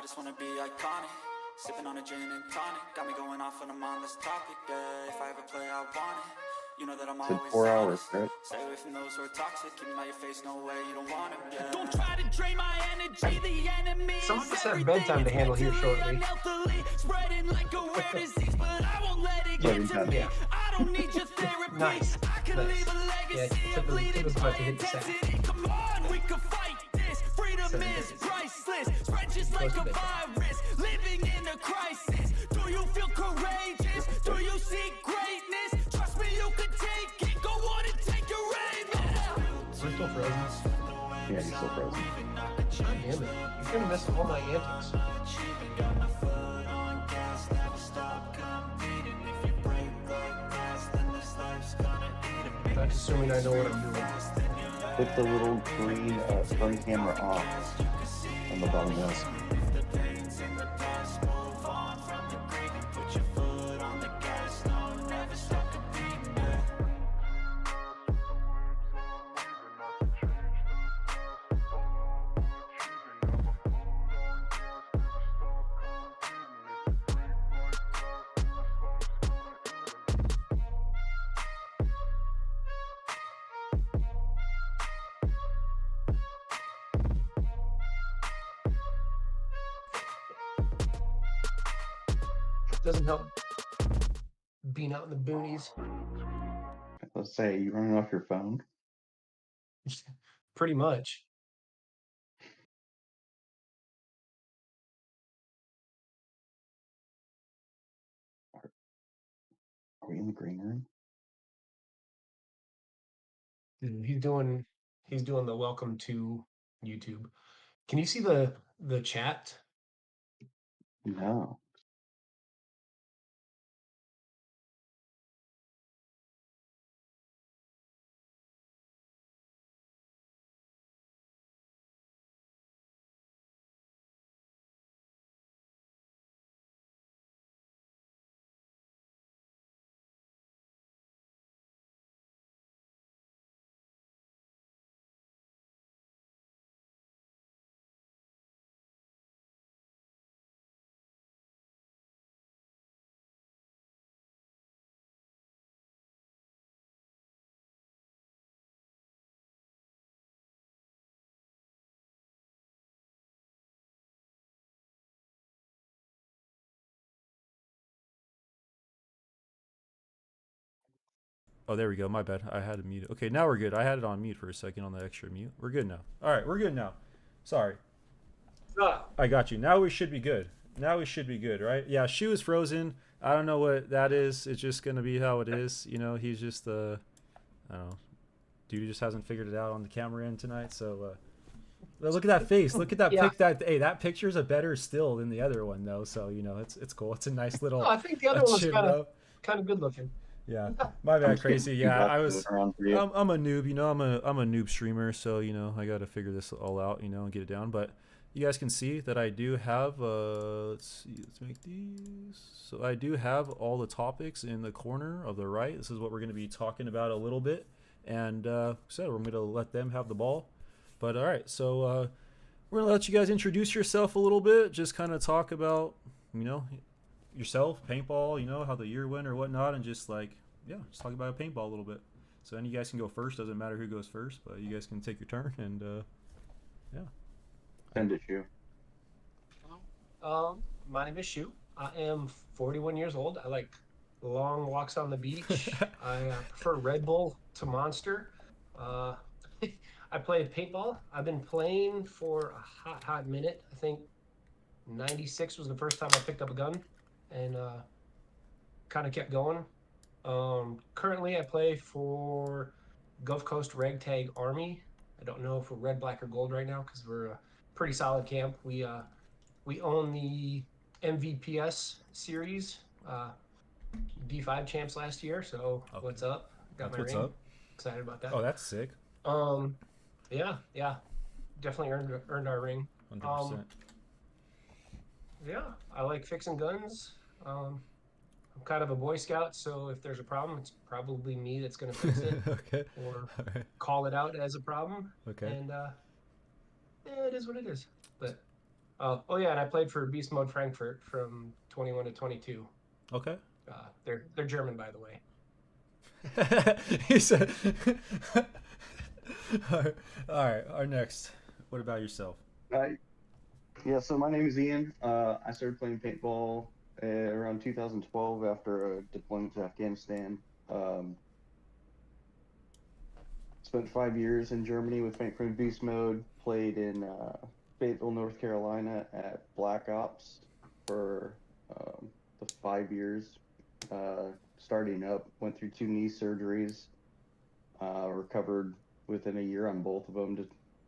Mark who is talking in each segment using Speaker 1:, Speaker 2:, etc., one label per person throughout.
Speaker 1: I just wanna be iconic. Sipping on a gin and tonic. Got me going off when I'm on this topic, yeah. If I ever play, I want it. You know that I'm always
Speaker 2: 4 hours, right?
Speaker 1: Stay away from those who are toxic. Keep them out your face, no way, you don't want them, yeah.
Speaker 3: Don't try to drain my energy, the enemy.
Speaker 4: Some of us have bedtime to handle here shortly.
Speaker 3: Spreading like a rare disease, but I won't let it get to me. I don't need your therapy.
Speaker 4: Nice.
Speaker 3: I can leave a legacy.
Speaker 4: Yeah, took us about to hit the sack.
Speaker 3: Come on, we can fight this. Freedom is priceless. Spread just like a virus. Living in a crisis. Do you feel courageous? Do you see greatness? Trust me, you can take it. Go on and take your aim.
Speaker 4: We're still frozen.
Speaker 2: Yeah, he's still frozen.
Speaker 4: God damn it. You're gonna miss all my antics. That's assuming I know what I'm doing.
Speaker 2: Put the little green phone camera off on the bottom left.
Speaker 4: Doesn't help being out in the boonies.
Speaker 2: Let's say you running off your phone.
Speaker 4: Pretty much.
Speaker 2: Are we in the green room?
Speaker 4: He's doing the welcome to YouTube. Can you see the chat?
Speaker 2: No.
Speaker 5: Oh, there we go. My bad. I had it muted. Okay, now we're good. I had it on mute for a second on the extra mute. We're good now. All right, we're good now. Sorry. I got you. Now we should be good. Now we should be good, right? Yeah, shoe is frozen. I don't know what that is. It's just going to be how it is. You know, he's just, I don't know. Dude just hasn't figured it out on the camera end tonight. So, look at that face. Look at that pic. That picture is a better still than the other one, though. So, you know, it's cool. It's a nice little.
Speaker 4: Oh, I think the other one's kind of good looking.
Speaker 5: Yeah, my bad, crazy. Yeah, I'm a noob. You know, I'm a noob streamer, so you know I got to figure this all out, you know, and get it down. But you guys can see that I do have. Let's see. Let's make these. So I do have all the topics in the corner of the right. This is what we're going to be talking about a little bit, and so we're going to let them have the ball. But all right, so we're going to let you guys introduce yourself a little bit. Just kind of talk about, you know, yourself, paintball, you know, how the year went or whatnot, and just like, yeah, just talk about paintball a little bit. So any of you guys can go first. Doesn't matter who goes first, but you guys can take your turn and yeah.
Speaker 2: Send it, Shu.
Speaker 4: My name is Shu. I am 41 years old. I like long walks on the beach. I prefer Red Bull to Monster. I play paintball. I've been playing for a hot minute. I think 96 was the first time I picked up a gun, and kind of kept going. Currently I play for Gulf Coast Ragtag Army. I don't know if we're red, black, or gold right now because we're a pretty solid camp. We own the MVPS series, D5 champs last year. So okay. What's up? Got
Speaker 5: That's
Speaker 4: my ring.
Speaker 5: Up.
Speaker 4: Excited about that.
Speaker 5: Oh, that's sick.
Speaker 4: Yeah, definitely earned our ring.
Speaker 5: 100%.
Speaker 4: Yeah, I like fixing guns. I'm kind of a Boy Scout, so if there's a problem, it's probably me that's going to fix it.
Speaker 5: Okay.
Speaker 4: Or call it out as a problem.
Speaker 5: Okay.
Speaker 4: And yeah, it is what it is. But Oh yeah, and I played for Beast Mode Frankfurt from 21 to 22.
Speaker 5: Okay.
Speaker 4: They're German, by the way.
Speaker 5: He said. All right. Our next. What about yourself?
Speaker 2: Yeah, so my name is Ian. I started playing paintball around 2012 after a deployment to Afghanistan. Spent 5 years in Germany with Frankfurt Beast Mode. Played in Fayetteville, North Carolina at Black Ops for the 5 years. Starting up, went through 2 knee surgeries. Recovered within a year on both of them to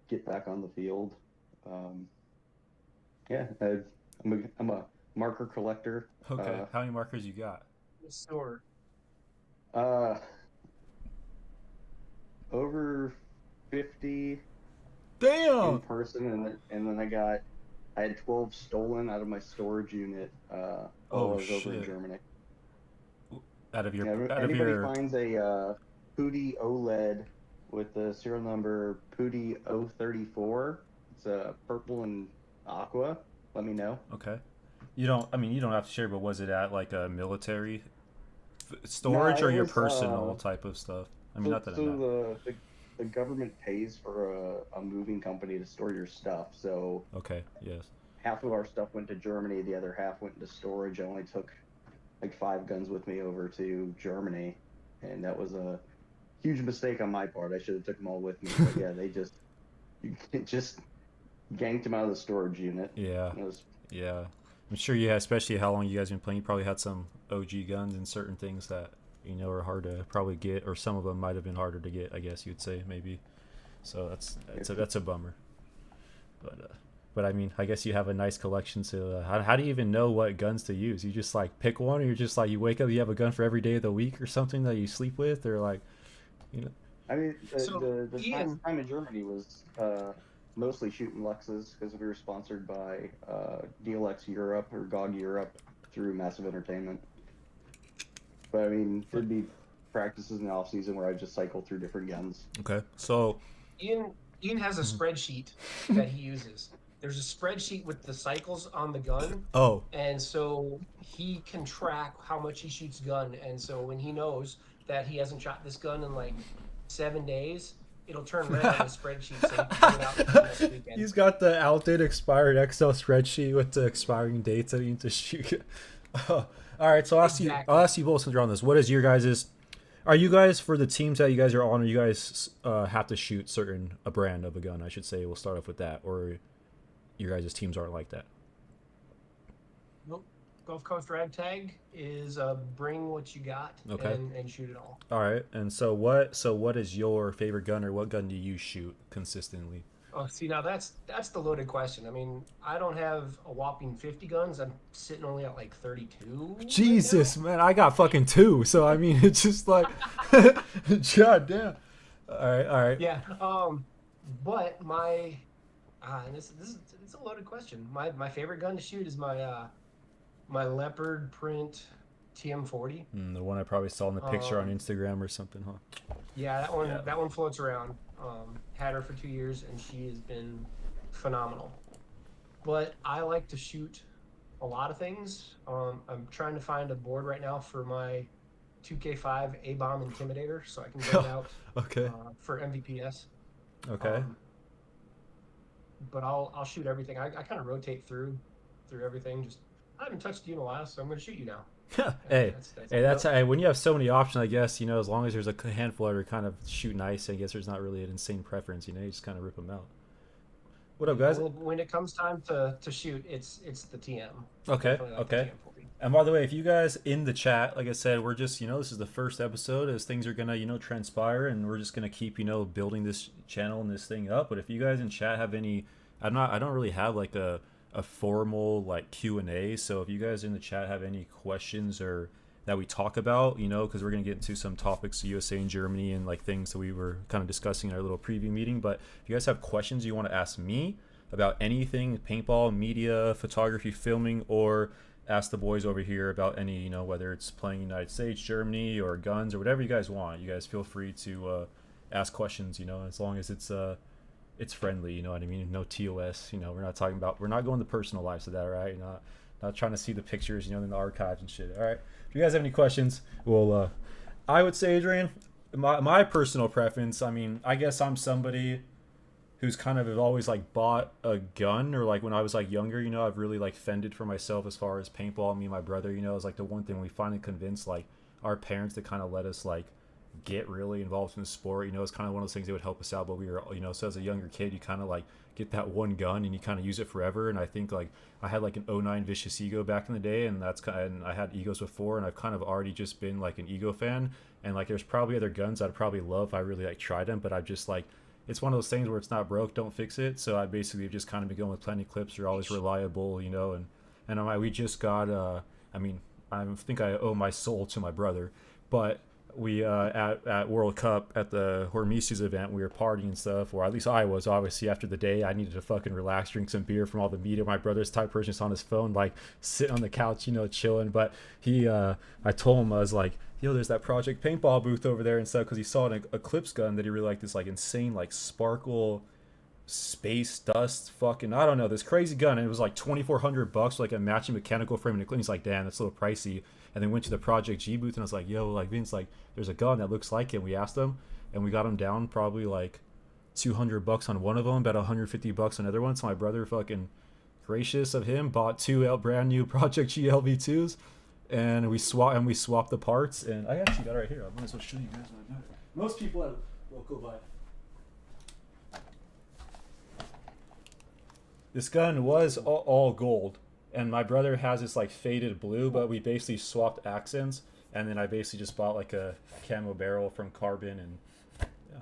Speaker 2: get back on the field. Yeah, I'm a marker collector.
Speaker 5: Okay. How many markers you got?
Speaker 4: Store.
Speaker 2: Over 50
Speaker 5: Damn.
Speaker 2: in person, and then I had 12 stolen out of my storage unit while I was over in Germany. Anybody finds a Pooty OLED with the serial number Pooty 034, it's purple and aqua, let me know.
Speaker 5: Okay. You don't have to share, but was it at like a military storage or your personal type of stuff? I mean, not that
Speaker 2: the government pays for a moving company to store your stuff, so
Speaker 5: okay, yes.
Speaker 2: Half of our stuff went to Germany, the other half went into storage. I only took like 5 guns with me over to Germany, and that was a huge mistake on my part. I should have took them all with me, but yeah, they just ganked them out of the storage unit.
Speaker 5: Yeah. Yeah. I'm sure you had, especially how long you guys been playing, you probably had some OG guns and certain things that, are hard to probably get, or some of them might have been harder to get, I guess you'd say, maybe. So that's a bummer. But I mean, I guess you have a nice collection. So how do you even know what guns to use? You just like pick one, or you're just like, you wake up, you have a gun for every day of the week or something that you sleep with, or like,
Speaker 2: I mean, the time in Germany was mostly shooting Luxes because we were sponsored by DLX Europe or GOG Europe through Massive Entertainment. But I mean, there'd be practices in the off season where I just cycle through different guns.
Speaker 5: Okay, so
Speaker 4: Ian has a spreadsheet that he uses. There's a spreadsheet with the cycles on the gun.
Speaker 5: Oh. And
Speaker 4: so he can track how much he shoots gun, and so when he knows that he hasn't shot this gun in like 7 days, it'll turn red on the spreadsheet, so he can put it out for the next weekend.
Speaker 5: He's got the outdated expired Excel spreadsheet with the expiring dates that you need to shoot. All right, so I'll ask you both since you're on this. What is your guys's? Are you guys, for the teams that you guys are on, are you guys have to shoot a brand of a gun? I should say. We'll start off with that, or your guys' teams aren't like that.
Speaker 4: Nope. Gulf Coast Ragtag is bring what you got, and shoot it all.
Speaker 5: All right, and so what is your favorite gun, or what gun do you shoot consistently?
Speaker 4: Oh, see, now that's the loaded question. I mean, I don't have a whopping 50 guns. I'm sitting only at like 32.
Speaker 5: Jesus, man, I got fucking 2. So I mean, it's just like, god damn. All right.
Speaker 4: Yeah. But my, this is it's a loaded question. My favorite gun to shoot is my my leopard print TM40.
Speaker 5: The one I probably saw in the picture on Instagram or something, huh?
Speaker 4: Yeah, that one floats around. Had her for 2 years, and she has been phenomenal. But I like to shoot a lot of things. I'm trying to find a board right now for my 2K5 A-bomb Intimidator, so I can bring it out for MVPS.
Speaker 5: Okay.
Speaker 4: But I'll shoot everything. I kind of rotate through everything. I haven't touched you in a while, so I'm going to shoot you now.
Speaker 5: That's when you have so many options, I guess, as long as there's a handful that are kind of shoot nice, I guess there's not really an insane preference, you just kind of rip them out. What up, guys?
Speaker 4: When it comes time to shoot, it's the TM.
Speaker 5: Okay. And by the way, if you guys in the chat, like I said, we're just, this is the first episode as things are gonna, transpire, and we're just gonna keep, building this channel and this thing up. But if you guys in chat have any, I don't really have like a formal like Q&A, so if you guys in the chat have any questions or that we talk about, because we're going to get into some topics, USA and Germany, and like things that we were kind of discussing in our little preview meeting. But if you guys have questions you want to ask me about anything, paintball, media, photography, filming, or ask the boys over here about any, whether it's playing United States, Germany, or guns, or whatever you guys want, you guys feel free to ask questions, as long as it's it's friendly, you know what I mean? No TOS, you know, we're not going the personal lives of that, right? Not trying to see the pictures, you know, in the archives and shit. All right. If you guys have any questions, well, I would say, Adrian, my personal preference, I mean, I guess I'm somebody who's kind of always like bought a gun, or like when I was like younger, you know, I've really like fended for myself as far as paintball. Me and my brother, you know, is like the one thing we finally convinced like our parents to kind of let us like get really involved in the sport. You know, it's kind of one of those things that would help us out, but we were, you know, so as a younger kid, you kind of like get that one gun and you kind of use it forever. And I think like I had like an '09 Vicious Ego back in the day, and and I had Egos before, and I've kind of already just been like an Ego fan. And like there's probably other guns I'd probably love if I really like tried them, but I've just like, it's one of those things where it's not broke, don't fix it. So I basically just kind of been going with Plenty Clips. They're always reliable, you know. And we just got, I mean, I think I owe my soul to my brother, but we at World Cup at the Hormesis event, we were partying and stuff, or at least I was. Obviously after the day, I needed to fucking relax, drink some beer from all the media. My brother's type person just on his phone, like sitting on the couch, you know, chilling. But I told him, I was like, yo, there's that Project Paintball booth over there and stuff, because he saw an Eclipse gun that he really liked, this like insane like sparkle space dust fucking, I don't know, this crazy gun, and it was like $2,400 like a matching mechanical frame. And he's like, damn, that's a little pricey. And then went to the Project G booth, and I was like, yo, like Vince, like there's a gun that looks like it. And we asked him, and we got him down probably like $200 on one of them, about $150 on another one. So my brother, fucking gracious of him, bought two brand new Project G LV2s, and we swapped the parts. And I actually got it right here. I might as well show you guys what I got. Most people at local buy. This gun was all gold, and my brother has this like faded blue, but we basically swapped accents, and then I basically just bought like a camo barrel from Carbon. And yeah,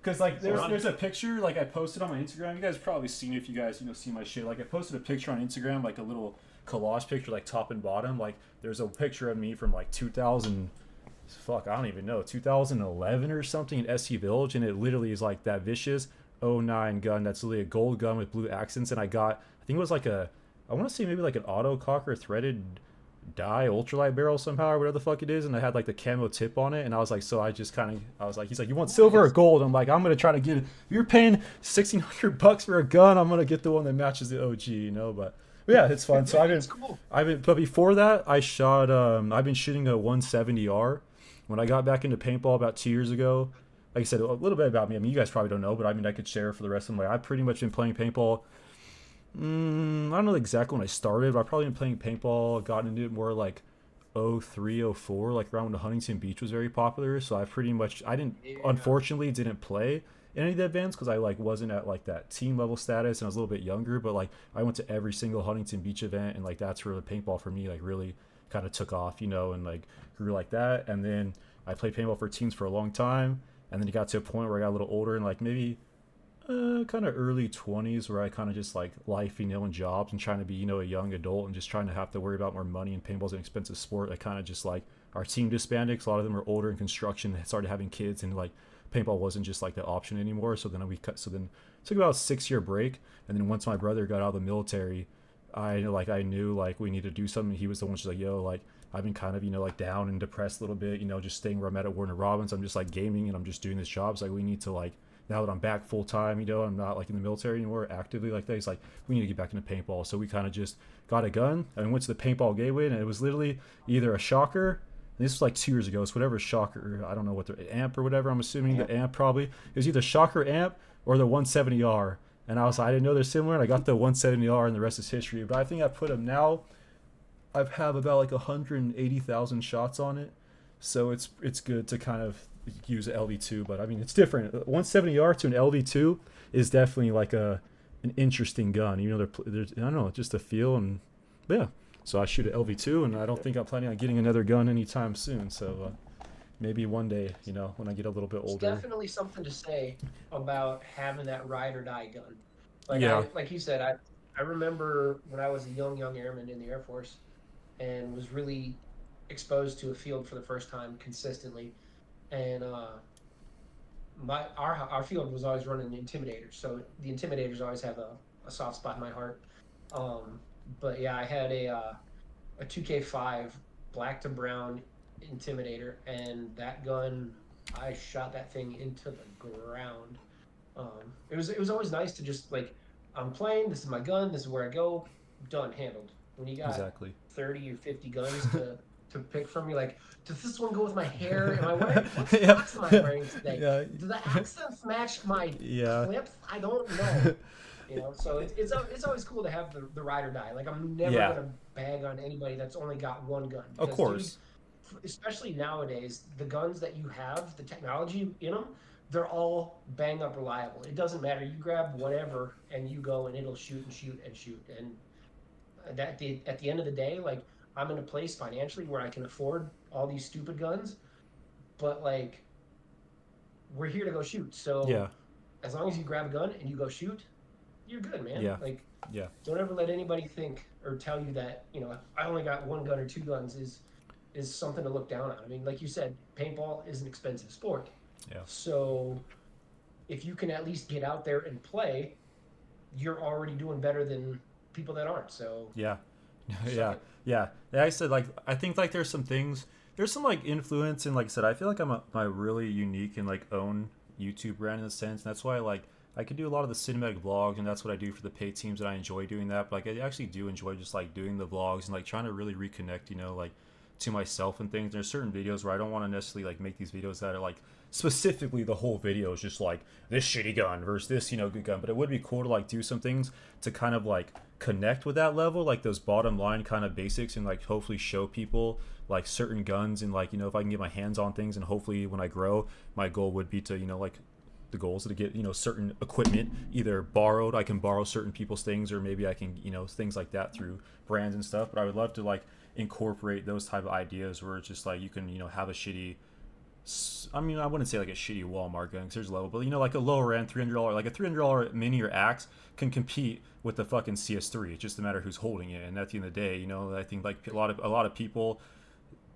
Speaker 5: because like there's a picture like I posted on my Instagram. You guys have probably seen it if you guys, you know, see my shit. Like I posted a picture on Instagram, like a little collage picture, like top and bottom. Like there's a picture of me from like 2000, fuck, I don't even know, 2011 or something in SC Village, and it literally is like that Vicious '09 gun that's literally a gold gun with blue accents. And I think it was like I want to say maybe like an auto cocker threaded dye ultralight barrel somehow, or whatever the fuck it is, and I had like the camo tip on it. And I was like, so I just kind of, I was like, he's like, you want silver or gold? I'm like, I'm gonna try to get it. If you're paying $1,600 for a gun, I'm gonna get the one that matches the OG, you know. But yeah, it's fun. So but before that, I shot I've been shooting a 170R. When I got back into paintball about 2 years ago, like I said, a little bit about me. I mean, you guys probably don't know, but I mean, I could share for the rest of my life. I've pretty much been playing paintball. I don't know exactly when I started, but I've probably been playing paintball, gotten into it more like 03, 04, like around when Huntington Beach was very popular. So unfortunately didn't play in any of the events because I like wasn't at like that team level status, and I was a little bit younger. But like I went to every single Huntington Beach event, and like that's where the paintball for me like really kind of took off, you know, and like grew like that. And then I played paintball for teams for a long time. And then it got to a point where I got a little older, and like maybe kind of early 20s, where I kind of just like life, you know, and jobs and trying to be, you know, a young adult and just trying to have to worry about more money. And paintball's an expensive sport. I kind of just like our team disbanded. A lot of them were older in construction, started having kids, and like paintball wasn't just like the option anymore. So then it took about a 6-year break. And then once my brother got out of the military, I knew like we needed to do something. He was the one who's like, yo, like I've been kind of, you know, like down and depressed a little bit, you know, just staying where I'm at Warner Robins. I'm just like gaming and I'm just doing this job. It's like, we need to like, now that I'm back full time, you know, I'm not like in the military anymore actively like that. He's like, we need to get back into paintball. So we kind of just got a gun and went to the paintball gateway, and it was literally either a shocker. This was like 2 years ago. So whatever shocker, I don't know what the amp or whatever, I'm assuming the amp probably. It was either shocker amp or the 170R. And I didn't know they're similar. And I got the 170R, and the rest is history. But I think I put them now. I have about like 180,000 shots on it, so it's good to kind of use an LV2. But I mean, it's different. 170R to an LV2 is definitely like an interesting gun. You know, there's I don't know, just a feel. And yeah, so I shoot an LV2, and I don't think I'm planning on getting another gun anytime soon. So maybe one day, you know, when I get a little bit older.
Speaker 4: There's definitely something to say about having that ride or die gun. Like
Speaker 5: yeah.
Speaker 4: Like you said, I remember when I was a young airman in the Air Force, and was really exposed to a field for the first time consistently. And our field was always running Intimidators, so the Intimidators always have a soft spot in my heart. But yeah, I had a 2K5 black to brown Intimidator, and that gun, I shot that thing into the ground. It was always nice to just like, I'm playing. This is my gun. This is where I go. Done, handled. When you got
Speaker 5: Exactly.
Speaker 4: 30 or 50 guns to pick from, you're like, does this one go with my hair? Am I wearing what
Speaker 5: Yeah.
Speaker 4: socks am I wearing today?
Speaker 5: Yeah.
Speaker 4: Do the accents match my
Speaker 5: Yeah.
Speaker 4: clips? I don't know. So it's always cool to have the ride or die. Like, I'm never gonna bag on anybody that's only got one gun.
Speaker 5: Of course.
Speaker 4: Dude, especially nowadays, the guns that you have, the technology in them, they're all bang up reliable. It doesn't matter. You grab whatever and you go, and it'll shoot and shoot and shoot. And at the end of the day, like, I'm in a place financially where I can afford all these stupid guns, but like, we're here to go shoot. So as long as you grab a gun and you go shoot, you're good, man.
Speaker 5: Yeah.
Speaker 4: Like,
Speaker 5: Yeah.
Speaker 4: don't ever let anybody think or tell you that, I only got one gun or two guns is something to look down on. I mean, like you said, paintball is an expensive sport.
Speaker 5: Yeah.
Speaker 4: So if you can at least get out there and play, you're already doing better than people that aren't. So
Speaker 5: yeah. Yeah. Like I said, like, I think like there's some like influence, and like I said, I feel like I'm my really unique and like own YouTube brand in a sense. And that's why like I could do a lot of the cinematic vlogs, and that's what I do for the paid teams, and I enjoy doing that. But like I actually do enjoy just like doing the vlogs and like trying to really reconnect, like to myself and things. There's certain videos where I don't want to necessarily like make these videos that are like specifically the whole video is just like this shitty gun versus this good gun, but it would be cool to like do some things to kind of like connect with that level, like those bottom line kind of basics, and like hopefully show people like certain guns, and like if I can get my hands on things, and hopefully when I grow, my goal would be to like the goals to get certain equipment either borrowed. I can borrow certain people's things, or maybe I can things like that through brands and stuff. But I would love to like incorporate those type of ideas where it's just like you can have a shitty, I mean, I wouldn't say like a shitty Walmart gun because there's a level, but like a lower end $300, like a $300 mini or axe can compete with the fucking CS3. It's just a matter of who's holding it. And at the end of the day, I think like a lot of people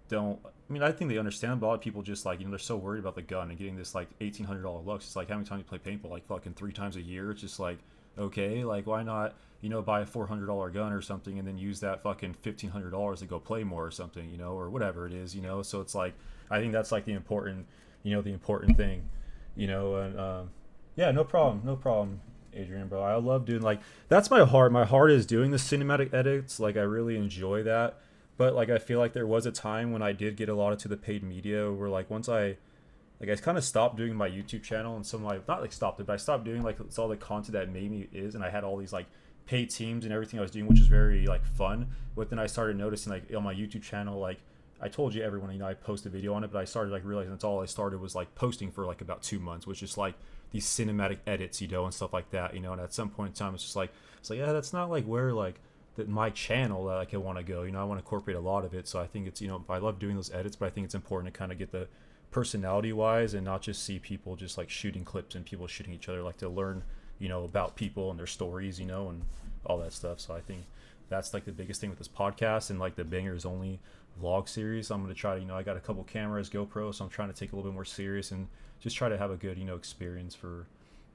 Speaker 5: don't. I mean, I think they understand, but a lot of people just like they're so worried about the gun and getting this like $1,800 looks. It's like how many times you play paintball, like fucking 3 times a year. It's just like, okay, like why not buy a $400 gun or something and then use that fucking $1,500 to go play more or something, or whatever it is, so it's like I think that's like the important thing, and yeah, no problem, Adrian, bro. I love doing like that's my heart is doing the cinematic edits. Like I really enjoy that, but like I feel like there was a time when I did get a lot into the paid media where like once I kind of stopped doing my YouTube channel and some like not like stopped it, but I stopped doing like it's all the content that made me and I had all these like paid teams and everything I was doing, which is very like fun. But then I started noticing like on my YouTube channel, like I told you everyone, I post a video on it, but I started like realizing that's all I started was like posting for like about 2 months, which is like these cinematic edits, and stuff like that, and at some point in time it's like yeah, that's not like where like my channel that like I want to go, I want to incorporate a lot of it. So I think it's I love doing those edits, but I think it's important to kind of get the personality wise and not just see people just like shooting clips and people shooting each other, like to learn about people and their stories, and all that stuff. So I think that's like the biggest thing with this podcast and like the Bangers Only vlog series. I'm going to try to I got a couple cameras, GoPro, so I'm trying to take a little bit more serious and just try to have a good experience for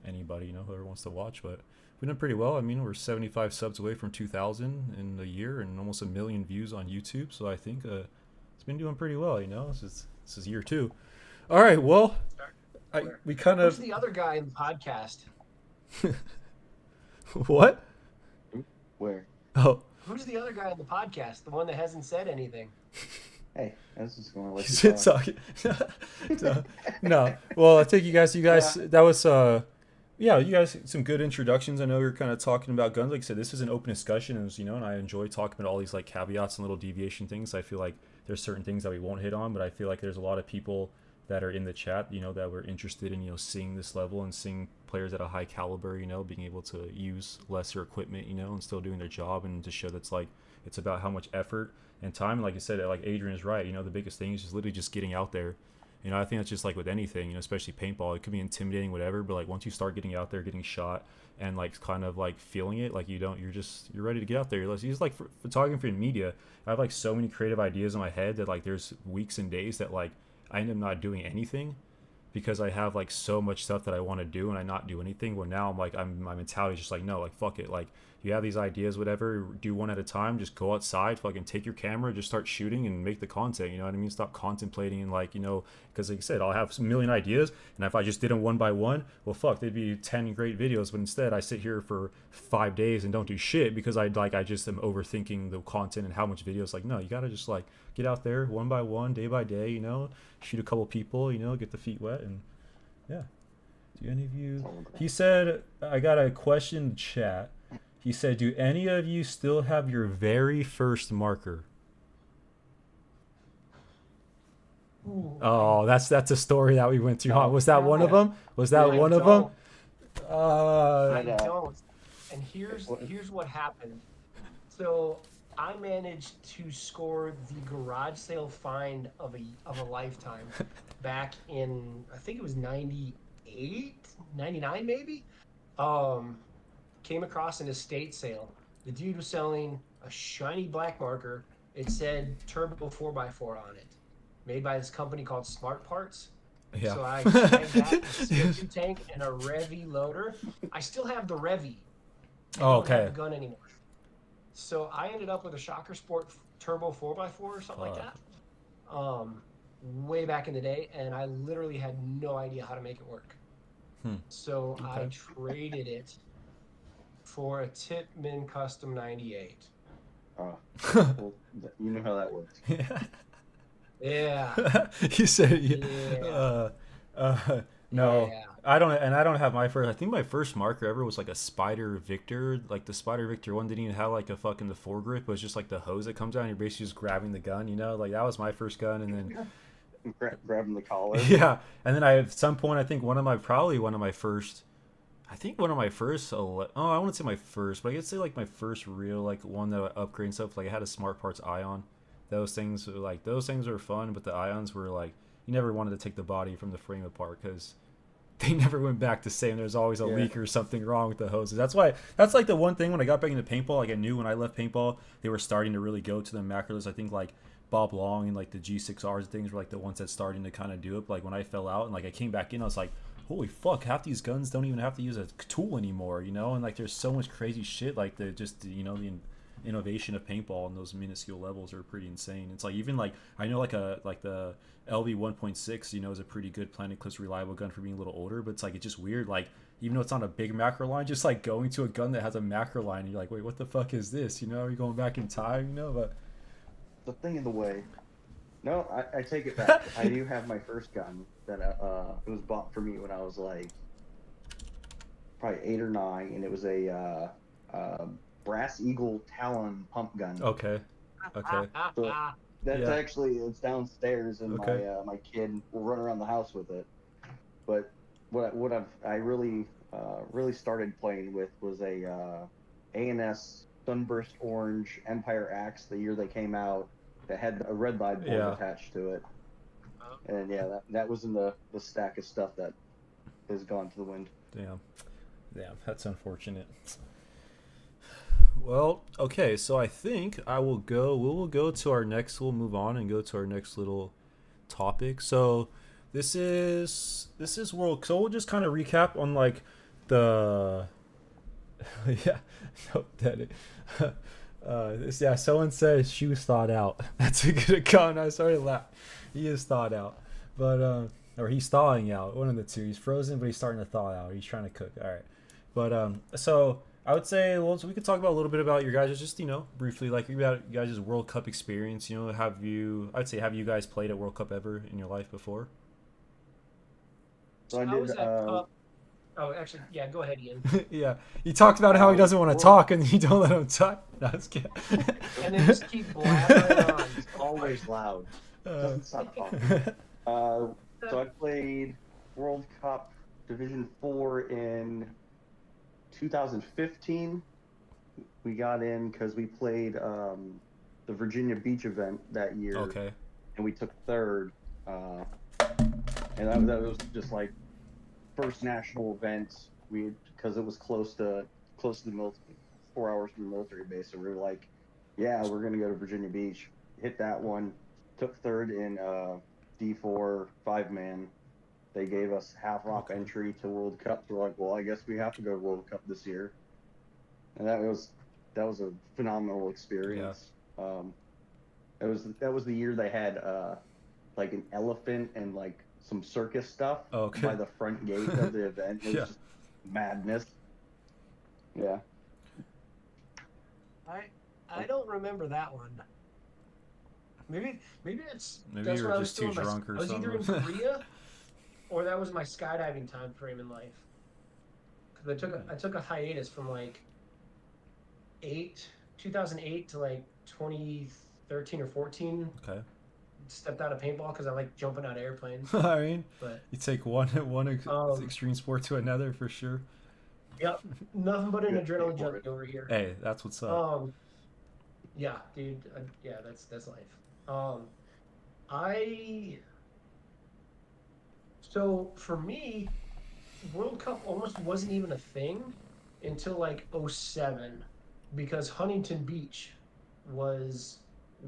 Speaker 5: anybody whoever wants to watch. But we've done pretty well. I mean, we're 75 subs away from 2,000 in a year and almost 1 million views on YouTube, so I think it's been doing pretty well. This is year 2. All right, well, we kind of...
Speaker 4: Who's the other guy in the podcast?
Speaker 5: What?
Speaker 2: Where?
Speaker 5: Oh.
Speaker 4: Who's the other guy in the podcast? The one that hasn't said anything.
Speaker 2: Hey, I was just going to let
Speaker 5: He's
Speaker 2: you talk.
Speaker 5: talking. No. Well, I think you guys, that was, yeah, you guys, some good introductions. I know you're kind of talking about guns. Like I said, this is an open discussion, and I enjoy talking about all these like caveats and little deviation things. I feel like there's certain things that we won't hit on, but I feel like there's a lot of people that are in the chat, that were interested in, seeing this level and seeing players at a high caliber, being able to use lesser equipment, and still doing their job, and to show that's like, it's about how much effort and time. And like I said, like Adrian is right, the biggest thing is just literally just getting out there. I think that's just like with anything, especially paintball, it could be intimidating, whatever, but like once you start getting out there, getting shot and like kind of like feeling it, like you're ready to get out there. It's like for photography and media, I have like so many creative ideas in my head that like there's weeks and days that like I end up not doing anything because I have like so much stuff that I want to do and I not do anything. Where now I'm like, my mentality is just like, no, like fuck it, like you have these ideas, whatever, do one at a time. Just go outside, fucking take your camera, just start shooting and make the content. You know what I mean? Stop contemplating and like, you know, because like I said, I'll have a million ideas, and if I just did them one by one, well, fuck, they'd be 10 great videos. But instead, I sit here for 5 days and don't do shit because I just am overthinking the content and how much videos. Like, no, you gotta just like get out there one by one, day by day. You know, shoot a couple people. You know, get the feet wet, and yeah. Do any of you? He said, I got a question in chat. He said, do any of you still have your very first marker?
Speaker 4: Ooh,
Speaker 5: Oh, that's a story that we went through. Huh? Was that one of them? Was that
Speaker 4: I
Speaker 5: one of them?
Speaker 4: I don't. And here's what happened. So I managed to score the garage sale find of a lifetime back in, I think it was 98, 99 maybe. Came across an estate sale. The dude was selling a shiny black marker. It said Turbo 4x4 on it, made by this company called Smart Parts.
Speaker 5: Yeah.
Speaker 4: So I snagged that, a skeleton tank, and a Revy loader. I still have the Revy. I don't have the gun anymore. So I ended up with a Shocker Sport Turbo 4x4 or something like that. Way back in the day, and I literally had no idea how to make it work. So I traded it for a Tippmann Custom 98.
Speaker 2: Well, you know how that works.
Speaker 4: Yeah.
Speaker 5: He said, no,
Speaker 4: Yeah.
Speaker 5: I don't have my first. I think my first marker ever was like a Spider Victor. Like the Spider Victor one didn't even have like a fucking the foregrip. It was just like the hose that comes out and you're basically just grabbing the gun, you know? Like that was my first gun, and then
Speaker 2: grabbing the collar.
Speaker 5: yeah, and then at some point I think one of my first, oh, I wouldn't say my first, but I could say like my first real like one that I upgrade and stuff. Like I had a Smart Parts Ion. Those things were fun, but the Ions were like, you never wanted to take the body from the frame apart because they never went back the same. There's always a leak or something wrong with the hoses. That's like the one thing when I got back into paintball, like I knew when I left paintball, they were starting to really go to the macroless. I think like Bob Long and like the G6Rs and things were like the ones that starting to kind of do it. Like when I fell out and like I came back in, I was like, holy fuck, half these guns don't even have to use a tool anymore, you know? And like there's so much crazy shit, like the innovation of paintball and those minuscule levels are pretty insane. It's like even like I know like the LV 1.6, you know, is a pretty good Planet Clips reliable gun for being a little older, but it's like it's just weird, like even though it's not a big macro line, just like going to a gun that has a macro line and you're like, wait, what the fuck is this, you know? Are you going back in time, you know? But
Speaker 2: the thing in the way. No, I take it back. I do have my first gun that it was bought for me when I was like probably 8 or 9, and it was a Brass Eagle Talon pump gun.
Speaker 5: Okay.
Speaker 2: So that's actually, it's downstairs, and my kid will run around the house with it. But what I really started playing with was a A&S Sunburst Orange Empire Axe the year they came out, that had a red light board attached to it. And yeah, that was in the stack of stuff that has gone to the wind.
Speaker 5: Damn, that's unfortunate. Well, okay, so I think we'll go to our next, we'll move on and go to our next little topic. So this is world, so we'll just kind of recap on like the someone says shoes thawed out. That's a good account. I started laughing. He is thawed out, but or he's thawing out, one of the two. He's frozen, but he's starting to thaw out. He's trying to cook. All right, but so I would say, well, so we could talk about a little bit about your guys', just, you know, briefly, like about you guys' World Cup experience. You know, have you guys played at World Cup ever in your life before?
Speaker 2: So I did.
Speaker 4: Oh, actually, yeah, go ahead, Ian.
Speaker 5: Yeah, he talked about how he doesn't want to talk, and you don't let him talk. No, it's kidding.
Speaker 4: And then just keep blabbering on.
Speaker 2: He's always loud. Doesn't stop talking. So I played World Cup Division 4 in 2015. We got in because we played the Virginia Beach event that year.
Speaker 5: Okay.
Speaker 2: And we took third. And that was just like first national event. Because it was close to the military, 4 hours from the military base. So we were like, yeah, we're gonna go to Virginia Beach. Hit that one. Took third in D4 5-man they gave us half off entry to World Cup. We're like, well, I guess we have to go to World Cup this year, and that was a phenomenal experience. Yeah. That was the year they had like an elephant and like some circus stuff by the front gate of the event. It was just madness. Yeah.
Speaker 4: I don't remember that one. Maybe that's
Speaker 5: you
Speaker 4: when
Speaker 5: were
Speaker 4: I was
Speaker 5: just too drunk or something.
Speaker 4: I was either in Korea or that was my skydiving time frame in life. Because I took a hiatus from like 2008 to like 2013 or 14.
Speaker 5: Okay.
Speaker 4: Stepped out of paintball because I like jumping out of airplanes.
Speaker 5: I mean,
Speaker 4: but
Speaker 5: you take one extreme sport to another for sure.
Speaker 4: Yep, nothing but an adrenaline junkie over here.
Speaker 5: Hey, that's what's up.
Speaker 4: Yeah, dude. Yeah, that's life. So for me, World Cup almost wasn't even a thing until like 2007, because Huntington Beach was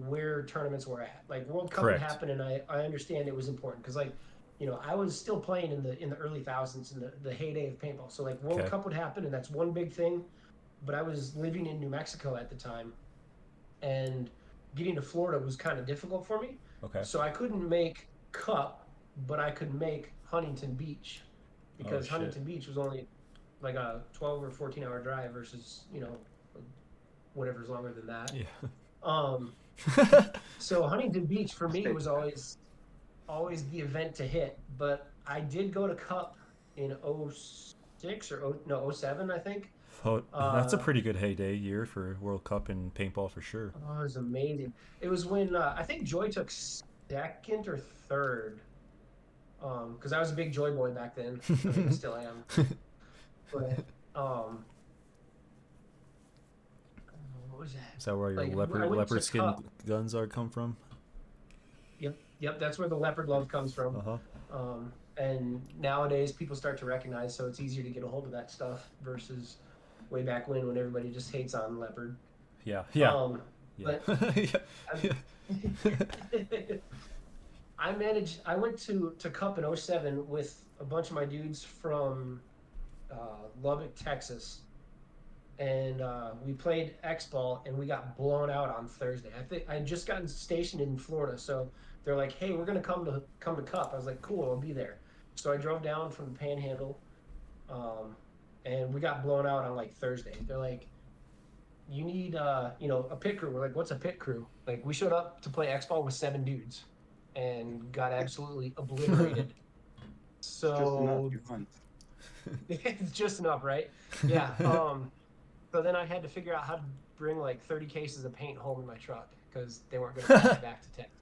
Speaker 4: where tournaments were at. Like World Cup would happen, and I understand it was important because like, you know, I was still playing in the early thousands in the heyday of paintball. So like World Cup would happen, and that's one big thing. But I was living in New Mexico at the time, and getting to Florida was kind of difficult for me.
Speaker 5: Okay.
Speaker 4: So I couldn't make Cup, but I could make Huntington Beach, because Huntington Beach was only like a 12 or 14 hour drive versus, you know, whatever's longer than that.
Speaker 5: Yeah.
Speaker 4: So Huntington Beach for me was always the event to hit, but I did go to Cup in 06 or 07, I think.
Speaker 5: Oh, that's a pretty good heyday year for World Cup and paintball for sure.
Speaker 4: Oh, it was amazing. It was when I think Joy took second or third, because I was a big Joy boy back then. I think I still am. But what was that?
Speaker 5: Is that where your
Speaker 4: Like,
Speaker 5: leopard skin guns come from?
Speaker 4: Yep, that's where the leopard glove comes from. And nowadays people start to recognize, so it's easier to get a hold of that stuff versus way back when everybody just hates on leopard.
Speaker 5: Yeah.
Speaker 4: But I went to Cup in 07 with a bunch of my dudes from Lubbock, Texas, and we played X-Ball, and we got blown out on Thursday. I think I had just gotten stationed in Florida, so they're like, "Hey, we're gonna come to Cup." I was like, "Cool, I'll be there." So I drove down from the Panhandle, and we got blown out on like Thursday. They're like, "You need a pit crew." We're like, "What's a pit crew?" Like, we showed up to play X-Ball with 7 dudes and got absolutely obliterated. So it's just enough, right? Yeah. So then I had to figure out how to bring like 30 cases of paint home in my truck because they weren't going to fly back to Texas.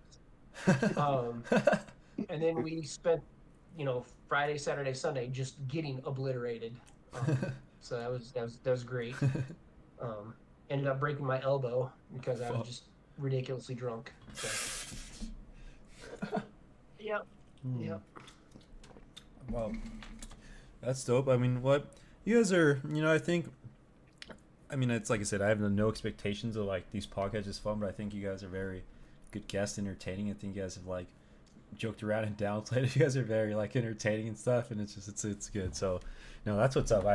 Speaker 4: And then we spent, Friday, Saturday, Sunday just getting obliterated. So that was great. Ended up breaking my elbow because I was just ridiculously drunk. So. Yep.
Speaker 5: Wow, that's dope. I mean, what you guys are, it's like I said, I have no expectations of like these podcasts is fun, but I think you guys are very good guests, entertaining. I think you guys have like joked around and downplayed. You guys are very like entertaining and stuff, and it's good. So, that's what's up.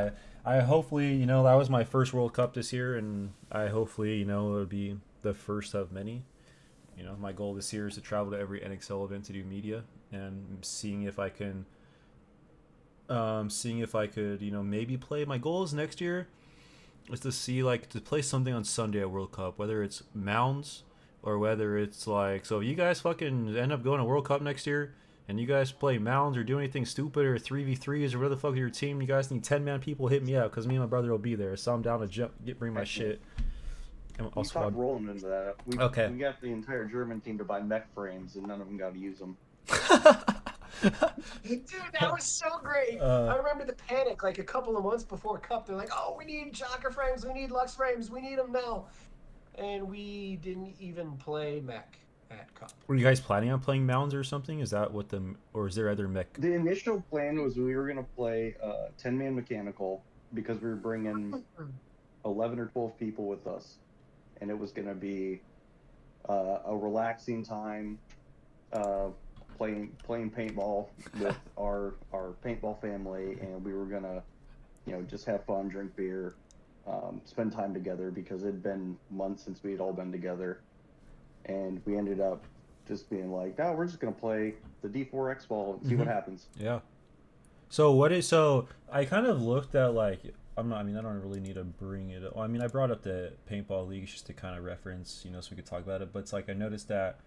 Speaker 5: I hopefully, that was my first World Cup this year, and I hopefully, it'll be the first of many. My goal this year is to travel to every NXL event to do media, and seeing if I can, maybe play. My goal is next year is to play something on Sunday at World Cup, whether it's mounds or whether it's like, so if you guys fucking end up going to World Cup next year and you guys play mounds or do anything stupid or 3v3s or whatever the fuck your team, you guys need 10-man people, hit me up because me and my brother will be there. So I'm down to bring my shit.
Speaker 2: We stopped rolling into that. We got the entire German team to buy mech frames, and none of them got to use them.
Speaker 4: Dude, that was so great. I remember the panic like a couple of months before Cup. They're like, "Oh, we need shocker frames, we need Lux frames, we need them now." And we didn't even play mech at Cup.
Speaker 5: Were you guys planning on playing mounds or something? Is that what or is there other mech?
Speaker 2: The initial plan was we were going to play 10-man mechanical because we were bringing 11 or 12 people with us. And it was going to be a relaxing time, playing paintball with our paintball family, and we were gonna, just have fun, drink beer, spend time together because it'd been months since we had all been together, and we ended up just being like, no, we're just gonna play the D4 X ball and see what happens.
Speaker 5: Yeah. So I kind of looked at like I don't really need to bring it up. Well, I brought up the paintball leagues just to kind of reference, so we could talk about it. But it's like I noticed that.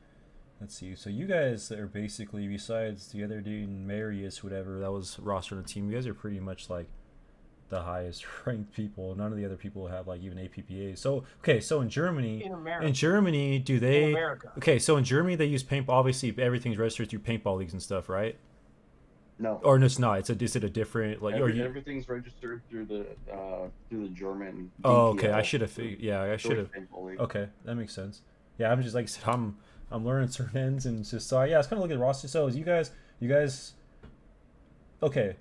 Speaker 5: Let's see. So you guys are basically, besides the other dude, Marius, whatever, that was roster on the team. You guys are pretty much like the highest ranked people. None of the other people have like even APPA. So okay, so in Germany, do they? Okay, so in Germany they use paintball. Obviously, everything's registered through paintball leagues and stuff, right?
Speaker 2: No.
Speaker 5: Or it's not. Is it a different like?
Speaker 2: Everything's registered through the German.
Speaker 5: Oh,
Speaker 2: DPL,
Speaker 5: okay. I should have. Yeah, I should have. Okay, that makes sense. Yeah, I'm just like I said, I'm learning certain ends and it's just so yeah. It's kind of looking at roster. So you guys. Okay.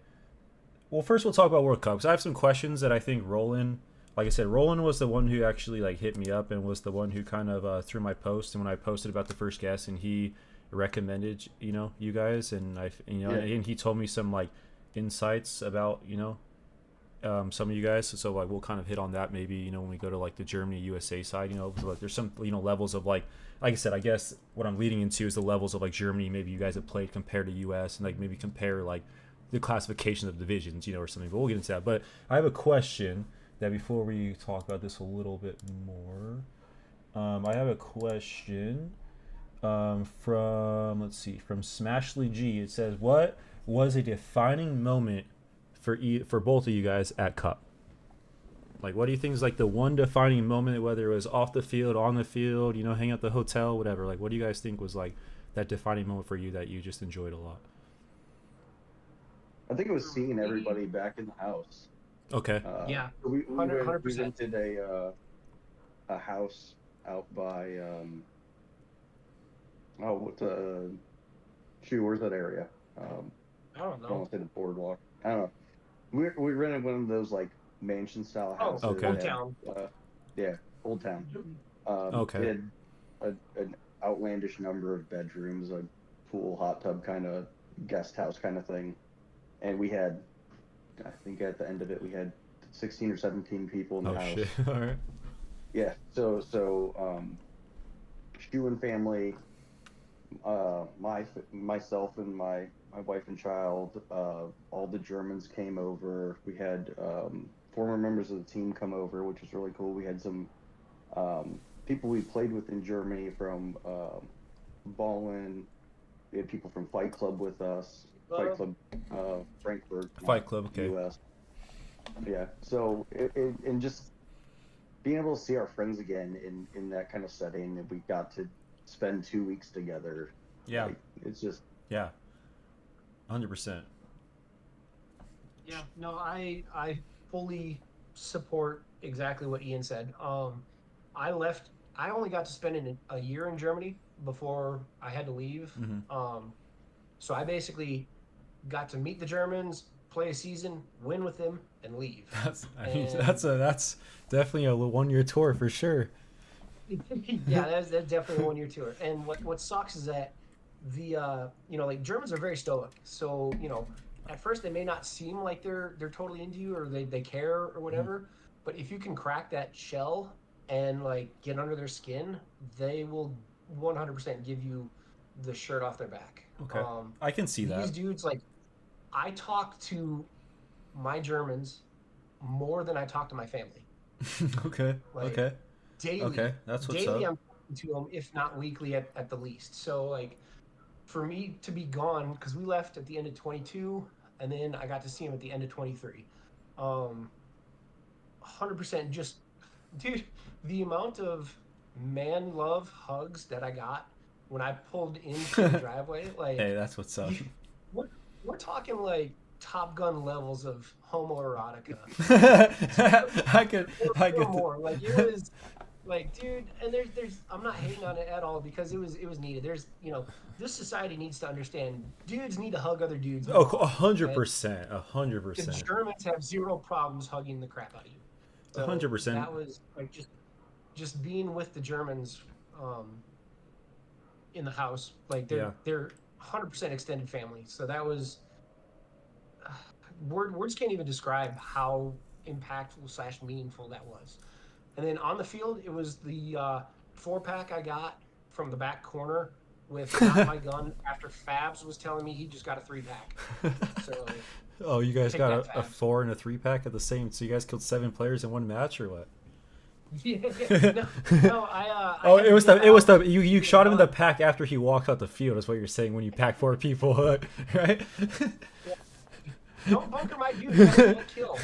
Speaker 5: Well, first we'll talk about World Cup because I have some questions that I think Roland. Like I said, Roland was the one who actually like hit me up and was the one who kind of threw my post. And when I posted about the first guest, and he recommended you guys, and and he told me some like insights about some of you guys, so like we'll kind of hit on that maybe when we go to like the Germany USA side, like there's some levels of like I said, I guess what I'm leading into is the levels of like Germany maybe you guys have played compared to US, and like maybe compare like the classification of divisions or something, but we'll get into that. But I have a question that before we talk about this a little bit more, I have a question from Smashly G. It says, what was a defining moment for both of you guys at Cup? Like, what do you think is like the one defining moment, whether it was off the field, on the field, hang out at the hotel, whatever? Like, what do you guys think was like that defining moment for you that you just enjoyed a lot?
Speaker 2: I think it was seeing everybody back in the house.
Speaker 5: Okay.
Speaker 4: Yeah.
Speaker 2: We rented a house out by where's that area?
Speaker 4: I don't know.
Speaker 2: I don't want to say the boardwalk. I don't know. We rented one of those like mansion style houses.
Speaker 5: Okay.
Speaker 4: Old Town.
Speaker 2: Old Town.
Speaker 5: Okay.
Speaker 2: It had an outlandish number of bedrooms, a pool, hot tub kind of guest house kind of thing, and we had, I think at the end of it, we had 16 or 17 people in the house.
Speaker 5: Shit. All right.
Speaker 2: Yeah. So Stu and family, myself and my wife and child, all the Germans came over. We had former members of the team come over, which was really cool. We had some people we played with in Germany from Ballin. We had people from Fight Club with us. Fight Club, Frankfurt.
Speaker 5: Fight Club, okay.
Speaker 2: US. Yeah. So and just being able to see our friends again in that kind of setting, and we got to spend 2 weeks together.
Speaker 5: Yeah.
Speaker 2: Like, it's just.
Speaker 5: Yeah. 100%.
Speaker 4: Yeah. No, I fully support exactly what Ian said. I only got to spend a year in Germany before I had to leave.
Speaker 5: Mm-hmm.
Speaker 4: So I basically got to meet the Germans, play a season, win with them, and leave.
Speaker 5: That's definitely a 1 year tour for sure.
Speaker 4: Yeah, that's definitely a 1 year tour. And what sucks is that the like Germans are very stoic. So at first they may not seem like they're totally into you or they care or whatever, mm-hmm. But if you can crack that shell and like get under their skin, they will 100% give you the shirt off their back.
Speaker 5: Okay, I can see that.
Speaker 4: These dudes, like, I talk to my Germans more than I talk to my family.
Speaker 5: Okay.
Speaker 4: Like,
Speaker 5: okay.
Speaker 4: Daily.
Speaker 5: Okay, that's what's
Speaker 4: daily
Speaker 5: up.
Speaker 4: I'm talking to them, if not weekly at the least. So like, for me to be gone, because we left at the end of 22, and then I got to see him at the end of 23. 100% just, dude, the amount of man love hugs that I got when I pulled into the driveway, like,
Speaker 5: hey, that's what's up.
Speaker 4: We're talking like Top Gun levels of homoerotica.
Speaker 5: I could
Speaker 4: more. Like, it was like, dude, and there's I'm not hating on it at all because it was needed. There's this society needs to understand dudes need to hug other dudes.
Speaker 5: Oh, 100%, 100%.
Speaker 4: The Germans have zero problems hugging the crap out of you. So
Speaker 5: 100%.
Speaker 4: That was like just being with the Germans in the house. Like they're 100% extended family. So that was words can't even describe how impactful / meaningful that was. And then on the field, it was the 4-pack I got from the back corner with not my gun after Fabs was telling me he just got a 3-pack. So
Speaker 5: oh, you guys got a 4 and a 3-pack at the same. So you guys killed 7 players in one match or what?
Speaker 4: Yeah. No,
Speaker 5: it was the you shot him in the pack after he walked out the field. Is what you're saying when you pack 4 people, right?
Speaker 4: Yeah. Don't bunker my dude. That's a kill.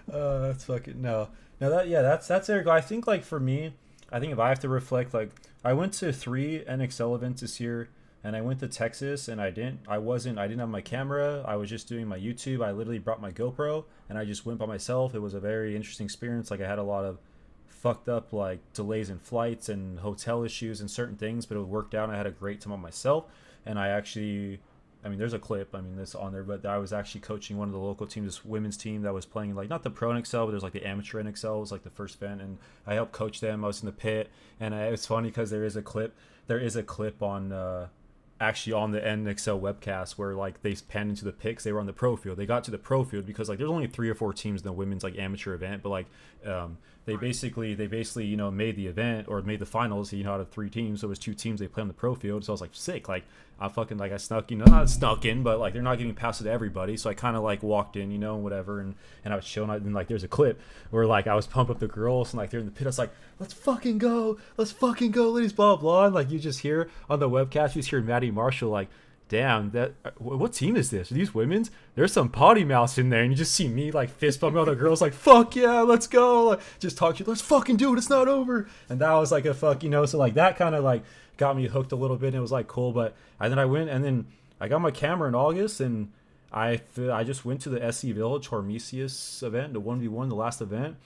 Speaker 5: That's fucking no. Now that's there. I think like for me, I think if I have to reflect, like I went to 3 NXL events this year, and I went to Texas, and I didn't have my camera. I was just doing my YouTube. I literally brought my GoPro, and I just went by myself. It was a very interesting experience. Like I had a lot of fucked up like delays in flights and hotel issues and certain things, but it worked out. And I had a great time on myself, and there's a clip, that's on there, but I was actually coaching one of the local teams, this women's team that was playing like not the pro NXL, but there's like the amateur NXL. It was like the first event, and I helped coach them. I was in the pit, and it's funny because there is a clip on actually on the NXL webcast where like they panned into the pit 'cause they were on the pro field. They got to the pro field because like there's only 3 or 4 teams in the women's like amateur event, but like they basically made the event or made the finals out of 3 teams. So it was 2 teams they played on the pro field. So I was like sick, like I fucking like I snuck not snuck in, but like they're not getting past it to everybody. So I kind of like walked in, whatever, and I was showing it. And like there's a clip where like I was pumping up the girls and like they're in the pit. I was like, let's fucking go, ladies, blah blah. And like you just hear on the webcast, you just hear Maddie Marshall like, damn, what team is this? Are these women's? There's some potty mouse in there, and you just see me like fist bumping all the girls like, fuck yeah, let's go, like just talk to you, let's fucking do it, it's not over. And that was like a fuck, so like that kind of like got me hooked a little bit, and it was like cool. But and then I went, and then I got my camera in August, and I just went to the SC Village Hormesius event, the 1v1, the last event,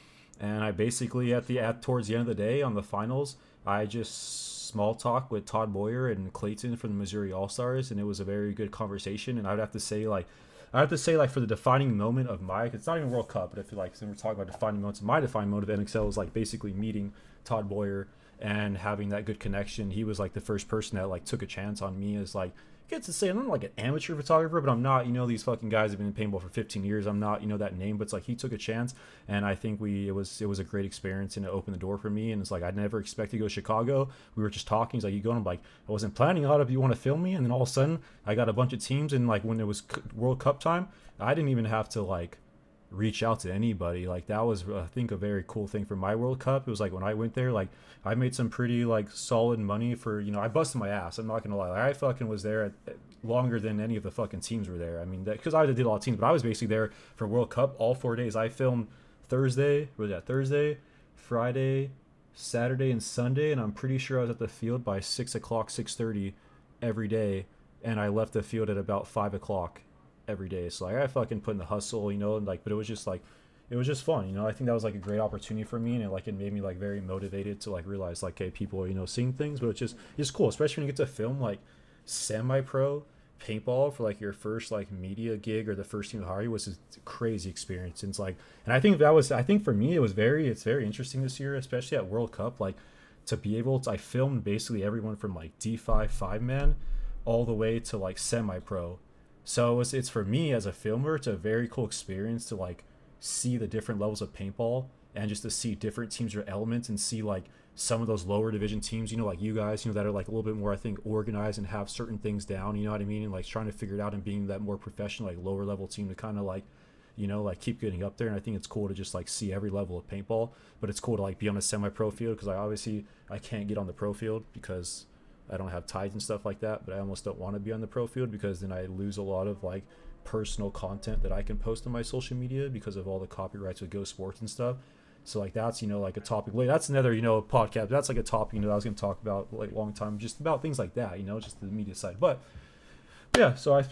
Speaker 5: and I basically towards the end of the day on the finals, I just small talk with Todd Boyer and Clayton from the Missouri All-Stars, and it was a very good conversation. And I would have to say like for the defining moment of it's not even World Cup, but I feel like since we're talking about defining moments, my defining moment of NXL was like basically meeting Todd Boyer and having that good connection. He was like the first person that like took a chance on me as like, gets to say I'm not like an amateur photographer, but I'm not, these fucking guys have been in paintball for 15 years. I'm not, that name, but it's like he took a chance, and I think it was a great experience, and it opened the door for me. And it's like I never expected to go to Chicago. We were just talking. He's like, you going? I'm like, I wasn't planning on it. You want to film me? And then all of a sudden, I got a bunch of teams, and like when it was World Cup time, I didn't even have to like reach out to anybody. Like that was, I think, a very cool thing for my World Cup. It was like when I went there, like I made some pretty like solid money for, I busted my ass, I'm not gonna lie. Like, I fucking was there at longer than any of the fucking teams were there. I mean, because I did a lot of teams, but I was basically there for World Cup all 4 days. I filmed Thursday, Friday, Saturday, and Sunday, and I'm pretty sure I was at the field by 6 o'clock, 6:30 every day, and I left the field at about 5 o'clock every day. So like I fucking put in the hustle, and like, but it was just like, it was just fun, I think that was like a great opportunity for me, and it made me like very motivated to like realize like, hey, people are seeing things. But it's cool, especially when you get to film like semi-pro paintball for like your first like media gig, or the first team to hire you. Was a crazy experience. And it's like, and I think for me it's very interesting this year, especially at World Cup, like to be able to, I filmed basically everyone from like D5 5-man all the way to like semi-pro. So it's for me as a filmer, it's a very cool experience to like see the different levels of paintball, and just to see different teams or elements, and see like some of those lower division teams, like you guys, that are like a little bit more, I think, organized and have certain things down, you know what I mean? And like trying to figure it out, and being that more professional, like lower level team to kind of like, like keep getting up there. And I think it's cool to just like see every level of paintball, but it's cool to like be on a semi-pro field, because I can't get on the pro field because I don't have ties and stuff like that, but I almost don't want to be on the pro field, because then I lose a lot of like personal content that I can post on my social media because of all the copyrights with Go Sports and stuff. So like that's like a topic, that's another podcast, that's like a topic that I was going to talk about like a long time, just about things like that, just the media side. But yeah, so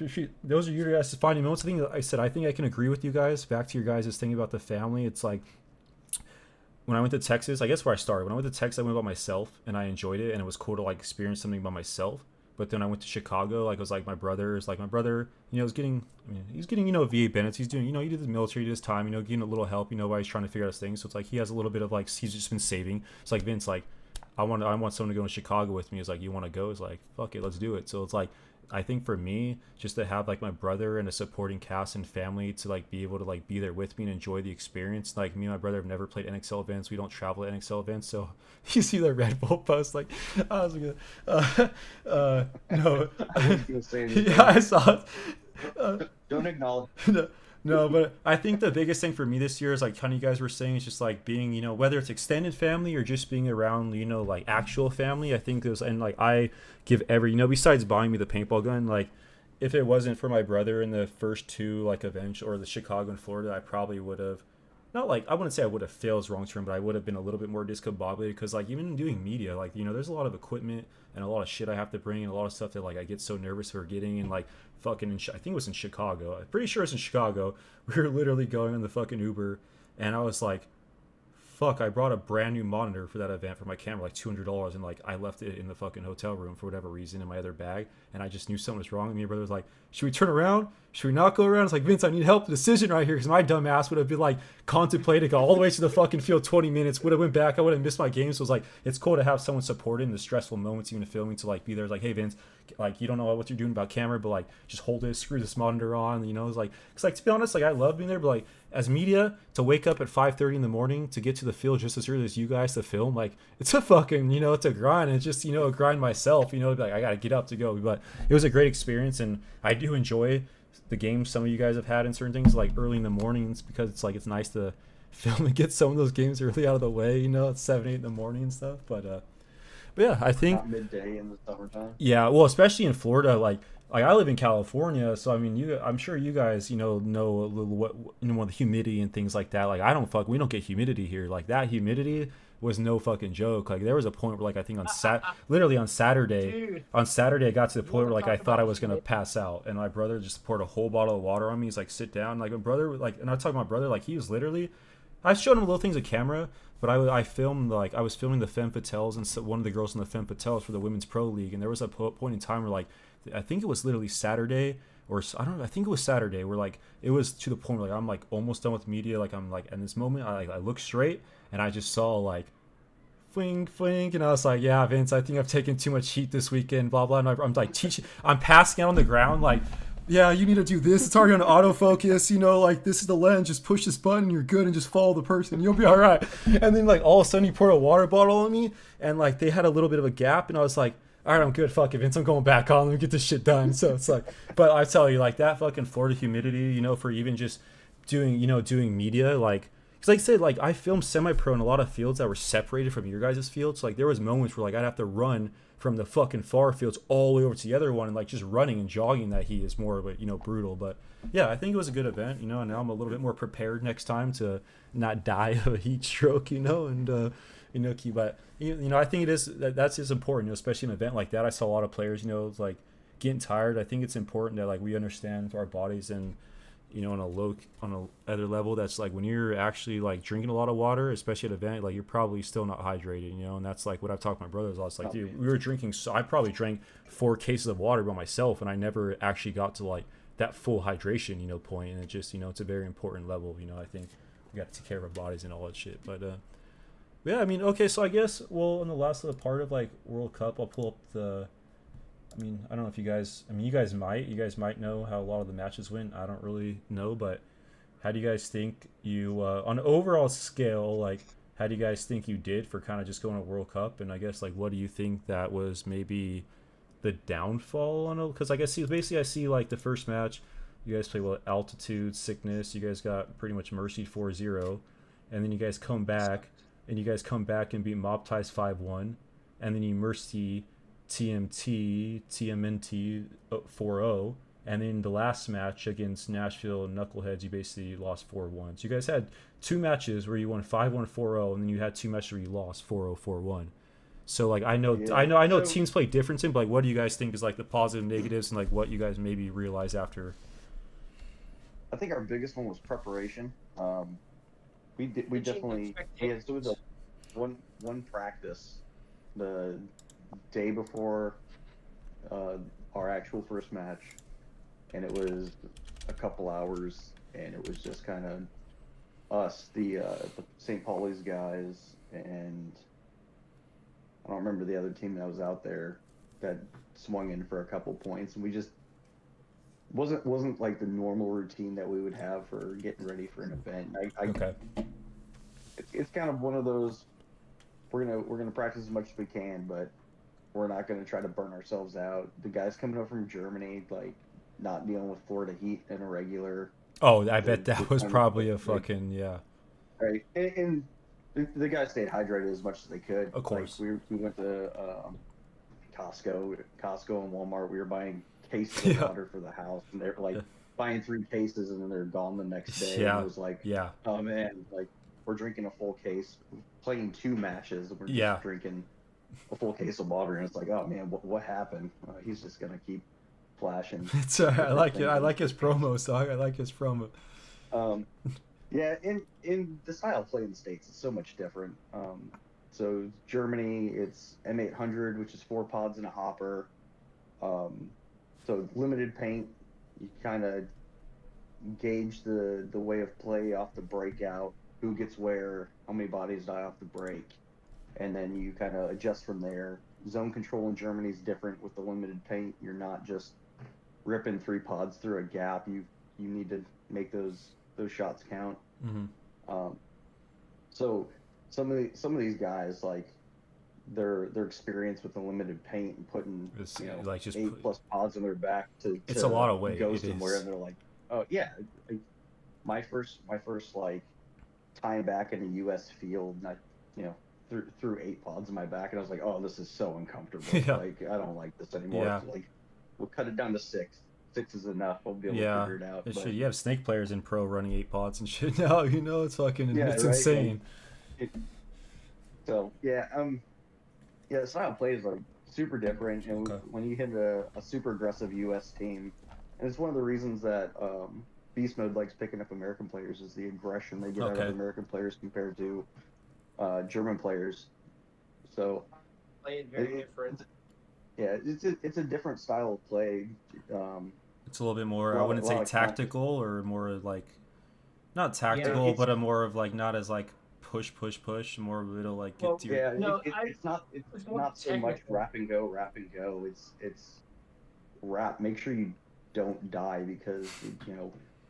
Speaker 5: those are your guys' finding moments. I think I can agree with you guys. Back to your guys' thing about the family, it's like when I went to Texas, I guess where I started, when I went to Texas, I went by myself, and I enjoyed it, and it was cool to like experience something by myself. But then I went to Chicago, like it was like my brother, was getting, he's getting, VA benefits. He's doing, he did the military, he did his time, getting a little help, while he's trying to figure out his things. So it's like he has a little bit of like, he's just been saving. It's like Vince, like I want someone to go to Chicago with me. It's like, you want to go? It's like, fuck it, let's do it. So it's like I think for me, just to have like my brother and a supporting cast and family to like be able to like be there with me and enjoy the experience. Like me and my brother have never played NXL events. We don't travel to NXL events, so you see the Red Bull post. Like I was gonna, no,
Speaker 2: I was gonna say anything.
Speaker 5: yeah, I saw it.
Speaker 2: Don't acknowledge.
Speaker 5: No, but I think the biggest thing for me this year is like kind of you guys were saying, is just like being, you know, whether it's extended family or just being around, you know, like actual family. I think there's, and like I give every, you know, besides buying me the paintball gun, like if it wasn't for my brother in the first two like events or the Chicago and Florida, I probably would have, not like, I wouldn't say I would have failed is wrong term, but I would have been a little bit more discombobulated because like even doing media, like, you know, there's a lot of equipment and a lot of shit I have to bring and a lot of stuff that like I get so nervous for getting, and like fucking I think it was in Chicago. I'm pretty sure it's in Chicago. We were literally going on the fucking Uber and I was like, fuck, I brought a brand new monitor for that event for my camera, like $200, and like I left it in the fucking hotel room for whatever reason in my other bag, and I just knew something was wrong. And me and brother was like, should we turn around? Should we not go around? It's like, Vince, I need help. The decision right here, because my dumb ass would have been like contemplating all the way to the fucking field 20 minutes, would have went back, I would have missed my game. So it was like, it's cool to have someone supported in the stressful moments, even filming, to like be there, like, hey Vince, like you don't know what you're doing about camera, but like just hold it, screw this monitor on, you know. It's like, because like to be honest, like I love being there, but like as media, to wake up at 5:30 in the morning to get to the field just as early as you guys to film, like it's a fucking, you know, it's a grind. And it's just, you know, a grind myself, you know, like I gotta get up to go. But it was a great experience, and I do enjoy the games some of you guys have had in certain things like early in the mornings, because it's like it's nice to film and get some of those games early out of the way, you know. It's 7-8 in the morning and stuff, but yeah, I think
Speaker 2: Not midday in the summertime.
Speaker 5: yeah, well, especially in Florida, like I live in California, so I mean, I'm sure you guys, you know a little what, you know, the humidity and things like that. Like we don't get humidity here. Like that humidity was no fucking joke. Like there was a point where like I think literally on Saturday,
Speaker 4: Dude.
Speaker 5: I got to the point where like I
Speaker 4: talk
Speaker 5: thought I
Speaker 4: about
Speaker 5: was gonna
Speaker 4: humidity?
Speaker 5: pass out, and my brother just poured a whole bottle of water on me. He's like, sit down. Like my brother, like, and I talked to my brother, like he was literally, I showed him little things of camera, but I filmed, like I was filming the Femme Fatales and so one of the girls in the Femme Fatales for the Women's Pro League, and there was a point in time where like I think it was literally Saturday, or I don't know, I think it was Saturday, where like it was to the point where like I'm like almost done with media, like I'm like in this moment I look straight and I just saw like fling fling, and I was like, yeah Vince, I think I've taken too much heat this weekend, blah blah, and I'm like teaching, I'm passing out on the ground like, yeah, you need to do this. It's already on autofocus, you know, like this is the lens. Just push this button and you're good, and just follow the person. You'll be all right. And then like all of a sudden he poured a water bottle on me, and like they had a little bit of a gap, and I was like, all right, I'm good. Fuck it, Vince, I'm going back on. Let me get this shit done. So it's like, but I tell you, like that fucking Florida humidity, you know, for even just doing media, like, because like I said, like I filmed semi-pro in a lot of fields that were separated from your guys' fields. Like there was moments where like I'd have to run from the fucking far fields all the way over to the other one, and like just running and jogging that heat is more of a, you know, brutal. But yeah, I think it was a good event, you know, and now I'm a little bit more prepared next time to not die of a heat stroke, you know, and you know, but you know, I think it is that's just important, you know, especially in an event like that. I saw a lot of players, you know, like getting tired. I think it's important that like we understand our bodies, and you know, on a other level, that's like when you're actually like drinking a lot of water, especially at an event, like you're probably still not hydrated, you know. And that's like what I've talked to my brothers. I was like, dude, we were drinking, so I probably drank 4 cases of water by myself, and I never actually got to like that full hydration, you know, point. And it just, you know, it's a very important level, you know. I think we got to take care of our bodies and all that shit. But yeah, I mean, okay, so I guess, well, in the last little part of like World Cup, I'll pull up the, I mean, I don't know if you guys, I mean, you guys might know how a lot of the matches went. I don't really know, but how do you guys think you, on an overall scale, like, how do you guys think you did for kind of just going to World Cup? And I guess, like, what do you think that was maybe the downfall on it? Because I guess, basically, I see, like, the first match, you guys play, well, altitude, sickness, you guys got pretty much mercied 4-0, and then you guys come back, and beat Mob Ties 5-1, and then you mercy TMNT 4-0, and then the last match against Nashville Knuckleheads, you basically lost 4-1. So you guys had 2 matches where you won 5-1, 4-0, and then you had 2 matches where you lost 4-0, 4-1. So like I know
Speaker 2: So,
Speaker 5: teams play different, but like what do you guys think is like the positive, negatives, and like what you guys maybe realize after?
Speaker 2: I think our biggest one was preparation. We definitely, yeah, so it was one practice the day before our actual first match, and it was a couple hours, and it was just kind of us, the St. Pauli's guys, and I don't remember the other team that was out there, that swung in for a couple points, and we just wasn't like the normal routine that we would have for getting ready for an event.
Speaker 5: Okay.
Speaker 2: It's kind of one of those, we're gonna practice as much as we can, but we're not gonna try to burn ourselves out. The guys coming up from Germany, like, not dealing with Florida heat and a regular.
Speaker 5: Oh, I bet that was probably a fucking, yeah.
Speaker 2: Right, and the guys stayed hydrated as much as they could.
Speaker 5: Of course.
Speaker 2: Like, we went to Costco and Walmart. We were buying cases of water for the house, and they're like buying 3 cases, and then they're gone the next day.
Speaker 5: Yeah.
Speaker 2: And it was like, oh man, like, we're drinking a full case, playing 2 matches, and we're just drinking a full case of water, and it's like, oh man, what happened? He's just gonna keep flashing.
Speaker 5: It's I like it. I like his promo, Sog. I like his promo.
Speaker 2: Yeah, in the style of play in the States, it's so much different. So Germany, it's M800, which is 4 pods and a hopper. So limited paint. You kind of gauge the way of play off the breakout, who gets where, how many bodies die off the break, and then you kind of adjust from there. Zone control in Germany is different with the limited paint. You're not just ripping 3 pods through a gap. You need to make those shots count.
Speaker 5: Mm-hmm.
Speaker 2: So some of these guys, like, their experience with the limited paint and putting
Speaker 5: like just
Speaker 2: 8+ pods on their back to
Speaker 5: it's a lot of weight.
Speaker 2: Go somewhere, and they're like, oh yeah. My first like time back in a U.S. field, and I threw 8 pods in my back, and I was like, oh, this is so uncomfortable. Like, I don't like this anymore. It's like, we'll cut it down to 6. 6 is enough. I'll be able to figure it out.
Speaker 5: But you have snake players in pro running 8 pods and shit now. It's fucking it's insane.
Speaker 2: The style of play is like super different, and when you hit a super aggressive U.S. team, and it's one of the reasons that Beast Mode likes picking up American players, is the aggression they get out of American players compared to German players. So
Speaker 4: play it very different.
Speaker 2: Yeah, it's a different style of play.
Speaker 5: It's a little bit more, I wouldn't say tactical, or more like, not tactical, but a more of like, not as like push, more of it'll like get to your...
Speaker 2: It's not so much wrap and go. It's wrap. Make sure you don't die, because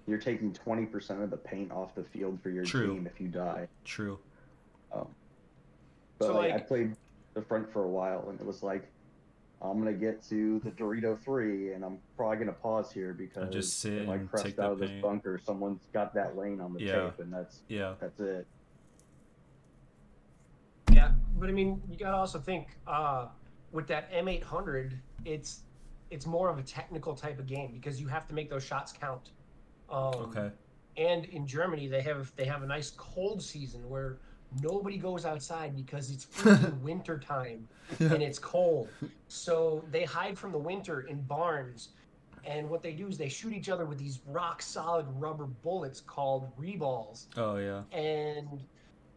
Speaker 2: you're taking 20% of the paint off the field for your team if you die.
Speaker 5: True.
Speaker 2: But so I played the front for a while, and it was like, I'm gonna get to the Dorito 3, and I'm probably gonna pause here because
Speaker 5: just sit
Speaker 2: if I
Speaker 5: and
Speaker 2: crest
Speaker 5: take
Speaker 2: out of
Speaker 5: that
Speaker 2: this
Speaker 5: paint.
Speaker 2: bunker, someone's got that lane on the tape, and that's it.
Speaker 4: Yeah, but I mean, you gotta also think with that M800, it's more of a technical type of game, because you have to make those shots count. And in Germany, they have a nice cold season where nobody goes outside because it's freaking winter time and it's cold. So they hide from the winter in barns, and what they do is they shoot each other with these rock solid rubber bullets called reballs.
Speaker 5: Oh yeah.
Speaker 4: And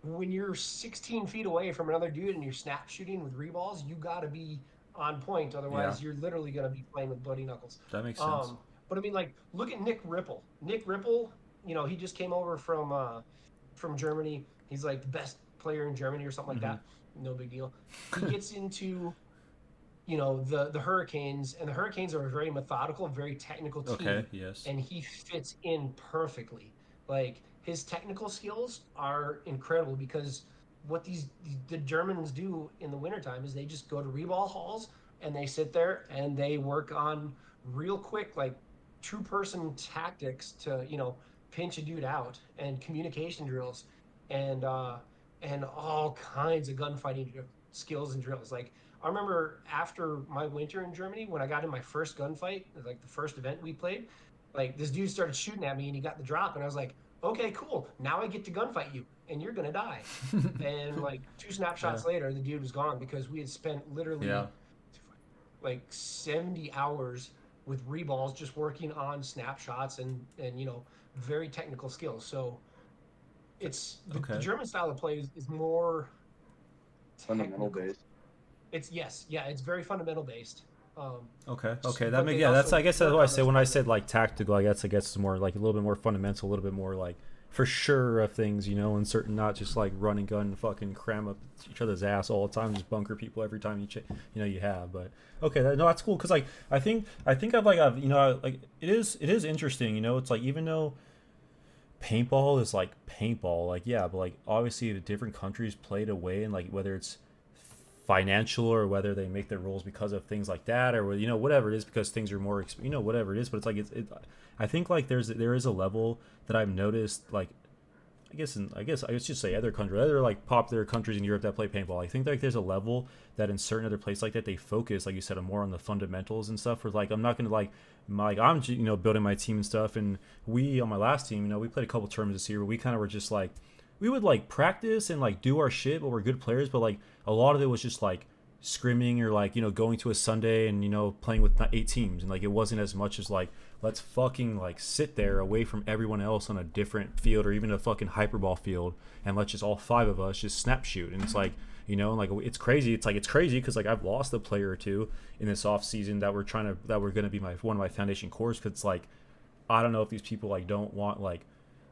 Speaker 4: when you're 16 feet away from another dude and you're snap shooting with reballs, you gotta be on point, otherwise you're literally gonna be playing with bloody knuckles.
Speaker 5: That makes sense.
Speaker 4: But I mean, like, look at Nick Ripple. Nick Ripple, he just came over from Germany. He's like the best player in Germany or something like that. No big deal. He gets into, the Hurricanes, and the Hurricanes are a very methodical, very technical team.
Speaker 5: Okay, yes.
Speaker 4: And he fits in perfectly. Like, his technical skills are incredible, because what the Germans do in the wintertime is they just go to reball halls and they sit there and they work on real quick, like, two-person tactics to, pinch a dude out, and communication drills, and all kinds of gunfighting skills and drills. Like, I remember after my winter in Germany, when I got in my first gunfight, like the first event we played, like, this dude started shooting at me and he got the drop, and I was like, okay, cool, now I get to gunfight you, and you're gonna die. And like 2 snapshots later, the dude was gone, because we had spent literally like 70 hours with reballs just working on snapshots and very technical skills. So it's the German style of play is more
Speaker 2: fundamental based.
Speaker 4: It's it's very fundamental based.
Speaker 5: That makes that's I guess that's what I say when I said like tactical. I guess it's more like a little bit more fundamental, a little bit more like for sure of things, you know, and certain, not just like run and gun and fucking cram up each other's ass all the time, just bunker people every time you have. But okay, no, that's cool, because like I think I've you know, like it is interesting, you know. It's like, even though paintball is like paintball, like, yeah, but like obviously the different countries play it away, and like whether it's financial or whether they make their rules because of things like that, or, you know, whatever it is, because things are more, you know, whatever it is. But it's like I think like there is a level that I've noticed, like I guess I should say other like popular countries in Europe that play paintball. I think like there's a level that in certain other places like that they focus, like you said, more on the fundamentals and stuff. Where like I'm not gonna I'm, you know, building my team and stuff, and we on my last team, you know, we played a couple tournaments this year where we kind of were just like, we would like practice and like do our shit, but we're good players, but like a lot of it was just like scrimming, or like, you know, going to a Sunday and, you know, playing with 8 teams, and like it wasn't as much as like, let's fucking like sit there away from everyone else on a different field, or even a fucking hyperball field, and let's just all 5 of us just snap shoot. And it's like, you know, like it's crazy because like I've lost a player or two in this off season that were going to be one of my foundation cores, because it's like, I don't know if these people like don't want like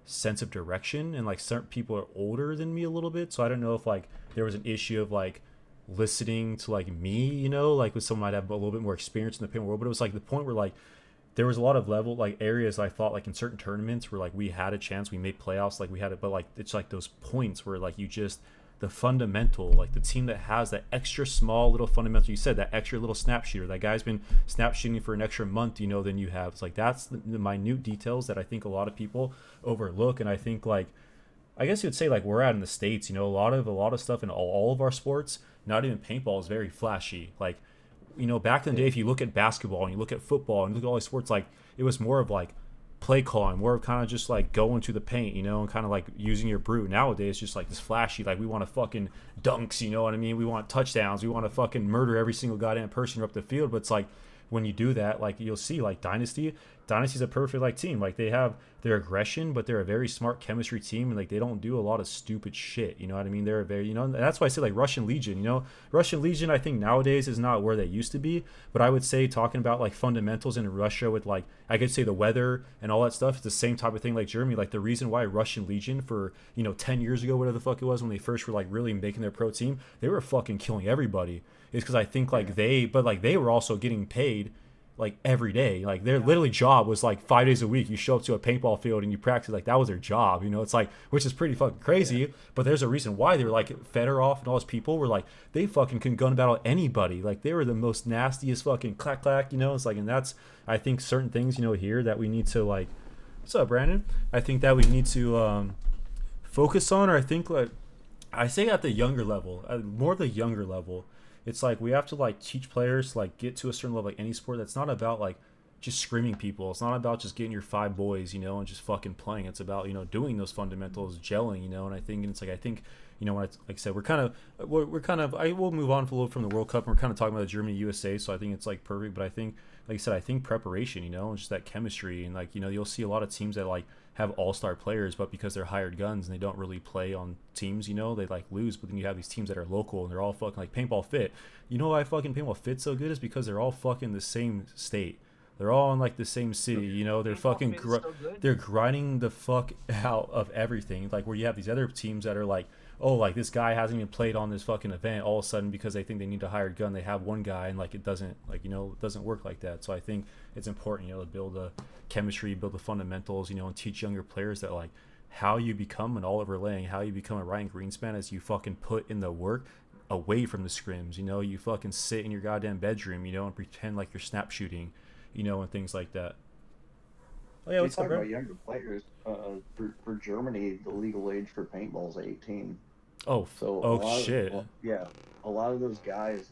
Speaker 5: sense of direction, and like certain people are older than me a little bit, so I don't know if like there was an issue of like listening to like me, you know, like with someone might have a little bit more experience in the paintball world. But it was like the point where like there was a lot of level like areas I thought like in certain tournaments where like we had a chance, we made playoffs, like we had it, but like it's like those points where like you just, the fundamental, like the team that has that extra small little fundamental, you said, that extra little snap shooter, that guy's been snap shooting for an extra month, you know, than you have. It's like that's the minute details that I think a lot of people overlook. And I think like, I guess you would say like we're out in the States, you know, a lot of stuff in all of our sports, not even paintball, is very flashy. Like, you know, back in the day, if you look at basketball and you look at football and you look at all these sports, like it was more of like play calling, more of kind of just like going to the paint, you know, and kind of like using your brute. Nowadays, just like this flashy, like we want to fucking dunks, you know what I mean? We want touchdowns. We want to fucking murder every single goddamn person up the field. But it's like, when you do that, like you'll see like Dynasty's a perfect like team. Like they have their aggression, but they're a very smart chemistry team, and like they don't do a lot of stupid shit, you know what I mean? They're a very, you know, and that's why I say like Russian Legion, you know, Russian Legion I think nowadays is not where they used to be. But I would say, talking about like fundamentals in Russia with like, I could say the weather and all that stuff, it's the same type of thing like Germany. Like the reason why Russian Legion for, you know, 10 years ago, whatever the fuck it was, when they first were like really making their pro team, they were fucking killing everybody. It's because I think like they were also getting paid like every day. Like their literally job was like 5 days a week. You show up to a paintball field and you practice, like that was their job, you know. It's like, which is pretty fucking crazy. Yeah. But there's a reason why they were like Fedorov and all those people were like, they fucking can gun battle anybody. Like they were the most nastiest fucking clack, you know. It's like, and that's, I think certain things, you know, here that we need to like, what's up, Brandon? I think that we need to focus on, or I think like, I say at the younger level, more the younger level, it's like we have to like teach players to like get to a certain level, like any sport. That's not about like just screaming people. It's not about just getting your 5 boys, you know, and just fucking playing. It's about, you know, doing those fundamentals, gelling, you know. And I think it's like, I think, you know, when like I said, we're kind of I will move on a little from the World Cup, and we're kind of talking about the Germany USA, so I think it's like perfect. But I think, like I said, I think preparation, you know, and just that chemistry, and like, you know, you'll see a lot of teams that like have all-star players, but because they're hired guns and they don't really play on teams, you know, they like lose. But then you have these teams that are local and they're all fucking like Paintball Fit. You know why fucking Paintball Fit so good is because they're all fucking the same state. They're all in like the same city, you know. They're fucking they're grinding the fuck out of everything. Like where you have these other teams that are like, oh, like this guy hasn't even played on this fucking event, all of a sudden because they think they need a hired gun, they have one guy, and like it doesn't, like, you know, it doesn't work like that. So I think it's important, you know, to build a chemistry, build the fundamentals, you know, and teach younger players that like how you become an Oliver Lang, how you become a Ryan Greenspan, is you fucking put in the work away from the scrims, you know. You fucking sit in your goddamn bedroom, you know, and pretend like you're snap shooting, you know, and things like that. Oh yeah, what's up, bro?
Speaker 2: About younger players, for Germany, the legal age for paintball is 18.
Speaker 5: Oh, so shit.
Speaker 2: A lot of those guys,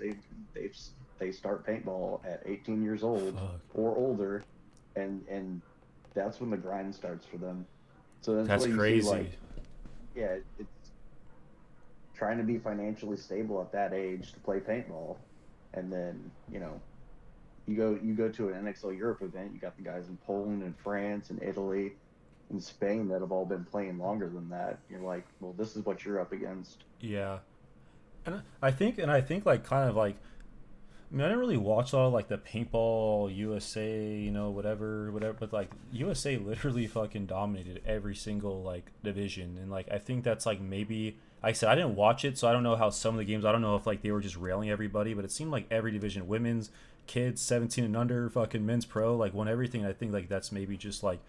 Speaker 2: they start paintball at 18 years old or older, and that's when the grind starts for them. So that's crazy. See, like, yeah, it's trying to be financially stable at that age to play paintball, and then, you know, you go to an NXL Europe event, you got the guys in Poland and France and Italy and Spain that have all been playing longer than that. You're like, well, this is what you're up against.
Speaker 5: Yeah. And I think like kind of like I mean, I didn't really watch all like the paintball USA, you know, whatever, but like USA literally fucking dominated every single like division, and like I think that's like maybe like I said I didn't watch it, so I don't know how some of the games. I don't know if like they were just railing everybody, but it seemed like every division, women's, kids, 17 and under, fucking men's pro, like won everything. And I think like that's maybe just like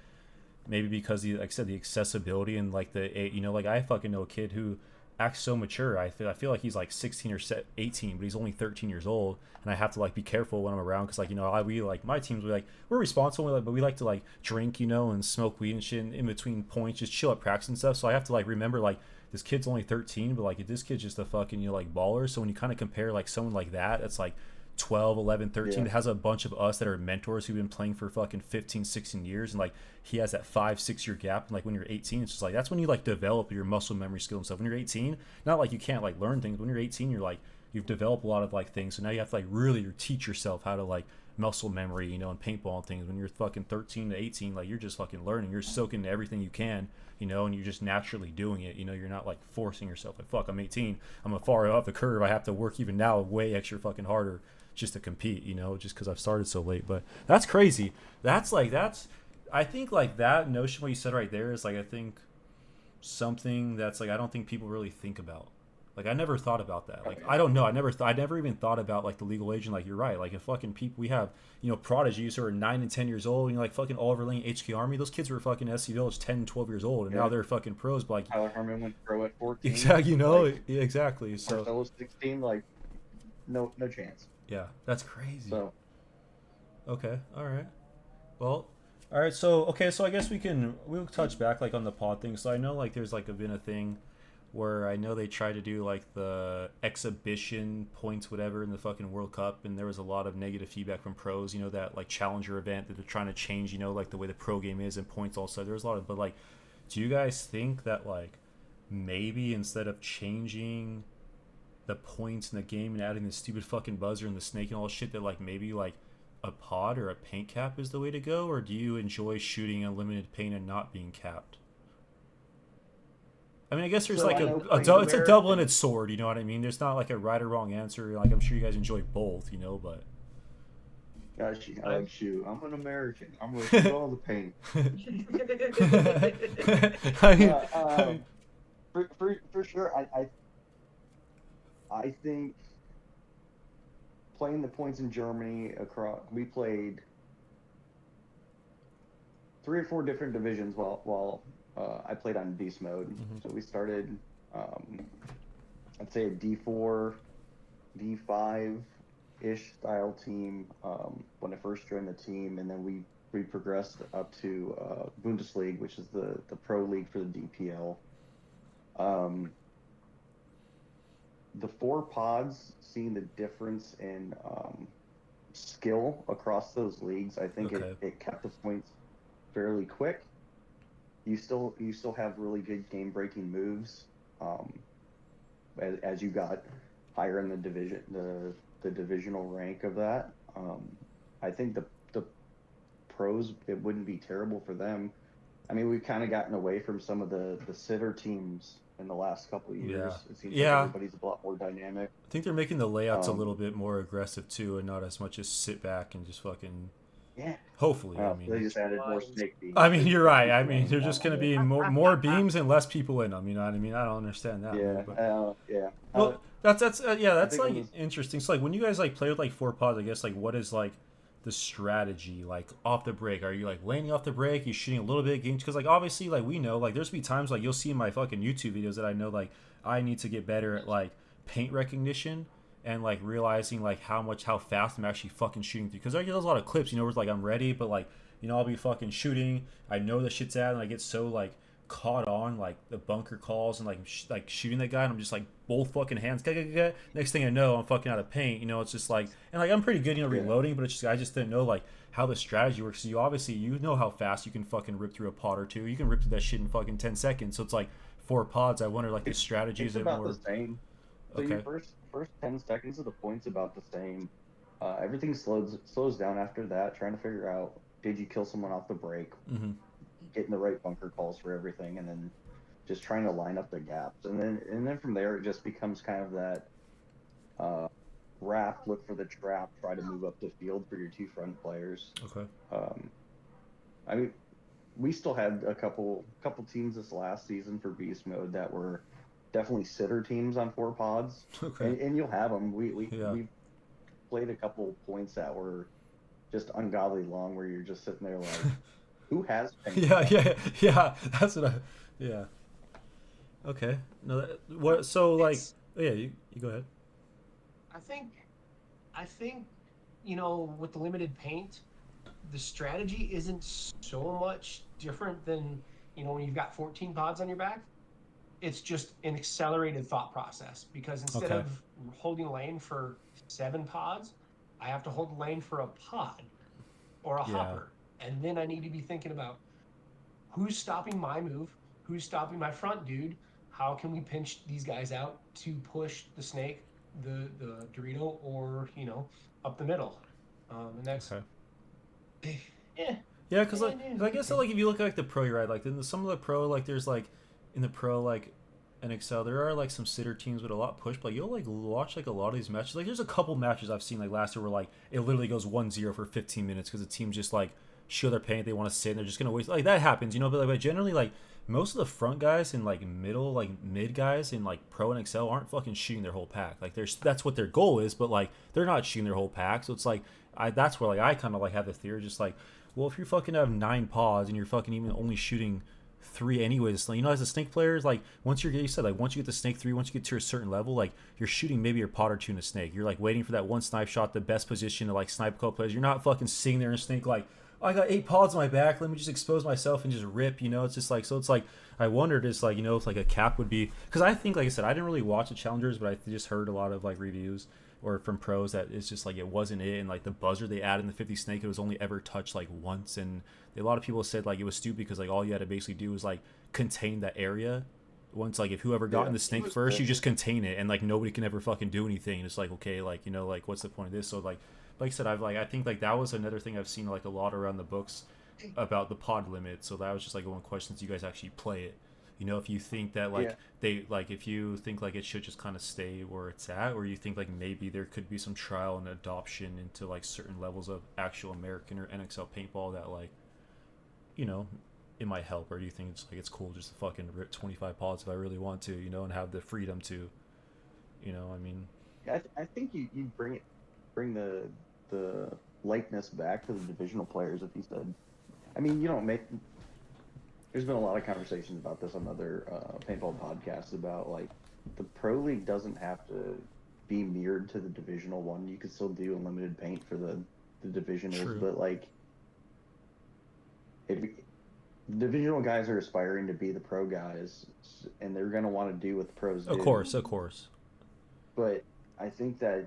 Speaker 5: maybe because the like I said the accessibility and like the you know like I fucking know a kid who acts so mature. I feel like he's like 16 or 18, but he's only 13 years old, and I have to like be careful when I'm around because like you know we like my teams we're responsible, but we like to like drink, you know, and smoke weed and shit in between points, just chill at practice and stuff. So I have to like remember like this kid's only 13, but like this kid's just a fucking, you know, like baller. So when you kind of compare like someone like that's like 12, 11, 13 that has a bunch of us that are mentors who've been playing for fucking 15, 16 years, and like he has that 5-6 year gap, and like when you're 18 it's just like that's when you like develop your muscle memory skill and stuff. When you're 18, not like you can't like learn things. When you're 18 you're like you've developed a lot of like things, so now you have to like really teach yourself how to like muscle memory, you know, and paintball and things. When you're fucking 13 to 18, like you're just fucking learning, you're soaking everything you can, you know, and you're just naturally doing it, you know. You're not like forcing yourself like fuck I'm 18, I'm a far off the curve, I have to work even now way extra fucking harder just to compete, you know, just because I've started so late. But that's crazy. That's I think like that notion what you said right there is like I think something that's like I don't think people really think about. Like I never thought about that. Like I don't know. I never even thought about like the legal age. And like you're right. Like if fucking people we have, you know, prodigies who are 9 and 10 years old, you know, like fucking Oliver Lane, HK Army. Those kids were fucking SC Village 10 and 12 years old, and now they're fucking pros. But like
Speaker 2: Tyler Herman went pro at 14.
Speaker 5: Exactly. You know.
Speaker 2: Like,
Speaker 5: exactly. So
Speaker 2: Marcelo 16. Like no chance.
Speaker 5: Yeah, that's crazy.
Speaker 2: So
Speaker 5: okay, all right. Well, all right. So okay, so I guess we'll touch back like on the pod thing. So I know like there's like been a thing where I know they tried to do like the exhibition points whatever in the fucking World Cup, and there was a lot of negative feedback from pros. You know, that like challenger event that they're trying to change. You know, like the way the pro game is and points also. There's a lot of, but like, do you guys think that like maybe instead of changing the points in the game and adding the stupid fucking buzzer and the snake and all that shit, that like maybe like a pod or a paint cap is the way to go? Or do you enjoy shooting unlimited paint and not being capped? I mean, I guess there's like it's a double-ended sword, you know what I mean? There's not like a right or wrong answer. Like I'm sure you guys enjoy both, you know, but
Speaker 2: gosh, I like shoot. I'm an American. I'm gonna shoot all the paint. For sure, I think playing the points in Germany we played 3 or 4 different divisions while I played on beast mode. Mm-hmm. So we started, I'd say a D4, D5-ish style team when I first joined the team, and then we progressed up to Bundesliga, which is the pro league for the DPL. The 4 pods, seeing the difference in skill across those leagues, I think it kept the points fairly quick. You still have really good game breaking moves as you got higher in the division, the divisional rank of that. I think the pros, it wouldn't be terrible for them. I mean, we've kind of gotten away from some of the sitter teams in the last couple of years. It seems like everybody's a lot more dynamic.
Speaker 5: I think they're making the layouts a little bit more aggressive too, and not as much as sit back and just fucking.
Speaker 2: Yeah.
Speaker 5: Hopefully,
Speaker 2: I mean, they just added more snake beams.
Speaker 5: I mean, you're right. I mean, there's just going to be more beams and less people in them. You know what I mean? I don't understand that.
Speaker 2: Yeah.
Speaker 5: But, well, that's like interesting. So like when you guys like play with like 4 pods, I guess like what is like the strategy like off the break? Are you like landing off the break? You shooting a little bit games? Because like obviously like we know like there's be times like you'll see in my fucking YouTube videos that I know like I need to get better at like paint recognition and like realizing like how fast I'm actually fucking shooting through. Because there's a lot of clips, you know, where it's like I'm ready, but like, you know, I'll be fucking shooting, I know the shit's at, and I get so like caught on like the bunker calls and like shooting that guy, and I'm just like both fucking hands. Next thing I know, I'm fucking out of paint. You know, it's just like, and like I'm pretty good, you know, reloading, but it's just I just didn't know like how the strategy works. So you obviously you know how fast you can fucking rip through a pod or two. You can rip through that shit in fucking 10 seconds. So it's like 4 pods. I wonder like the strategy is
Speaker 2: about
Speaker 5: more
Speaker 2: the same. So your first 10 seconds of the point's about the same. Everything slows down after that. Trying to figure out, did you kill someone off the break? Mm-hmm. Getting the right bunker calls for everything, and then just trying to line up the gaps, and then from there it just becomes kind of that wrap, look for the trap, try to move up the field for your two front players.
Speaker 5: Okay.
Speaker 2: I mean, we still had a couple teams this last season for Beast Mode that were definitely sitter teams on 4 pods.
Speaker 5: Okay.
Speaker 2: And you'll have them. We played a couple points that were just ungodly long, where you're just sitting there like, who has paint?
Speaker 5: Yeah. That's what yeah. Okay. No, what? So like, you go ahead.
Speaker 4: I think, with the limited paint, the strategy isn't so much different than, when you've got 14 pods on your back. It's just an accelerated thought process, because instead of holding lane for 7 pods, I have to hold lane for a pod or a hopper. And then I need to be thinking about who's stopping my move, who's stopping my front dude, how can we pinch these guys out to push the snake, the Dorito, or, up the middle. And that's...
Speaker 5: Okay. Yeah, because I guess like if you look at like the pro, you're right. Like in some of the pro, like there's like in the pro like NXL, there are like some sitter teams with a lot push. But you'll like watch like a lot of these matches. Like there's a couple matches I've seen like last year where like it literally goes 1-0 for 15 minutes because the team just like show their paint, they want to sit and they're just gonna waste. Like that happens, but generally like most of the front guys and like middle like mid guys in like pro and XL aren't fucking shooting their whole pack. Like that's what their goal is, but like they're not shooting their whole pack. So it's like that's where like I kind of like have the theory, just like, well, if you fucking have 9 pods and you're fucking even only shooting 3 anyways, like, as a snake players, like once you get the snake 3, once you get to a certain level, like you're shooting maybe your pod or 2 in a snake. You're like waiting for that one snipe shot, the best position to like snipe co players. You're not fucking sitting there in a snake like, I got 8 pods on my back, let me just expose myself and just rip, it's just like, so it's like, I wondered, it's like, if like a cap would be, because I think, like I said, I didn't really watch the challengers, but I just heard a lot of like reviews or from pros that it's just like it wasn't it, and like the buzzer they added in the 50 snake, it was only ever touched like once, and a lot of people said like it was stupid because like all you had to basically do was like contain that area. Once like if whoever got in the snake first, you just contain it, and like nobody can ever fucking do anything. And it's like, okay, like like what's the point of this? So like I said, I think like that was another thing I've seen like a lot around the books about the pod limit. So that was just like one question, since you guys actually play it. If you think that like they like, if you think like it should just kind of stay where it's at, or you think like maybe there could be some trial and adoption into like certain levels of actual American or NXL paintball that like, it might help, or do you think it's cool just to fucking rip 25 pods if I really want to, and have the freedom to, I mean.
Speaker 2: Yeah, I think you bring the likeness back to the divisional players, if you said. I mean, you don't make. There's been a lot of conversations about this on other paintball podcasts about like the pro league doesn't have to be mirrored to the divisional one. You could still do unlimited paint for the divisionals, but like if the divisional guys are aspiring to be the pro guys, and they're going to want to do what the pros do. Of
Speaker 5: course.
Speaker 2: But I think that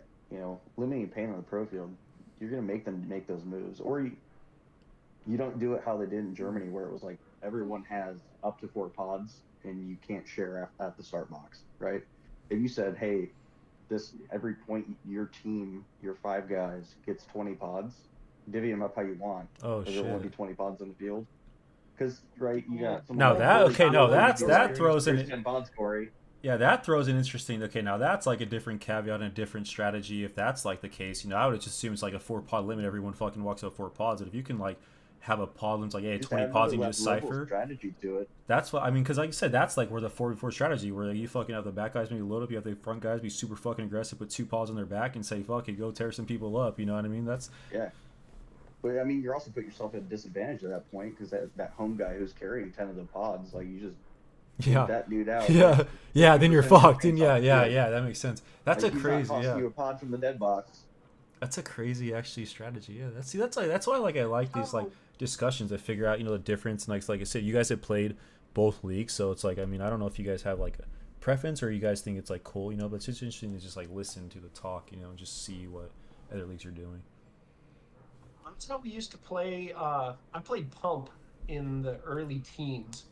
Speaker 2: limiting paint on the pro field, you're going to make them make those moves, or you don't do it how they did in Germany, where it was like everyone has up to 4 pods and you can't share at the start box, right? If you said, hey, every point your team, your 5 guys gets 20 pods, divvy them up how you want.
Speaker 5: Oh shit!
Speaker 2: There won't be 20 pods on the field, because you got
Speaker 5: now that throws in.
Speaker 2: Yeah,
Speaker 5: that throws in interesting. Okay, now that's like a different caveat and a different strategy. If that's like the case, I would just assume it's like a 4 pod limit. Everyone fucking walks out 4 pods, and if you can like have a pod limit like 20 pods and you just cipher.
Speaker 2: Strategy to it.
Speaker 5: That's what I mean, because like you said, that's like where the 4v4 strategy, where you fucking have the back guys maybe load up, you have the front guys be super fucking aggressive, put 2 pods on their back and say fuck it, go tear some people up. You know what I mean? That's
Speaker 2: But I mean, you're also putting yourself at a disadvantage at that point, because that home guy who's carrying 10 of the pods, like you just get that dude out.
Speaker 5: Yeah. Then you're fucked. And yeah. That makes sense. That's like, a crazy.
Speaker 2: You a pod from the dead box.
Speaker 5: That's a crazy actually strategy. Yeah. That's why I like these like discussions to figure out the difference. And like I said, you guys have played both leagues, so it's like, I mean, I don't know if you guys have like a preference or you guys think it's like cool, but it's just interesting to just like listen to the talk, and just see what other leagues are doing.
Speaker 4: That's how we used to play. I played Pump in the early teens.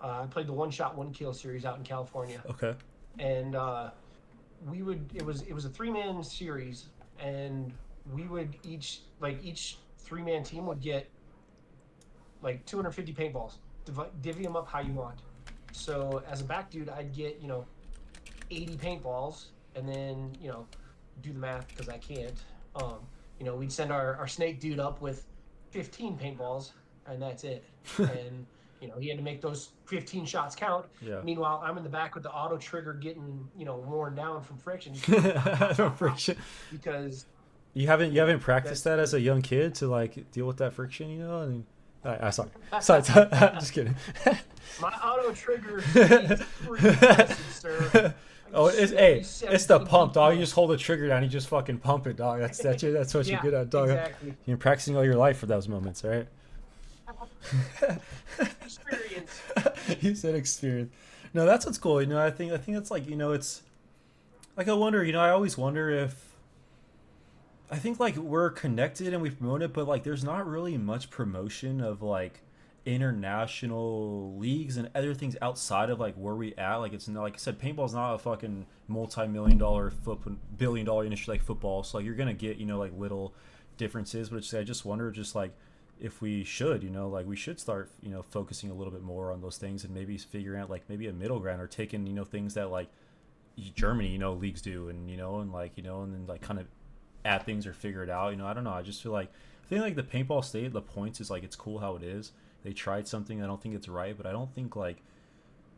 Speaker 4: I played the 1-shot 1-kill series out in California.
Speaker 5: Okay.
Speaker 4: And it was a 3-man series, and we would each 3-man team would get like 250 paintballs. Divvy them up how you want. So as a back dude, I'd get 80 paintballs, and then do the math because I can't. We'd send our snake dude up with 15 paintballs, and that's it. And he had to make those 15 shots count.
Speaker 5: Yeah.
Speaker 4: Meanwhile, I'm in the back with the auto trigger getting worn down from friction.
Speaker 5: From friction.
Speaker 4: Because
Speaker 5: you haven't practiced that as a young kid to like deal with that friction, I mean, sorry, just kidding.
Speaker 4: My auto trigger is pretty impressive, sir.
Speaker 5: It's the pump, dog. You just hold the trigger down, you just fucking pump it, dog. That's what you're good at, dog.
Speaker 4: Exactly.
Speaker 5: You've been practicing all your life for those moments, right?
Speaker 4: Experience.
Speaker 5: You said experience. No, that's what's cool. I think it's like it's like I wonder. I always wonder if I think like we're connected and we promote it, but like there's not really much promotion of like international leagues and other things outside of like where we at. Like it's not, like I said, paintball's not a fucking multi-million-dollar billion-dollar industry like football. So like you're gonna get like little differences, but I just wonder just like if we should like we should start focusing a little bit more on those things and maybe figuring out like maybe a middle ground or taking things that like Germany leagues do and and like and then like kind of add things or figure it out. I don't know, I just feel like I think like the paintball state, the points is like it's cool how it is. They tried something. I don't think it's right, but I don't think like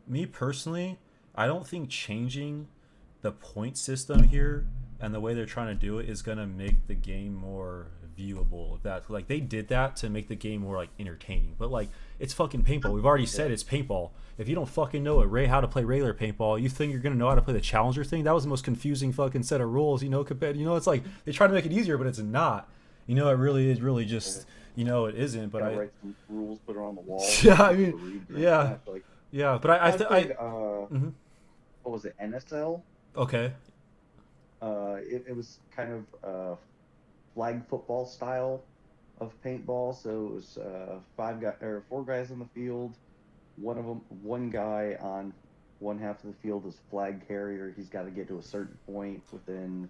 Speaker 5: me personally, I don't think changing the point system here and the way they're trying to do it is gonna make the game more viewable. That like they did that to make the game more like entertaining, but like it's fucking paintball. We've already said it's paintball. If you don't fucking know how to play regular paintball, you think you're gonna know how to play the challenger thing? That was the most confusing fucking set of rules, compared. It's like they try to make it easier, but it's not. It really is really just. It isn't, but I
Speaker 2: write some rules, put it on the wall.
Speaker 5: Yeah, I mean, yeah, yeah, but I
Speaker 2: what was it, NSL?
Speaker 5: Okay.
Speaker 2: It was kind of flag football style of paintball. So it was 4 guys on the field. One guy on one half of the field is flag carrier. He's got to get to a certain point within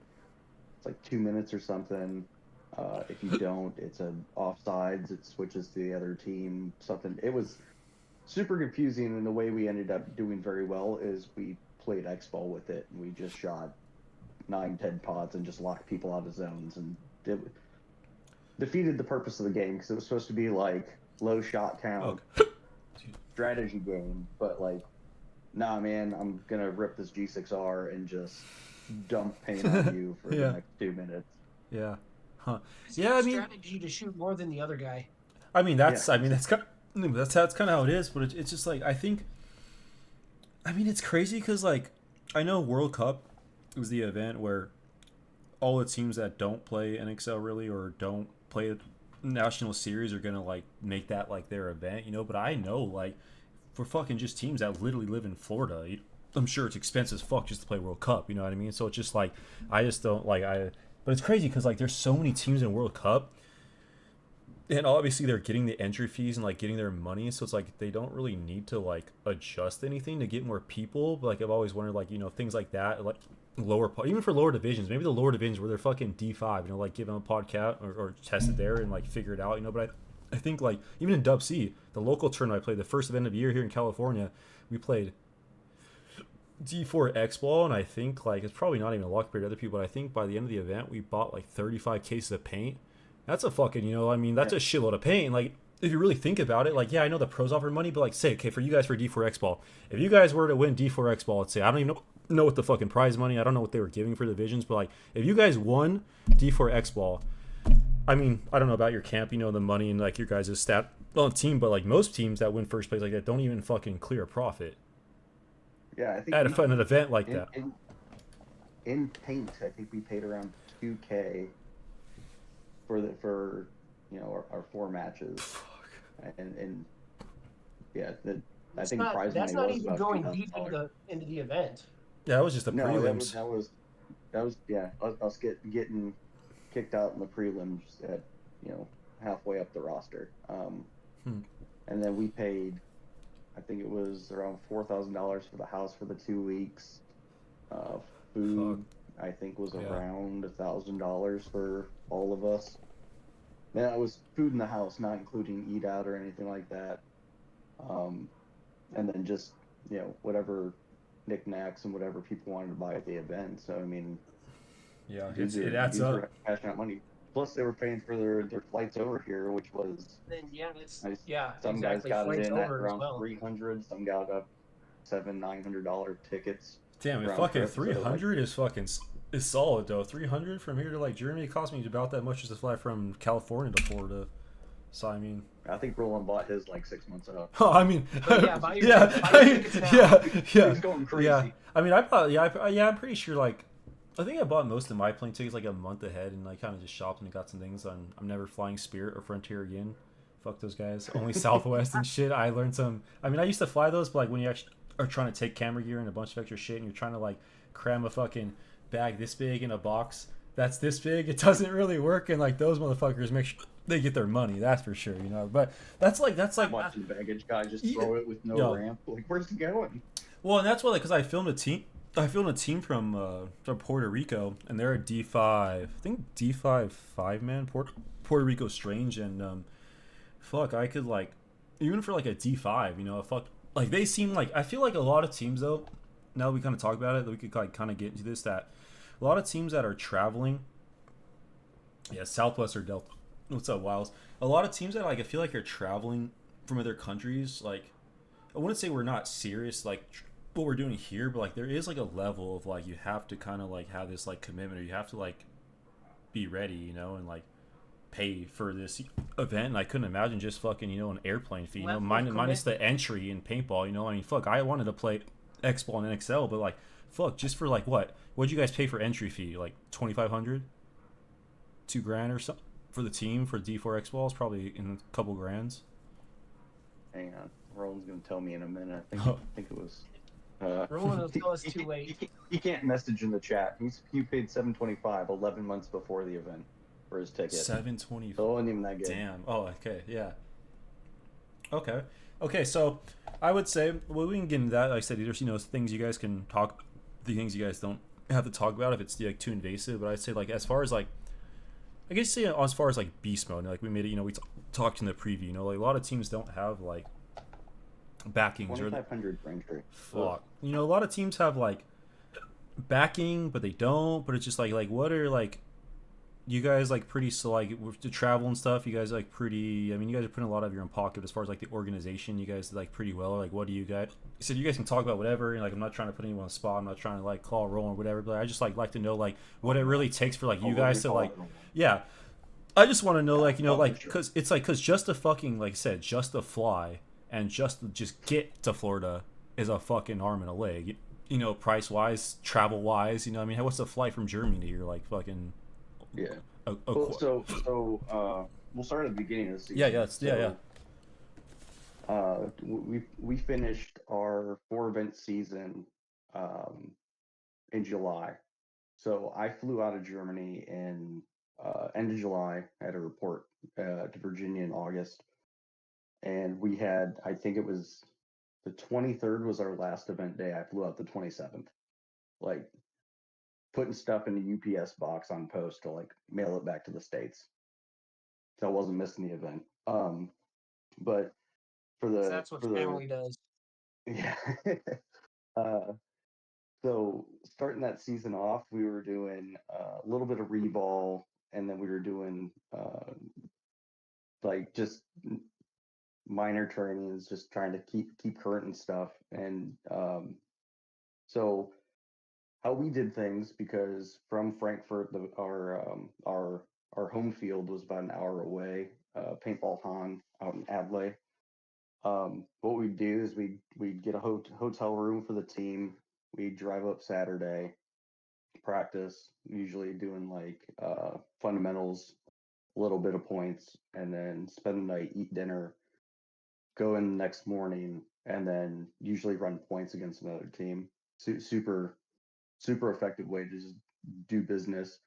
Speaker 2: it's like 2 minutes or something. If you don't, it's an offsides. It switches to the other team. Something. It was super confusing, and the way we ended up doing very well is we played X-Ball with it, and we just shot 9-10 pods and just locked people out of zones, and it defeated the purpose of the game because it was supposed to be like low shot count strategy game, but like, nah, man, I'm gonna rip this G6R and just dump paint on you for the next 2 minutes.
Speaker 5: Yeah. Huh.
Speaker 4: Yeah, I mean, strategy to shoot more than the other guy.
Speaker 5: I mean, that's kind of how it is, but it's just like I think. I mean, it's crazy because like I know World Cup was the event where all the teams that don't play NXL really or don't play a national series are gonna like make that like their event, But I know like for fucking just teams that literally live in Florida, I'm sure it's expensive as fuck just to play World Cup. You know what I mean? So it's just like I just don't like But it's crazy because like there's so many teams in World Cup, and obviously they're getting the entry fees and like getting their money, so it's like they don't really need to like adjust anything to get more people. But like I've always wondered like things like that, like even for lower divisions, maybe the lower divisions where they're fucking D5, like give them a podcast or test it there and like figure it out, But I think like even in Dub C, the local tournament I played, the first event of the year here in California, we played D4 X-Ball, and I think like it's probably not even a luck compared to other people, but I think by the end of the event we bought like 35 cases of paint. That's a fucking that's a shitload of paint. And like if you really think about it, like I know the pros offer money, but like say okay for you guys for D4 X-Ball, if you guys were to win D4 X-Ball, let's say I don't even know what the fucking prize money, I don't know what they were giving for divisions, but like if you guys won D4 X-Ball, I mean I don't know about your camp, the money and like your guys' stat on team, but like most teams that win first place like that don't even fucking clear a profit.
Speaker 2: Yeah, I think
Speaker 5: at an event like that.
Speaker 2: In paint, I think we paid around $2,000 for our 4 matches. Fuck. And yeah, I think prize money was
Speaker 4: that's not even
Speaker 2: about
Speaker 4: going deep into the event.
Speaker 5: Yeah, that was just the prelims.
Speaker 2: That was us getting kicked out in the prelims at halfway up the roster. And then we paid, I think it was around $4,000 for the house for the 2 weeks. Food, I think, was around $1,000 for all of us. And that was food in the house, not including eat out or anything like that. And then just whatever knickknacks and whatever people wanted to buy at the event. So I mean,
Speaker 5: Yeah,
Speaker 2: Dudes
Speaker 5: it adds
Speaker 2: dudes
Speaker 5: up.
Speaker 2: were cashing out money. Plus, they were paying for their flights over here, which was
Speaker 4: Then yeah, that's
Speaker 2: nice.
Speaker 4: yeah,
Speaker 2: Some guys
Speaker 4: exactly.
Speaker 2: got it
Speaker 4: Flights
Speaker 2: in at
Speaker 4: over as
Speaker 2: around
Speaker 4: well.
Speaker 2: 300. Some got up $700-900 tickets
Speaker 5: Damn,
Speaker 2: round
Speaker 5: fucking
Speaker 2: trip. So like,
Speaker 5: 300 is fucking is solid though. 300 from here to like Germany cost me about that much as to fly from California to Florida. So I mean,
Speaker 2: I think Roland bought his like 6 months out.
Speaker 5: oh, I mean,
Speaker 4: Yeah, buy your
Speaker 5: yeah,
Speaker 4: tickets- buy your tickets now.
Speaker 5: yeah.
Speaker 2: He's going crazy.
Speaker 5: Yeah, I mean, I bought. Yeah, I'm pretty sure. Like, I think I bought most of my plane tickets like a month ahead, and I kind of just shopped and got some things. I'm never flying Spirit or Frontier again. Fuck those guys. Only Southwest and shit. I learned some. I mean, I used to fly those, but like when you actually are trying to take camera gear and a bunch of extra shit, and you're trying to like cram a fucking bag this big in a box that's this big, it doesn't really work. And like those motherfuckers make sure they get their money. That's for sure, you know. But that's like
Speaker 2: Watching the baggage guy just
Speaker 5: Yeah.
Speaker 2: throw it with no
Speaker 5: Yo.
Speaker 2: ramp. Like, where's he going?
Speaker 5: well, and that's why because I filmed a team from Puerto Rico, and they're a D5. I think D5 5-man Puerto Rico Strange, and fuck, I could like even for like a D5, you know, fuck, like they seem like I feel like a lot of teams though. Now that we kind of talk about it, that we could like kind of get into this. That a lot of teams that are traveling, yeah, Southwest or Delta. What's up, Wiles? A lot of teams that like I feel like are traveling from other countries. Like I wouldn't say we're not serious like what we're doing here, but like there is like a level of like you have to kind of like have this like commitment, or you have to like be ready, you know, and like pay for this event. And I couldn't imagine just fucking, you know, an airplane fee, you know,
Speaker 4: Level of
Speaker 5: minus the entry in paintball, you know. I mean, fuck, I wanted to play X-Ball and NXL, but like, fuck, just for like what'd you guys pay for entry fee? Like 2,500, $2,000 or something for the team for D4 X-Balls, probably in a couple grands.
Speaker 2: Hang on, Roland's gonna tell me in a minute. I think it was.
Speaker 4: Roland will tell us too late.
Speaker 2: He can't message in the chat. He paid $725 11 months before the event for his ticket.
Speaker 5: $725.
Speaker 2: So it wasn't even that good.
Speaker 5: Damn. Oh, okay. Yeah. Okay. So I would say, well, we can get into that. Like I said, there's, you know, things you guys can talk, the things you guys don't have to talk about if it's like too invasive. But I'd say like as far as like, I guess say as far as like beast mode, like we made it, you know, we talked in the preview, you know, like a lot of teams don't have like backings or
Speaker 2: 2,500 for entry.
Speaker 5: fuck. You know, a lot of teams have like backing, but they don't. But it's just like what are like you guys like pretty so like to travel and stuff, you guys like pretty, I mean, you guys are putting a lot of your own pocket as far as like the organization, you guys like pretty well. Like what do you guys, you said you guys can talk about whatever, and like I'm not trying to put anyone on the spot, I'm not trying to like call a roll or whatever, but I just like to know like what it really takes for like you guys to like, yeah, I just want to know like, you know, like because it's like because just to fucking like I said, just to fly and just get to Florida is a fucking arm and a leg, you know, price wise, travel wise, you know, I mean, what's the flight from Germany to here, like fucking
Speaker 2: Yeah. So we'll start at the beginning of the season. We finished our 4-event season in July. So I flew out of Germany in end of July. I had a report to Virginia in August, and we had, I think it was the 23rd was our last event day. I flew out the 27th, like putting stuff in the UPS box on post to like mail it back to the States. So I wasn't missing the event. But
Speaker 4: That's what family does.
Speaker 2: Yeah. So starting that season off, we were doing a little bit of reball, and then we were doing like just minor trainings, just trying to keep current and stuff. And so how we did things, because from Frankfurt, our home field was about an hour away, Paintball Han out in Adelaide. What we'd do is we'd get a hotel room for the team. We'd drive up Saturday, practice, usually doing like fundamentals, a little bit of points, and then spend the night, eat dinner, go in the next morning, and then usually run points against another team. Super effective way to just do business.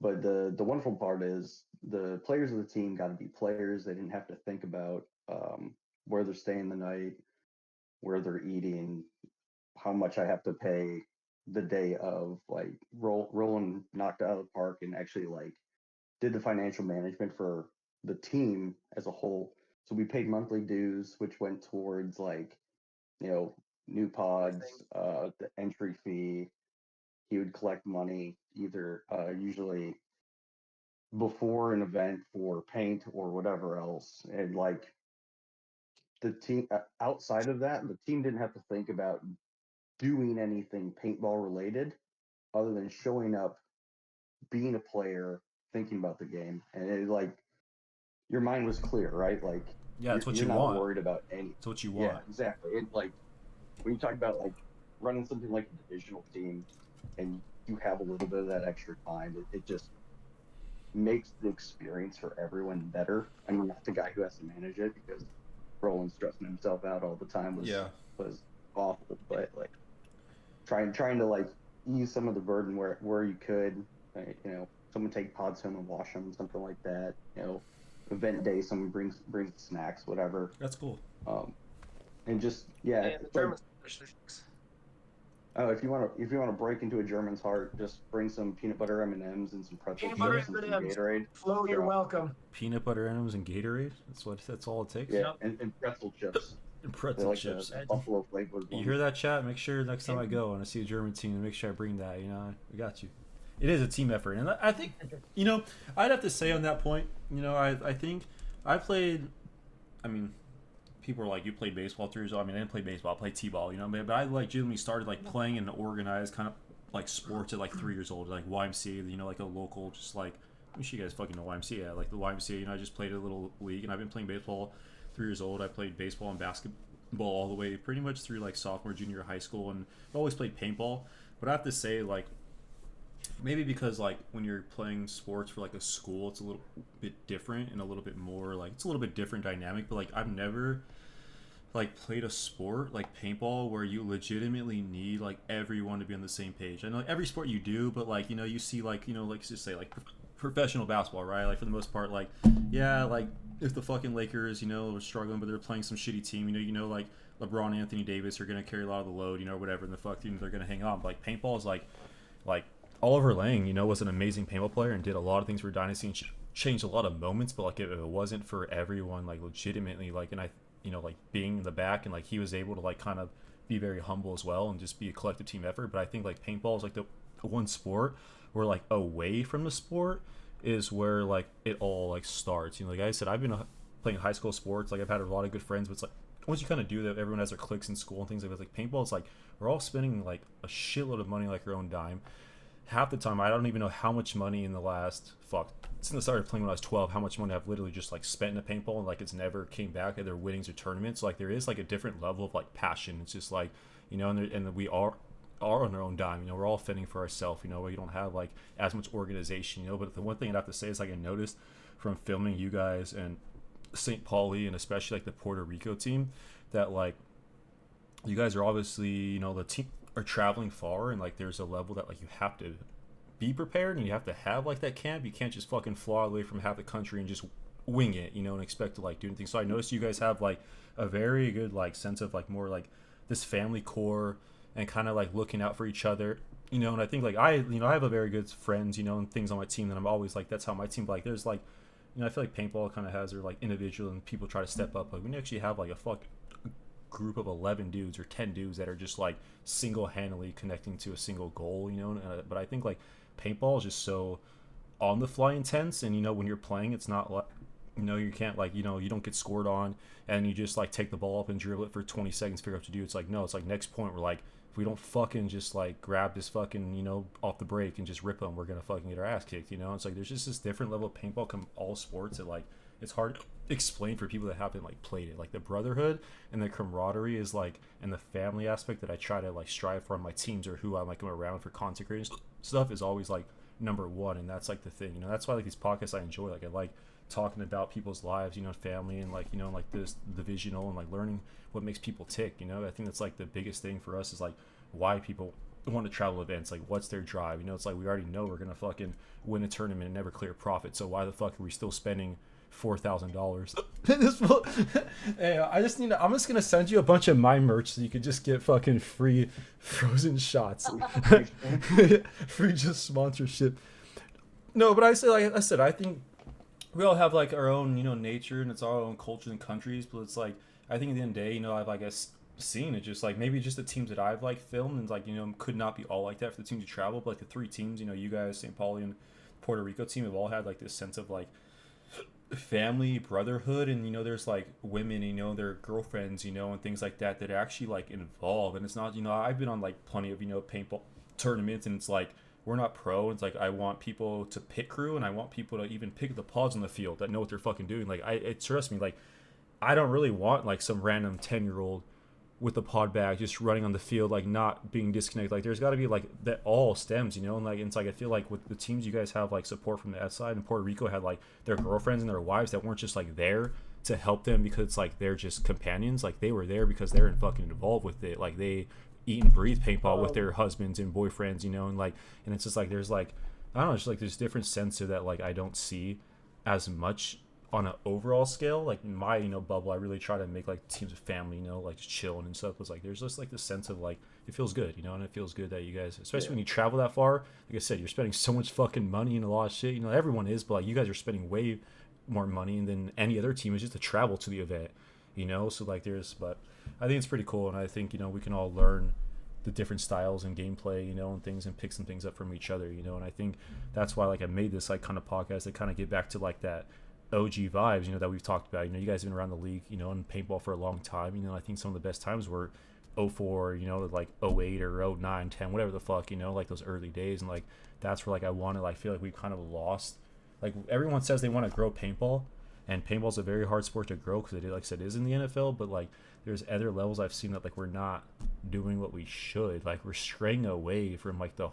Speaker 2: But the wonderful part is the players of the team got to be players. They didn't have to think about where they're staying the night, where they're eating, how much I have to pay the day of. Like Roland knocked it out of the park and actually like did the financial management for the team as a whole. So we paid monthly dues, which went towards like, you know, new pods, the entry fee, he would collect money either usually before an event for paint or whatever else, and like the team outside of that, the team didn't have to think about doing anything paintball related other than showing up, being a player, thinking about the game, and it, like your mind was clear, right? Like
Speaker 5: Yeah, it's what
Speaker 2: you're
Speaker 5: you
Speaker 2: not
Speaker 5: want.
Speaker 2: worried about anything.
Speaker 5: It's what you want.
Speaker 2: Yeah, exactly. It, like when you talk about like running something like a divisional team, and you have a little bit of that extra time, it just makes the experience for everyone better. I mean, not the guy who has to manage it, because Roland stressing himself out all the time was awful. But like trying to like ease some of the burden where you could, you know, someone take pods home and wash them, something like that. You know, event day, someone brings snacks, whatever.
Speaker 5: That's cool.
Speaker 2: And just
Speaker 4: And the Germans
Speaker 2: oh, if you want to break into a German's heart, just bring some peanut butter M&Ms and some pretzel
Speaker 4: Peanut butter
Speaker 2: chips and some
Speaker 4: M&Ms.
Speaker 2: Gatorade.
Speaker 4: Flo, you're welcome.
Speaker 5: Peanut butter M&Ms and Gatorade. That's all it takes.
Speaker 2: Yeah, and pretzel chips.
Speaker 5: And pretzel
Speaker 2: Like
Speaker 5: chips.
Speaker 2: the buffalo flavored ones.
Speaker 5: You hear that, chat? Make sure next time I go and I see a German team, make sure I bring that. You know, I got you. It is a team effort, and I think, you know, I'd have to say on that point, you know, I think I played. I mean, people are like, you played baseball 3 years old. I mean, I didn't play baseball. I played t-ball, you know. But I like genuinely started like playing in organized kind of like sports at like 3 years old, like YMCA, you know, like a local, just like, I'm sure you guys fucking know YMCA. Like the YMCA, you know, I just played a little league, and I've been playing baseball 3 years old. I played baseball and basketball all the way pretty much through like sophomore, junior high school, and I've always played paintball. But I have to say, like, maybe because like when you're playing sports for like a school, it's a little bit different and a little bit more like, it's a little bit different dynamic. But like I've never like played a sport like paintball where you legitimately need like everyone to be on the same page. I know like, every sport you do, but like, you know, you see like, you know, like just say like professional basketball, right? Like for the most part, like, yeah, like if the fucking Lakers, you know, are struggling but they're playing some shitty team, you know, like LeBron, Anthony Davis are gonna carry a lot of the load, you know, whatever, and the fuck team they're gonna hang on. But like paintball is like Oliver Lang, you know, was an amazing paintball player and did a lot of things for Dynasty and changed a lot of moments, but like if it wasn't for everyone like legitimately like, and I, you know, like being in the back, and like he was able to like kind of be very humble as well and just be a collective team effort. But I think like paintball is like the one sport where like away from the sport is where like it all like starts. You know, like I said, I've been playing high school sports, like I've had a lot of good friends, but it's like once you kind of do that, everyone has their cliques in school and things like that. Like paintball, it's like we're all spending like a shitload of money like your own dime. Half the time I don't even know how much money in the last since I started playing when I was 12, how much money I've literally just like spent in a paintball, and like it's never came back at their winnings or tournaments. Like there is like a different level of like passion. It's just like, you know, and we are on our own dime, you know, we're all fending for ourselves, you know, we don't have like as much organization, you know. But the one thing I'd have to say is like I noticed from filming you guys and St. Pauli and especially like the Puerto Rico team that like you guys are obviously, you know, the team are traveling far, and like there's a level that like you have to be prepared and you have to have like that camp. You can't just fucking fly away from half the country and just wing it, you know, and expect to like do anything. So I noticed you guys have like a very good like sense of like more like this family core and kind of like looking out for each other, you know. And I think like I have a very good friends, you know, and things on my team that I'm always like, that's how my team, like there's like, you know, I feel like paintball kind of has their like individual and people try to step up. Like we actually have like a group of 11 dudes or 10 dudes that are just like single-handedly connecting to a single goal, you know. But I think like paintball is just so on the fly intense, and you know when you're playing it's not like, you know, you can't like, you know, you don't get scored on and you just like take the ball up and dribble it for 20 seconds, figure out what to do. It's like, no, it's like next point we're like, if we don't fucking just like grab this fucking, you know, off the break and just rip them, we're gonna fucking get our ass kicked, you know. It's like there's just this different level of paintball come all sports that like it's hard to explain for people that haven't like played it. Like the brotherhood and the camaraderie is like, and the family aspect that I try to like strive for on my teams or who I'm like around for content creation stuff is always like number one. And that's like the thing, you know. That's why like these podcasts I enjoy. Like I like talking about people's lives, you know, family, and like, you know, like this divisional and like learning what makes people tick, you know. I think that's like the biggest thing for us is like why people want to travel events, like what's their drive, you know. It's like we already know we're gonna fucking win a tournament and never clear profit, so why the fuck are we still spending $4,000? Hey, I'm just gonna send you a bunch of my merch so you could just get fucking free frozen shots. Free just sponsorship. No, but I said I think we all have like our own, you know, nature and it's our own cultures and countries, but it's like I think at the end of the day, you know, I guess seeing it, just like maybe just the teams that I've like filmed and like, you know, could not be all like that for the teams you travel, but like the 3 teams, you know, you guys, St. Pauli and Puerto Rico team have all had like this sense of like family brotherhood, and you know there's like women, you know, their girlfriends, you know, and things like that that are actually like involved. And it's not, you know, I've been on like plenty of, you know, paintball tournaments, and it's like we're not pro. It's like I want people to pit crew, and I want people to even pick the pods on the field that know what they're fucking doing. Like trust me, like I don't really want like some random 10-year-old with a pod bag just running on the field, like not being disconnected. Like there's got to be like that all stems, you know. And like it's like I feel like with the teams you guys have like support from that side, and Puerto Rico had like their girlfriends and their wives that weren't just like there to help them because it's like they're just companions. Like they were there because they're fucking involved with it. Like they eat and breathe paintball with their husbands and boyfriends, you know. And like, and it's just like there's like, I don't know, just like there's different sense of that like I don't see as much on an overall scale. Like in my, you know, bubble, I really try to make like teams of family, you know, like just chilling and stuff. It's like there's just like this sense of like it feels good, you know. And it feels good that you guys, especially when you travel that far, like I said, you're spending so much fucking money and a lot of shit, you know. Everyone is, but like you guys are spending way more money than any other team is just to travel to the event, you know. So like but I think it's pretty cool, and I think, you know, we can all learn the different styles and gameplay, you know, and things, and pick some things up from each other, you know. And I think that's why like I made this like kind of podcast to kind of get back to like that OG vibes, you know, that we've talked about. You know, you guys have been around the league, you know, and paintball for a long time. You know, I think some of the best times were 04, you know, like 08 or 09, 10, whatever the fuck, you know, like those early days. And like that's where like I want to like feel like we've kind of lost. Like everyone says they want to grow paintball, and paintball's a very hard sport to grow because it, like I said, is in the NFL. But like there's other levels I've seen that like we're not doing what we should. Like we're straying away from like the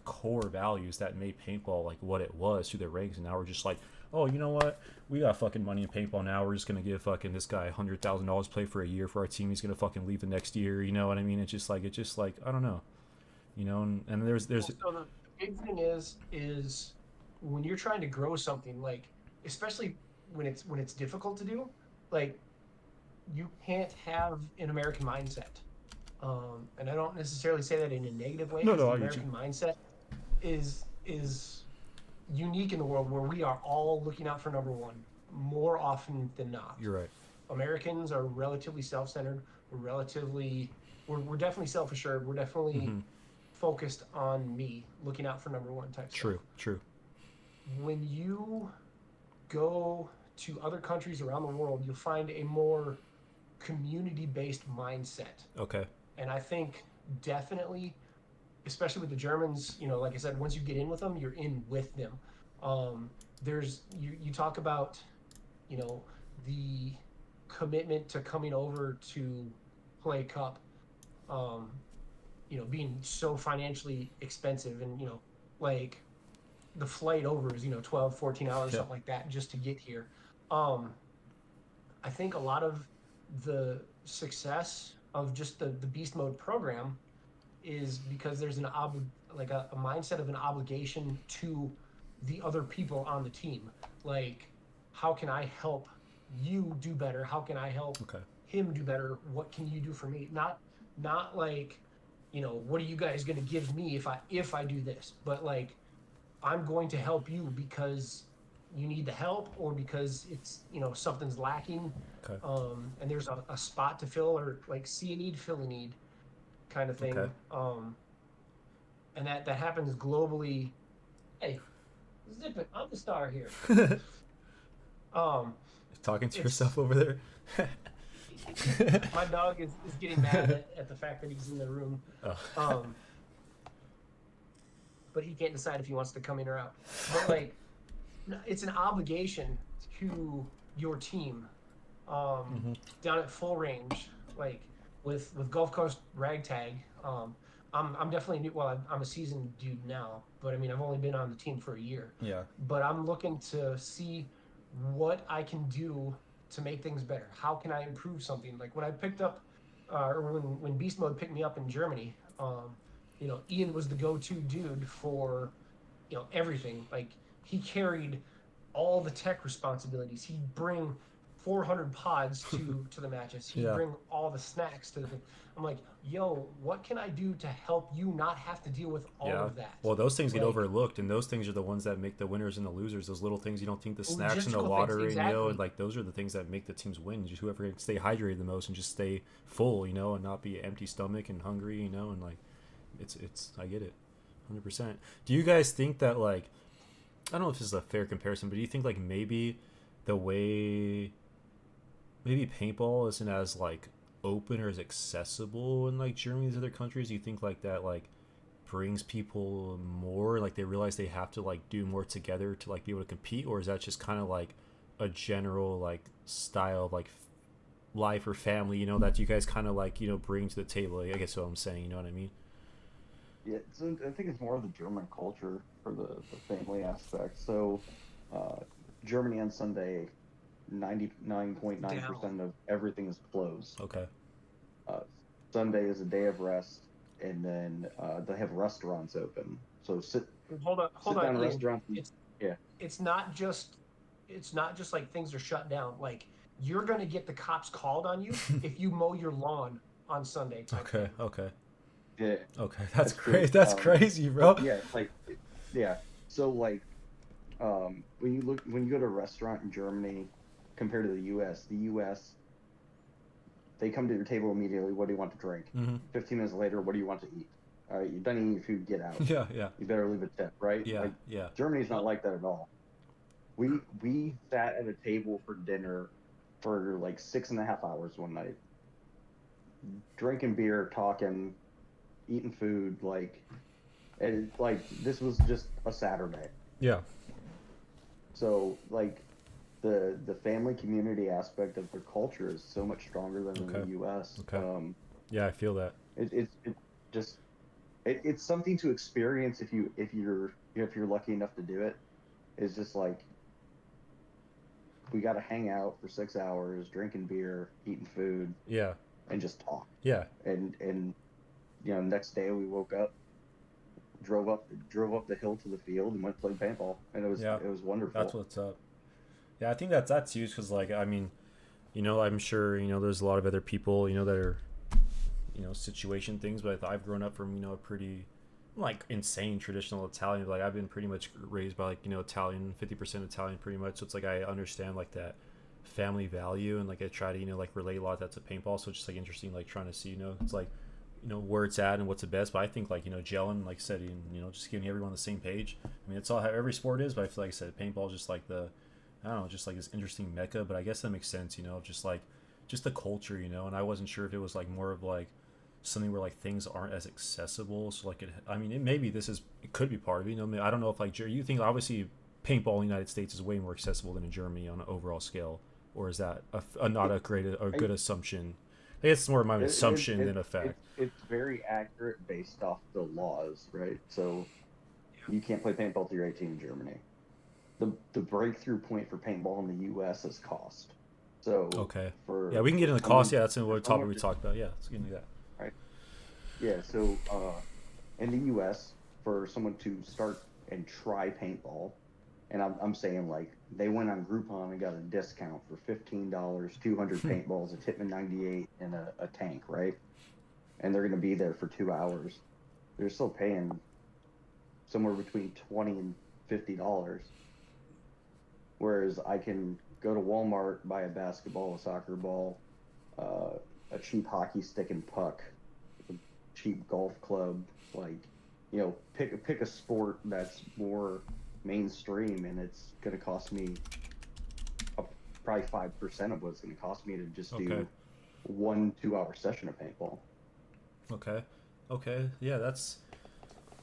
Speaker 5: core values that made paintball like what it was through the ranks. And now we're just like, oh, you know what? We got fucking money in paintball now. We're just gonna give fucking this guy $100,000 to play for a year for our team. He's gonna fucking leave the next year. You know what I mean? It's just like I don't know, you know. And there's.
Speaker 4: So the big thing is when you're trying to grow something, like especially when it's difficult to do, like you can't have an American mindset. And I don't necessarily say that in a negative way.
Speaker 5: No,
Speaker 4: the American mindset is unique in the world, where we are all looking out for number one more often than not.
Speaker 5: You're right.
Speaker 4: Americans are relatively self-centered. We're definitely self-assured. We're definitely focused on me, looking out for number one type stuff.
Speaker 5: True.
Speaker 4: When you go to other countries around the world, you'll find a more community-based mindset.
Speaker 5: Okay.
Speaker 4: And I think definitely, especially with the Germans, you know, like I said, once you get in with them, you're in with them. You talk about, you know, the commitment to coming over to play Cup, you know, being so financially expensive, and, you know, like the flight over is, you know, 12, 14 hours, something like that, just to get here. I think a lot of the success of just the Beast Mode program is because there's a mindset of an obligation to the other people on the team. Like, how can I help you do better? How can I help him do better? What can you do for me? Not like, you know, what are you guys going to give me if I do this? But like, I'm going to help you because you need the help, or because it's, you know, something's lacking. And there's a spot to fill, or like see a need, fill a need kind of thing. And that happens globally. Hey, zip it, I'm the star here.
Speaker 5: Talking to yourself over there.
Speaker 4: My dog is getting mad at the fact that he's in the room. But he can't decide if he wants to come in or out. But like, it's an obligation to your team. Down at full range, like with Gulf Coast Ragtag, I'm definitely new. Well, I'm a seasoned dude now, but I mean, I've only been on the team for a year.
Speaker 5: Yeah.
Speaker 4: But I'm looking to see what I can do to make things better. How can I improve something? Like when I picked up, or when Beast Mode picked me up in Germany, you know, Ian was the go-to dude for, you know, everything. Like he carried all the tech responsibilities. He'd bring 400 pods to the matches. He'd bring all the snacks to the thing. I'm like, yo, what can I do to help you not have to deal with all of that?
Speaker 5: Well, those things get overlooked, and those things are the ones that make the winners and the losers. Those little things you don't think, the snacks and the watering,
Speaker 4: exactly.
Speaker 5: you know, and like those are the things that make the teams win. Just whoever can stay hydrated the most and just stay full, you know, and not be empty stomach and hungry, you know, and like it's I get it, 100%. Do you guys think that, like, I don't know if this is a fair comparison, but do you think like maybe the way maybe paintball isn't as like open or as accessible in like Germany as other countries? Do you think like that like brings people more, like they realize they have to like do more together to like be able to compete, or is that just kind of like a general like style of like life or family, you know, that you guys kind of like, you know, bring to the table? I guess what I'm saying, you know what I mean?
Speaker 2: Yeah, so I think it's more of the German culture for the family aspect. So Germany on Sunday, 99.9% of everything is closed.
Speaker 5: Okay.
Speaker 2: Sunday is a day of rest, and then they have restaurants open. So
Speaker 4: hold on,
Speaker 2: down restaurants.
Speaker 4: It's not just like things are shut down. Like, you're gonna get the cops called on you if you mow your lawn on Sunday.
Speaker 5: Okay.
Speaker 2: Yeah.
Speaker 5: Okay, that's great. That's crazy, bro.
Speaker 2: Yeah. So like, when you go to a restaurant in Germany compared to the U.S., they come to your table immediately. What do you want to drink? 15 minutes later, what do you want to eat? All right, you're done eating your food. Get out.
Speaker 5: Yeah.
Speaker 2: You better leave a tip, right?
Speaker 5: Yeah.
Speaker 2: Like,
Speaker 5: Yeah.
Speaker 2: Germany's not like that at all. We sat at a table for dinner for like 6.5 hours one night, drinking beer, talking, eating food, like this was just a Saturday.
Speaker 5: Yeah.
Speaker 2: So like the family community aspect of their culture is so much stronger than in the U.S.
Speaker 5: Okay. Yeah, I feel that.
Speaker 2: It's something to experience if you're lucky enough to do it. It's just like, we got to hang out for 6 hours, drinking beer, eating food.
Speaker 5: Yeah.
Speaker 2: And just talk.
Speaker 5: Yeah.
Speaker 2: And you know, next day we woke up, drove up the hill to the field and went to play paintball, and it was wonderful.
Speaker 5: That's what's up. Yeah, I think that's huge, because like, I mean, you know, I'm sure, you know, there's a lot of other people, you know, that are, you know, situation things, but I've grown up from, you know, a pretty like insane traditional Italian. Like, I've been pretty much raised by like, you know, Italian, 50% Italian pretty much, so it's like I understand like that family value, and like I try to, you know, like relate a lot of that to paintball. So it's just like interesting, like trying to see, you know, it's like, you know, where it's at and what's the best. But I think like, you know, gelling, like I said, you know, just getting everyone on the same page. I mean, it's all how every sport is, but I feel like I said paintball is just like I don't know, just like this interesting mecca. But I guess that makes sense, you know, just the culture, you know. And I wasn't sure if it was like more of like something where like things aren't as accessible. So like it could be part of it, you know. I don't know if like you think obviously paintball in the United States is way more accessible than in Germany on an overall scale, or is that not a good assumption? I guess it's more of my assumption than a fact.
Speaker 2: It's very accurate based off the laws, right? So you can't play paintball till you're 18 in Germany. The breakthrough point for paintball in the U.S. is cost. So
Speaker 5: okay, we can get into the cost. Yeah, that's what topic we talked about. Yeah, let's get into that.
Speaker 2: Right. Yeah. So in the U.S., for someone to start and try paintball, and I'm saying like they went on Groupon and got a discount for $15, 200 paintballs, a Tippmann 98, and a tank, right? And they're going to be there for 2 hours. They're still paying somewhere between $20 and $50. Whereas I can go to Walmart, buy a basketball, a soccer ball, a cheap hockey stick and puck, a cheap golf club, like, you know, pick a sport that's more mainstream, and it's going to cost me probably 5% of what it's going to cost me to just do 1-2 hour session of paintball.
Speaker 5: Okay. Yeah, that's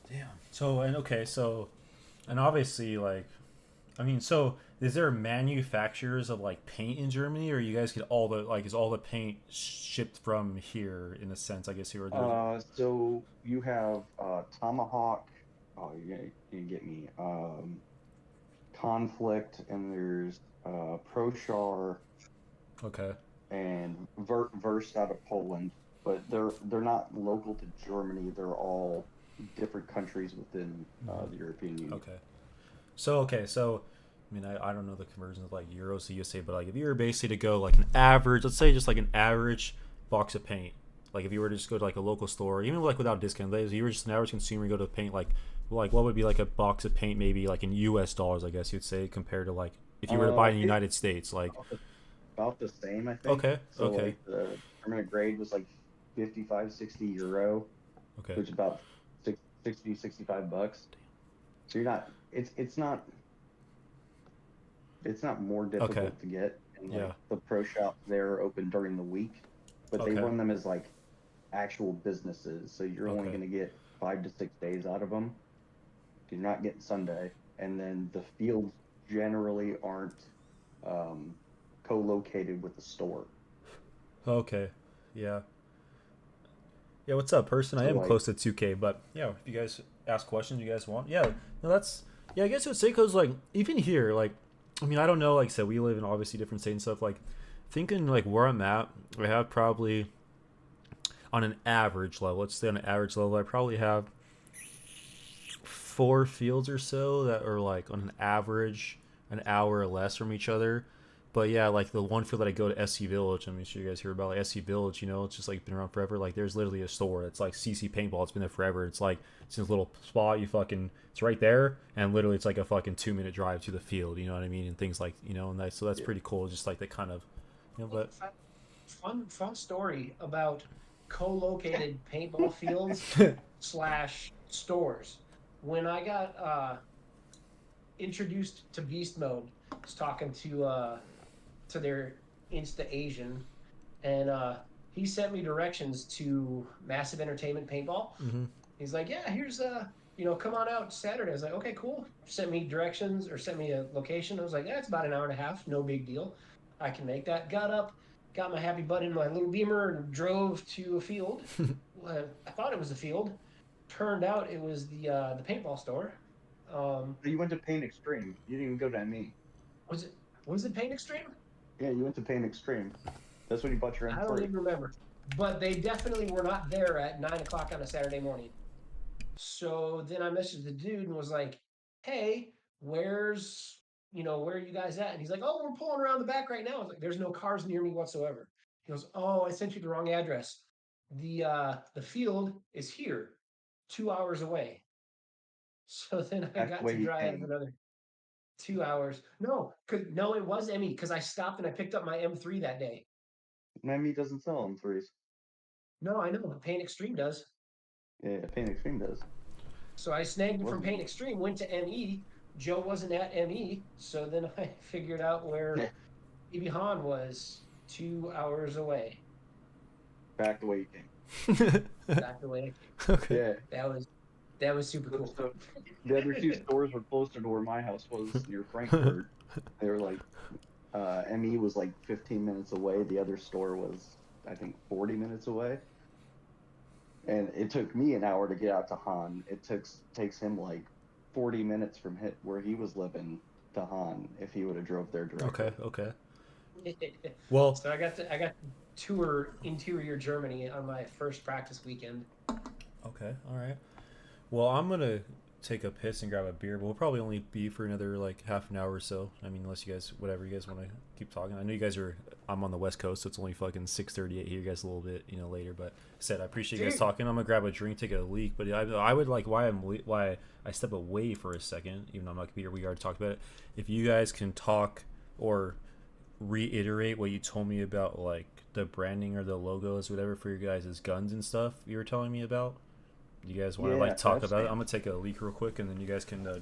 Speaker 5: damn. So and obviously, like, I mean, so is there manufacturers of like paint in Germany, or you guys get all the is all the paint shipped from here in a sense? I guess here.
Speaker 2: So you have Tomahawk. Oh, you get me. Conflict, and there's ProShar.
Speaker 5: Okay.
Speaker 2: And Verst out of Poland, but they're not local to Germany. They're all different countries within the European Union.
Speaker 5: Okay. So I mean, I don't know the conversions of like euros to USA, but like if you were basically to go like an average, let's say just like an average box of paint, like if you were to just go to like a local store, even like without discount, like, if you were just an average consumer, you go to paint like what would be like a box of paint maybe like in US dollars, I guess you'd say, compared to like if you were to buy in the United States, like
Speaker 2: about the same, I think.
Speaker 5: Okay.
Speaker 2: So like the permanent grade was like 55, 60 euro,
Speaker 5: Okay.
Speaker 2: which is about 60, 65 bucks. So you're not, it's not more difficult to get. And like the pro shops there are open during the week, but they run them as like actual businesses. So you're only going to get 5 to 6 days out of them. You're not getting Sunday. And then the fields generally aren't co-located with the store.
Speaker 5: Okay. Yeah. Yeah, what's up, person? I am close to 2K, but yeah, if you guys ask questions you guys want, I guess I would say, because like even here, like I mean, I don't know, like I said, we live in obviously different states and stuff. Like thinking like where I'm at, I have probably on an average level, let's say on an average level, I probably have 4 fields or so that are like on an average an hour or less from each other. But yeah, like the one field that I go to, SC Village, I'm sure you guys hear about like SC Village, you know, it's just like been around forever. Like there's literally a store. It's like CC Paintball. It's been there forever. It's like, it's this little spot, it's right there. And literally it's like a fucking 2-minute drive to the field, you know what I mean? And things like, you know, and so that's pretty cool. Just like the kind of, you know, but.
Speaker 4: Fun story about co-located paintball fields / stores. When I got introduced to Beast Mode, I was talking to their Insta Asian, and he sent me directions to Massive Entertainment Paintball.
Speaker 5: Mm-hmm.
Speaker 4: He's like, yeah, here's come on out Saturday. I was like, okay, cool. Sent me directions or sent me a location. I was like, yeah, it's about an hour and a half, no big deal. I can make that. Got up, got my happy butt in my little Beamer and drove to a field. I thought it was a field. Turned out it was the paintball store.
Speaker 2: You went to Paint Extreme. You didn't even go to ME.
Speaker 4: Was it Paint Extreme?
Speaker 2: Yeah, you went to Paint Extreme. That's when you bought your M3.
Speaker 4: I don't even remember. But they definitely were not there at 9 o'clock on a Saturday morning. So then I messaged the dude and was like, hey, where are you guys at? And he's like, oh, we're pulling around the back right now. I was like, there's no cars near me whatsoever. He goes, oh, I sent you the wrong address. The field is here, 2 hours away. So then I got to drive another 2 hours. No, it was ME, because I stopped and I picked up my M3 that day.
Speaker 2: ME doesn't sell M3s.
Speaker 4: No, I know, but Paint Extreme does.
Speaker 2: Yeah, Paint Extreme does.
Speaker 4: So I snagged it from Paint Extreme, went to ME. Joe wasn't at ME, so then I figured out where BB Han was, 2 hours away.
Speaker 2: Back the way you came.
Speaker 4: Back the way I came.
Speaker 5: Okay.
Speaker 2: Yeah.
Speaker 4: That was super cool.
Speaker 2: So the other 2 stores were closer to where my house was, near Frankfurt. They were like, ME was like 15 minutes away. The other store was, I think, 40 minutes away. And it took me an hour to get out to Han. It takes him like 40 minutes from where he was living to Han if he would have drove there directly.
Speaker 5: Okay. Well,
Speaker 4: so I got to tour interior Germany on my first practice weekend.
Speaker 5: Okay, all right. Well, I'm gonna take a piss and grab a beer, but we'll probably only be for another like half an hour or so. I mean, unless you guys, whatever you guys want to keep talking. I know you guys I'm on the West Coast, so it's only fucking 6:38 here. You guys a little bit, later. But I appreciate you guys talking. I'm gonna grab a drink, take a leak. But I would like why I step away for a second, even though I'm not gonna be here. We already talked about it. If you guys can talk or reiterate what you told me about like the branding or the logos or whatever for your guys' guns and stuff you were telling me about. You guys want to talk about it? I'm gonna take a leak real quick, and then you guys can talk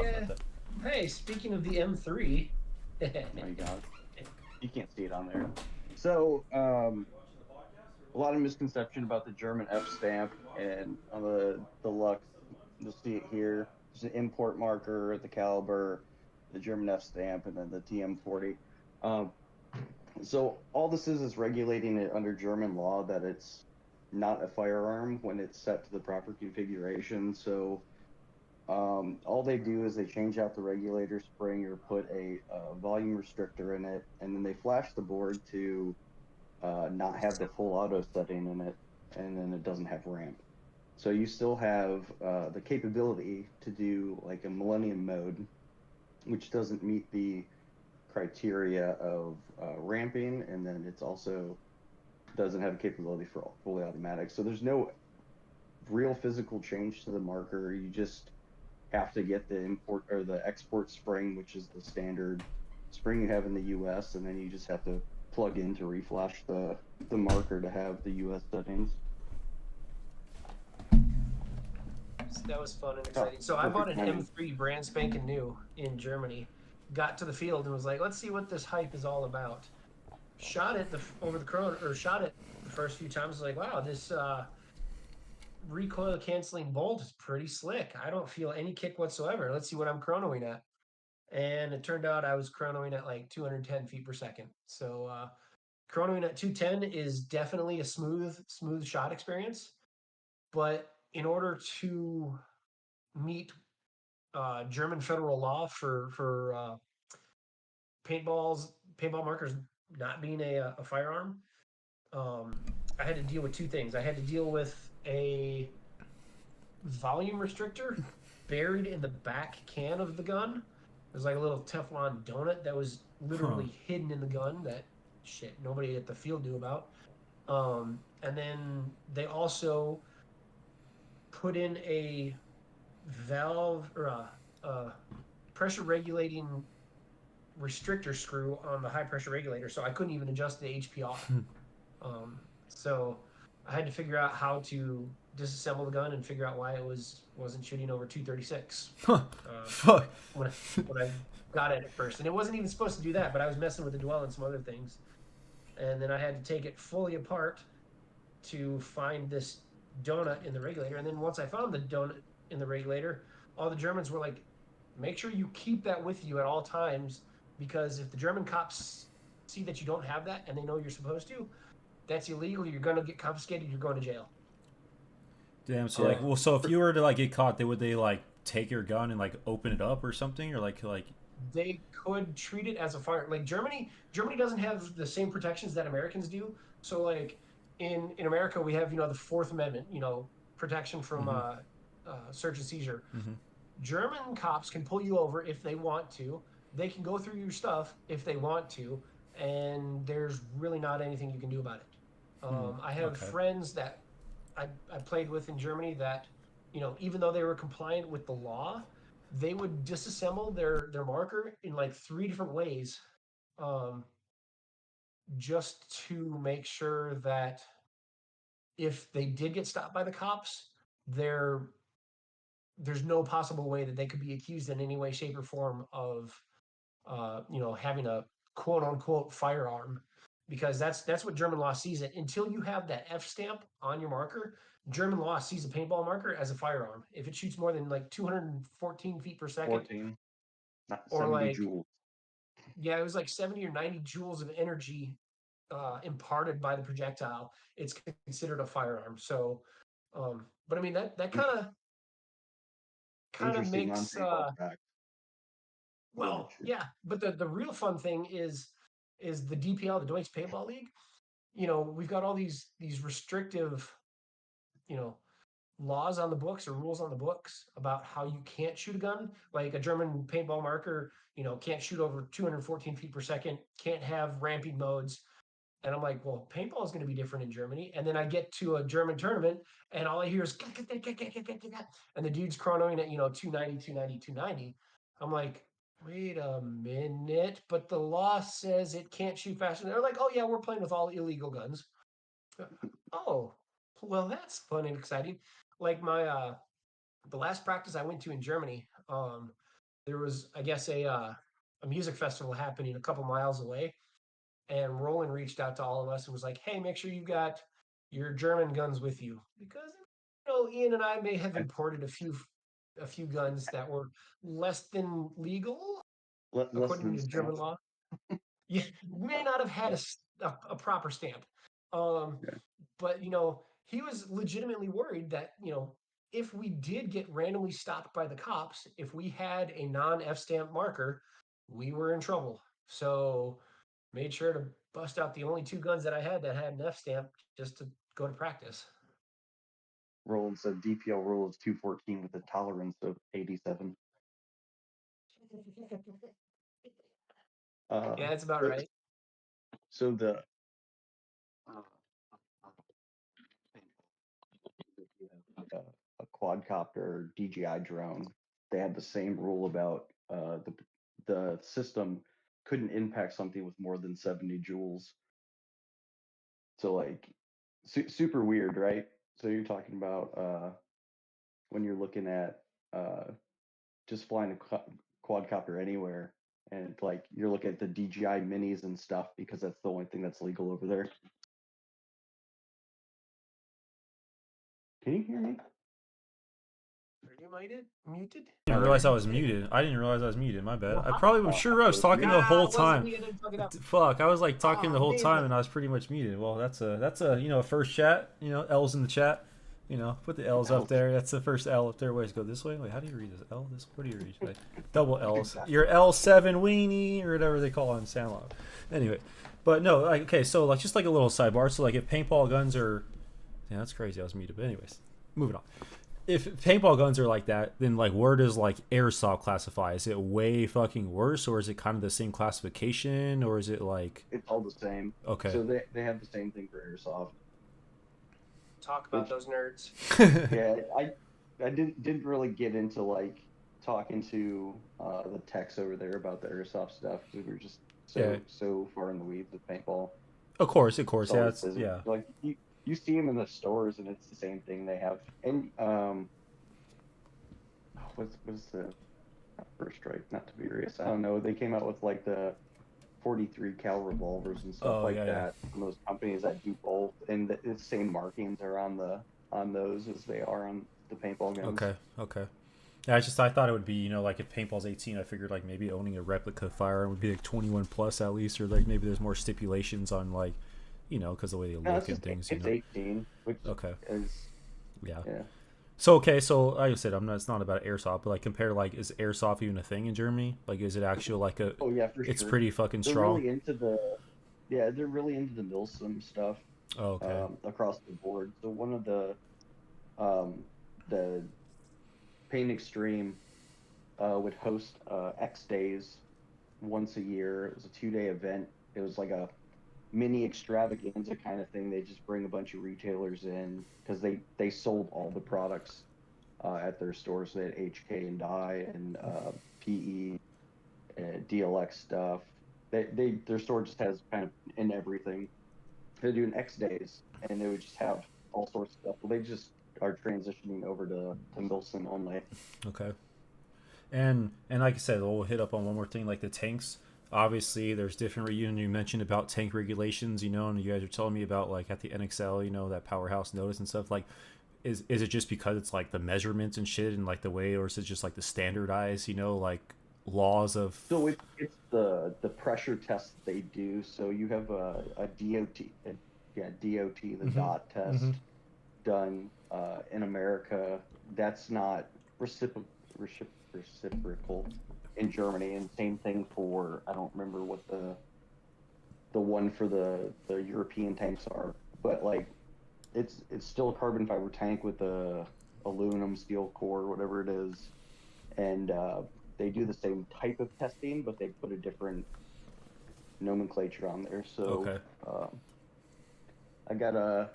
Speaker 5: about that.
Speaker 4: Hey, speaking of the M3,
Speaker 2: oh my God, you can't see it on there. So, a lot of misconception about the German F stamp, and on the Deluxe, you'll see it here. There's an import marker, the caliber, the German F stamp, and then the TM40. So all this is regulating it under German law that it's not a firearm when it's set to the proper configuration. So all they do is they change out the regulator spring or put a volume restrictor in it, and then they flash the board to not have the full auto setting in it, and then it doesn't have ramp. So you still have the capability to do like a Millennium mode which doesn't meet the criteria of ramping, and then it's also doesn't have capability for fully automatic. So there's no real physical change to the marker. You just have to get the import or the export spring, which is the standard spring you have in the US, and then you just have to plug in to reflash the marker to have the US settings.
Speaker 4: So that was fun and exciting. So I bought an M3 brand spanking new in Germany. Got to the field and was like, let's see what this hype is all about. Shot it shot it the first few times. I was like, wow, this recoil canceling bolt is pretty slick. I don't feel any kick whatsoever. Let's see what I'm chronoing at. And it turned out I was chronoing at like 210 feet per second. So chronoing at 210 is definitely a smooth shot experience. But in order to meet German federal law for paintball markers not being a firearm, I had to deal with two things. I had to deal with a volume restrictor buried in the back can of the gun. There's like a little Teflon donut that was literally hidden in the gun that nobody at the field knew about. And then they also put in a valve or a pressure regulating restrictor screw on the high pressure regulator, so I couldn't even adjust the HPR. So I had to figure out how to disassemble the gun and figure out why it wasn't shooting over 236 when I got it at first. And it wasn't even supposed to do that, but I was messing with the dwell and some other things. And then I had to take it fully apart to find this donut in the regulator. And then once I found the donut in the regulator, all the Germans were like, make sure you keep that with you at all times, because if the German cops see that you don't have that and they know you're supposed to, that's illegal. You're going to get confiscated. You're going to jail.
Speaker 5: Damn. So so if you were to like get caught, would they like take your gun and like open it up or something, or like
Speaker 4: they could treat it as a fire. Like Germany doesn't have the same protections that Americans do. So like in America, we have, the Fourth Amendment, protection from search and seizure. German cops can pull you over if they want to. They can go through your stuff if they want to, and there's really not anything you can do about it. I have friends that I played with in Germany that, even though they were compliant with the law, they would disassemble their marker in like 3 different ways, just to make sure that if they did get stopped by the cops, there's no possible way that they could be accused in any way, shape, or form of, having a quote unquote firearm, because that's what German law sees it. Until you have that F stamp on your marker, German law sees a paintball marker as a firearm. If it shoots more than like 214 feet per second,
Speaker 2: 14, not
Speaker 4: or
Speaker 2: 70
Speaker 4: like
Speaker 2: joules.
Speaker 4: Yeah, it was like 70 or 90 joules of energy imparted by the projectile, it's considered a firearm. So, but I mean that kind of makes well, yeah. But the real fun thing is the DPL, the Deutsche Paintball League. We've got all these restrictive, laws on the books or rules on the books about how you can't shoot a gun. Like a German paintball marker, can't shoot over 214 feet per second, can't have ramping modes. And I'm like, well, paintball is going to be different in Germany. And then I get to a German tournament and all I hear is, and the dude's chronoing at, 290, 290, 290. I'm like, wait a minute, but the law says it can't shoot faster. And they're like, oh yeah, we're playing with all illegal guns. Oh, well, that's fun and exciting. Like the last practice I went to in Germany, there was, I guess, a music festival happening a couple miles away. And Roland reached out to all of us and was like, hey, make sure you got your German guns with you. Because, Ian and I may have imported a few guns that were less than legal, according to German law. Yeah, may not have had a proper stamp. But, he was legitimately worried that, if we did get randomly stopped by the cops, if we had a non-F stamp marker, we were in trouble. So made sure to bust out the only 2 guns that I had that had an F stamp just to go to practice.
Speaker 2: Roland said DPL rule is 214 with a tolerance of 87.
Speaker 4: Yeah, that's about right.
Speaker 2: So the a quadcopter DJI drone, they had the same rule about the system couldn't impact something with more than 70 joules. So like super weird, right? So you're talking about when you're looking at just flying a quadcopter anywhere, and like you're looking at the DJI minis and stuff because that's the only thing that's legal over there. Can you hear me?
Speaker 4: Are you muted?
Speaker 5: I didn't realize I was muted. My bad. I probably was sure I was talking the whole time. Fuck, I was like talking the whole time and I was pretty much muted. Well, that's a first chat. L's in the chat. Put the L's up there. That's the first L up there. Wait, go this way. Wait, how do you read this? L? This? What do you read? Like, double L's. Your L7 weenie or whatever they call it in Sandlot. Anyway, but no. Okay, so like just like a little sidebar. So like if paintball guns are, yeah, that's crazy. I was muted. But anyways, moving on. If paintball guns are like that, then like where does like airsoft classify? Is it way fucking worse, or is it kind of the same classification, or is it like
Speaker 2: it's all the same?
Speaker 5: Okay.
Speaker 2: So they have the same thing for airsoft.
Speaker 4: Talk about those nerds.
Speaker 2: Yeah, I didn't really get into like talking to the techs over there about the airsoft stuff because we were just so far in the weeds with paintball.
Speaker 5: Of course, yeah.
Speaker 2: Like you see them in the stores and it's the same thing they have. And what's the First Strike? Not to be serious, I don't know. They came out with like the 43 cal revolvers and stuff that from those companies that do both, and the same markings are on those as they are on the paintball guns.
Speaker 5: Okay. Yeah, I thought it would be, like if paintball's 18, I figured like maybe owning a replica firearm would be like 21 plus at least, or like maybe there's more stipulations on like, because the way they look and things.
Speaker 2: It's 18, which is
Speaker 5: yeah. So like I said, it's not about airsoft, but like compared to like, is airsoft even a thing in Germany? Like, is it actually like a?
Speaker 2: Oh yeah, for sure.
Speaker 5: It's pretty fucking
Speaker 2: they're
Speaker 5: strong.
Speaker 2: Really they're really into the Milsim stuff.
Speaker 5: Oh, okay.
Speaker 2: Across the board. So one of the Paint Extreme would host X Days once a year. It was a 2-day event. It was like a mini extravaganza kind of thing. They just bring a bunch of retailers in because they sold all the products at their stores. They had HK and Dye and PE, DLX stuff. Their store just has kind of in everything. They're doing X Days and they would just have all sorts of stuff. Well, they just are transitioning over to Milsim only.
Speaker 5: Okay. And like I said, we'll hit up on one more thing, like the tanks. Obviously, there's different. You mentioned about tank regulations, and you guys are telling me about like at the NXL, that powerhouse notice and stuff. Like, is it just because it's like the measurements and shit, and like the way, or is it just like the standardized, like laws of?
Speaker 2: So it's the pressure test they do. So you have a DOT, the DOT test done in America. That's not reciprocal in Germany, and same thing for, I don't remember what the one for the European tanks are, but like it's still a carbon fiber tank with a aluminum steel core, whatever it is, and they do the same type of testing, but they put a different nomenclature on there. So I got a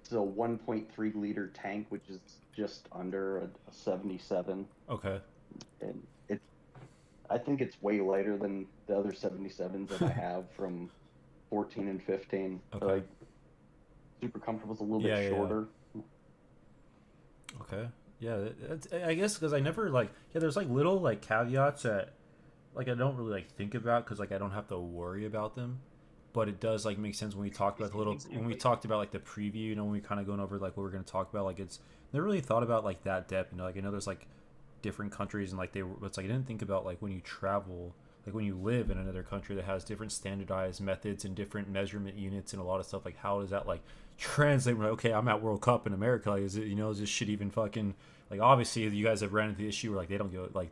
Speaker 2: 1.3 liter tank, which is just under a 77.
Speaker 5: Okay.
Speaker 2: And I think it's way lighter than the other 77s that I have from 14 and 15.
Speaker 5: Okay.
Speaker 2: Like, super comfortable. It's a little bit shorter.
Speaker 5: Yeah. Okay. Yeah, I guess because I never there's like little like caveats that like I don't really like think about because like I don't have to worry about them, but it does like make sense when we talked about when we talked about like the preview, when we kind of going over like what we're going to talk about, like it's never really thought about like that depth, like I know there's like different countries and like it's like I didn't think about like when you travel, like when you live in another country that has different standardized methods and different measurement units and a lot of stuff, like how does that like translate? Like, okay, I'm at World Cup in America, like is it is this shit even fucking like, obviously you guys have ran into the issue where like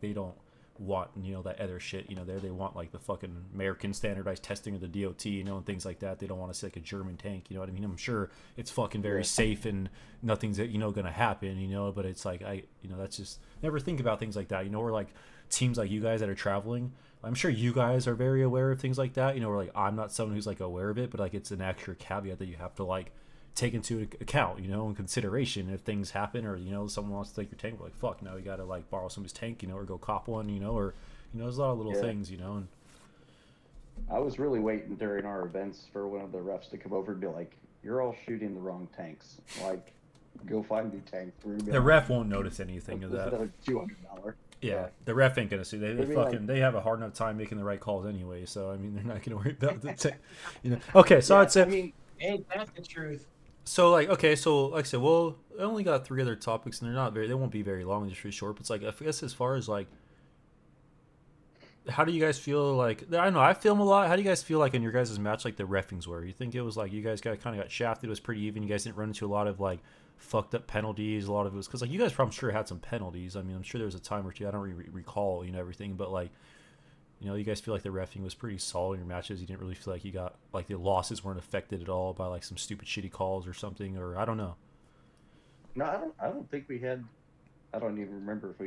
Speaker 5: they don't want, you know, that other shit, you know, they want like the fucking American standardized testing of the DOT, you know, and things like that. They don't want to see like a German tank, you know what I mean? I'm sure it's fucking very safe and nothing's, you know, gonna happen, you know, but it's like, you know, that's just, never think about things like that, you know, or like teams like you guys that are traveling, I'm sure you guys are very aware of things like that, you know, where like I'm not someone who's like aware of it, but like it's an extra caveat that you have to like take into account, you know, in consideration if things happen, or you know, someone wants to take your tank, like fuck, now you gotta like borrow somebody's tank, you know, or go cop one, you know, or you know, there's a lot of little things, you know. And
Speaker 2: I was really waiting during our events for one of the refs to come over and be like, "You're all shooting the wrong tanks. Like, go find new tanks."
Speaker 5: The ref won't notice anything of that.
Speaker 2: $200.
Speaker 5: Yeah, the ref ain't gonna see. They have a hard enough time making the right calls anyway. So I mean, they're not gonna worry about the you know. Okay, so I'd say.
Speaker 4: I mean, hey, that's the truth.
Speaker 5: So like, okay, so like I said, well, I only got 3 other topics, and they won't be very long, just pretty short. But it's like, I guess as far as like, how do you guys feel like? I don't know, I film a lot. How do you guys feel like in your guys' match, like the reffings were? You think it was like you guys kind of got shafted? It was pretty even. You guys didn't run into a lot of like fucked up penalties. A lot of it was because like you guys probably sure had some penalties. I mean, I'm sure there was a time or two. I don't recall, you know, everything, but like, you know, you guys feel like the reffing was pretty solid in your matches. You didn't really feel like you got like the losses weren't affected at all by like some stupid shitty calls or something, or I don't know.
Speaker 2: No, I don't think we had. I don't even remember if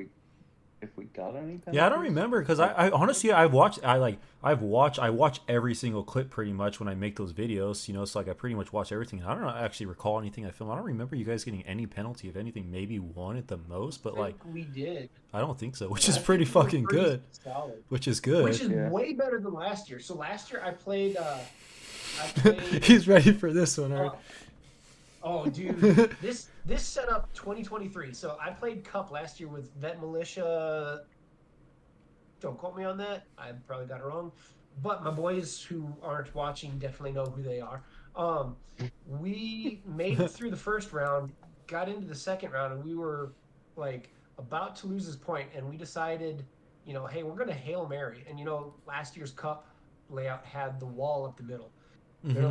Speaker 2: we got any penalties.
Speaker 5: Yeah, I don't remember because I honestly I watch every single clip pretty much when I make those videos, you know, so like I pretty much watch everything. I don't actually recall anything I filmed. I don't remember you guys getting any penalty, if anything, maybe one at the most, but like
Speaker 4: we did.
Speaker 5: I don't think so, which is pretty fucking good.
Speaker 4: Solid.
Speaker 5: Which is good.
Speaker 4: Which is way better than last year. So last year I played
Speaker 5: He's ready for this one, all right?
Speaker 4: Oh, dude, this set up 2023. So I played Cup last year with Vet Militia. Don't quote me on that. I probably got it wrong. But my boys who aren't watching definitely know who they are. We made it through the first round, got into the second round, and we were like about to lose this point, and we decided, you know, hey, we're going to Hail Mary. And, you know, last year's Cup layout had the wall up the middle. Mm-hmm.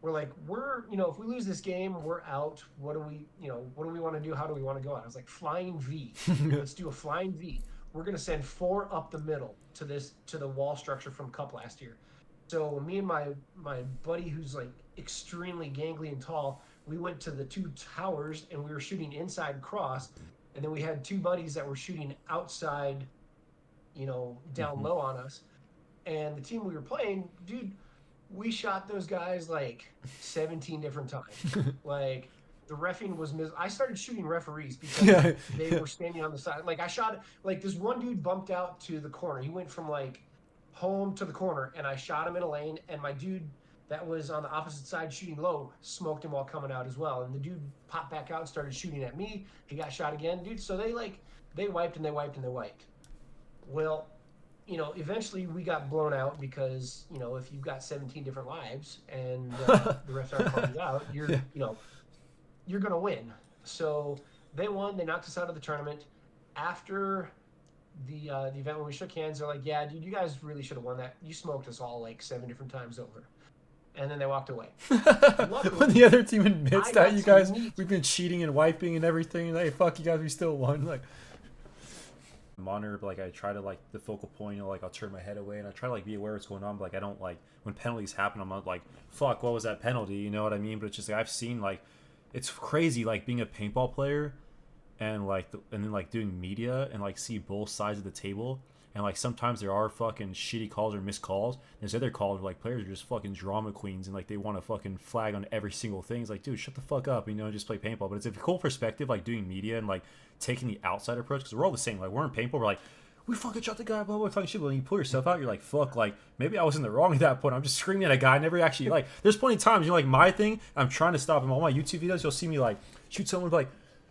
Speaker 4: We're you know, if we lose this game, we're out. What do we want to do? How do we want to go out? I was like, flying V. Let's do a flying V. We're going to send 4 up the middle to the wall structure from Cup last year. So me and my buddy, who's like extremely gangly and tall, we went to the 2 towers and we were shooting inside cross. And then we had 2 buddies that were shooting outside, you know, down low on us. And the team we were playing, dude, we shot those guys like 17 different times. Like the reffing was I started shooting referees because they were standing on the side. Like I shot, like this one dude bumped out to the corner. He went from like home to the corner, and I shot him in a lane. And my dude that was on the opposite side shooting low smoked him while coming out as well. And the dude popped back out and started shooting at me. He got shot again, dude. So they wiped and they wiped and they wiped. Well, you know, eventually we got blown out because, you know, if you've got 17 different lives and the refs aren't calling you out, you're going to win. So they won. They knocked us out of the tournament. After the event when we shook hands, they're like, yeah, dude, you guys really should have won that. You smoked us all like 7 different times over. And then they walked away. Luckily,
Speaker 5: when the other team admits that you guys, we've been cheating and wiping and everything, and hey, fuck you guys, we still won. Like, monitor, but like I try to like the focal point, you know, like I'll turn my head away and I try to like be aware of what's going on, but like I don't like when penalties happen, I'm not like, fuck, what was that penalty, you know what I mean? But it's just like I've seen, like, it's crazy like being a paintball player and like and then like doing media and like see both sides of the table, and like sometimes there are fucking shitty calls or missed calls. There's other calls where like players are just fucking drama queens and like they want to fucking flag on every single thing. It's like, dude, shut the fuck up, you know, just play paintball. But it's a cool perspective, like doing media and like taking the outside approach, because we're all the same. Like we're in paintball, we're like, we fucking shot the guy, blah blah, talking shit. But when you pull yourself out, you're like, fuck, like maybe I was in the wrong at that point. I'm just screaming at a guy. I never actually like. There's plenty of times, you know, like my thing, I'm trying to stop him. All my YouTube videos, you'll see me like shoot someone, like,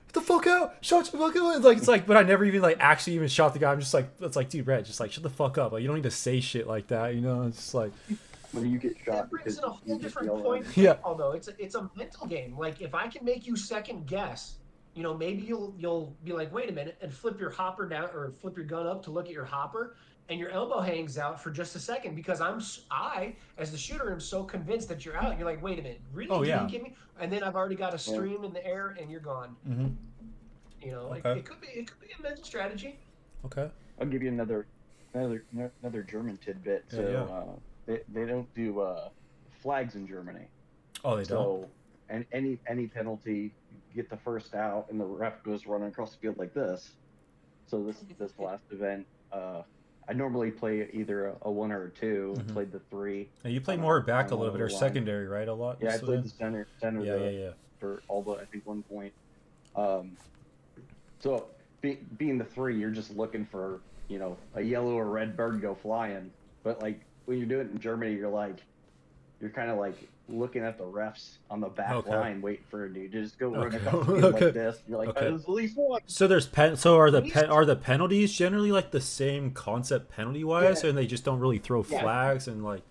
Speaker 5: get the fuck out, shot the fuck out. It's like, but I never even like actually even shot the guy. I'm just like, it's like, dude, Brett, just like shut the fuck up. Like you don't need to say shit like that, you know. It's just like
Speaker 2: when you get shot.
Speaker 4: That brings in a whole different point.
Speaker 5: Yeah.
Speaker 4: Although it's a mental game. Like if I can make you second guess, you know, maybe you'll be like, wait a minute, and flip your hopper down or flip your gun up to look at your hopper, and your elbow hangs out for just a second because I as the shooter am so convinced that you're out. You're like, wait a minute, really?
Speaker 5: Oh, yeah.
Speaker 4: Did you get me? And then I've already got a stream in the air, and you're gone.
Speaker 5: Mm-hmm.
Speaker 4: You know, like
Speaker 5: Okay.
Speaker 4: it could be a mental strategy.
Speaker 5: Okay.
Speaker 2: I'll give you another another German tidbit. So they don't do flags in Germany.
Speaker 5: Oh, they don't.
Speaker 2: So, and any penalty, you get the first out, and the ref goes running across the field like this. So this last event, I normally play either a 1 or a 2.
Speaker 5: Mm-hmm.
Speaker 2: Played the 3.
Speaker 5: Now you play more back a little bit, or secondary, right? A lot.
Speaker 2: Yeah, I played the center.
Speaker 5: Yeah.
Speaker 2: For all but I think 1 point. So being the 3, you're just looking for a yellow or red bird go flying. But like when you do it in Germany, you're kind of like looking at the refs on the back line, waiting for a dude to just go run across the field like this. You're like, there's at least one.
Speaker 5: So there's are the penalties generally like the same concept penalty wise, and they just don't really throw flags and like.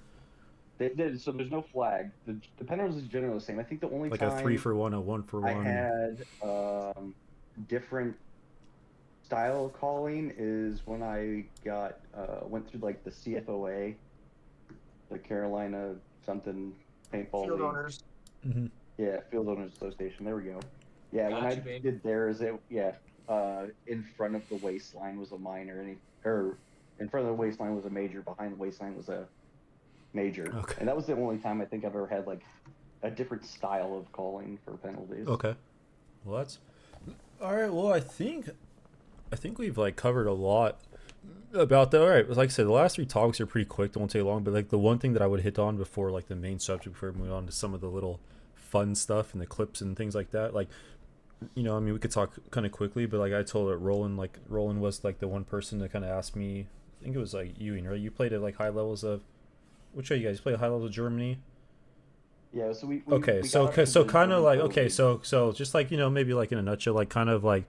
Speaker 2: They did, so there's no flag. The penalties is generally the same. I think the only
Speaker 5: like
Speaker 2: time
Speaker 5: a 3-for-1, a 1-for-1.
Speaker 2: I had different style of calling is when I went through like the CFOA, the Carolina something paintball
Speaker 4: Field
Speaker 2: league.
Speaker 4: owners.
Speaker 5: Mm-hmm.
Speaker 2: Yeah, Field Owners Association. There we go. Yeah, when I did theirs, in front of the waistline was a minor, or in front of the waistline was a major. Behind the waistline was a major.
Speaker 5: Okay.
Speaker 2: And that was the only time I think I've ever had like a different style of calling for penalties.
Speaker 5: Okay. Well, that's all right. Well, I think we've like covered a lot about that. All right, like I said, the last 3 talks are pretty quick. They won't take long. But like the one thing that I would hit on before like the main subject, before we move on to some of the little fun stuff and the clips and things like that, like I mean, we could talk kind of quickly, but like I told it, Roland was like the one person that kind of asked me. I think it was like Ewing, right? You played at like high levels of. Which are you guys? You play at high levels of Germany?
Speaker 2: Yeah, so we
Speaker 5: kind of like okay, so just like maybe like in a nutshell, like kind of like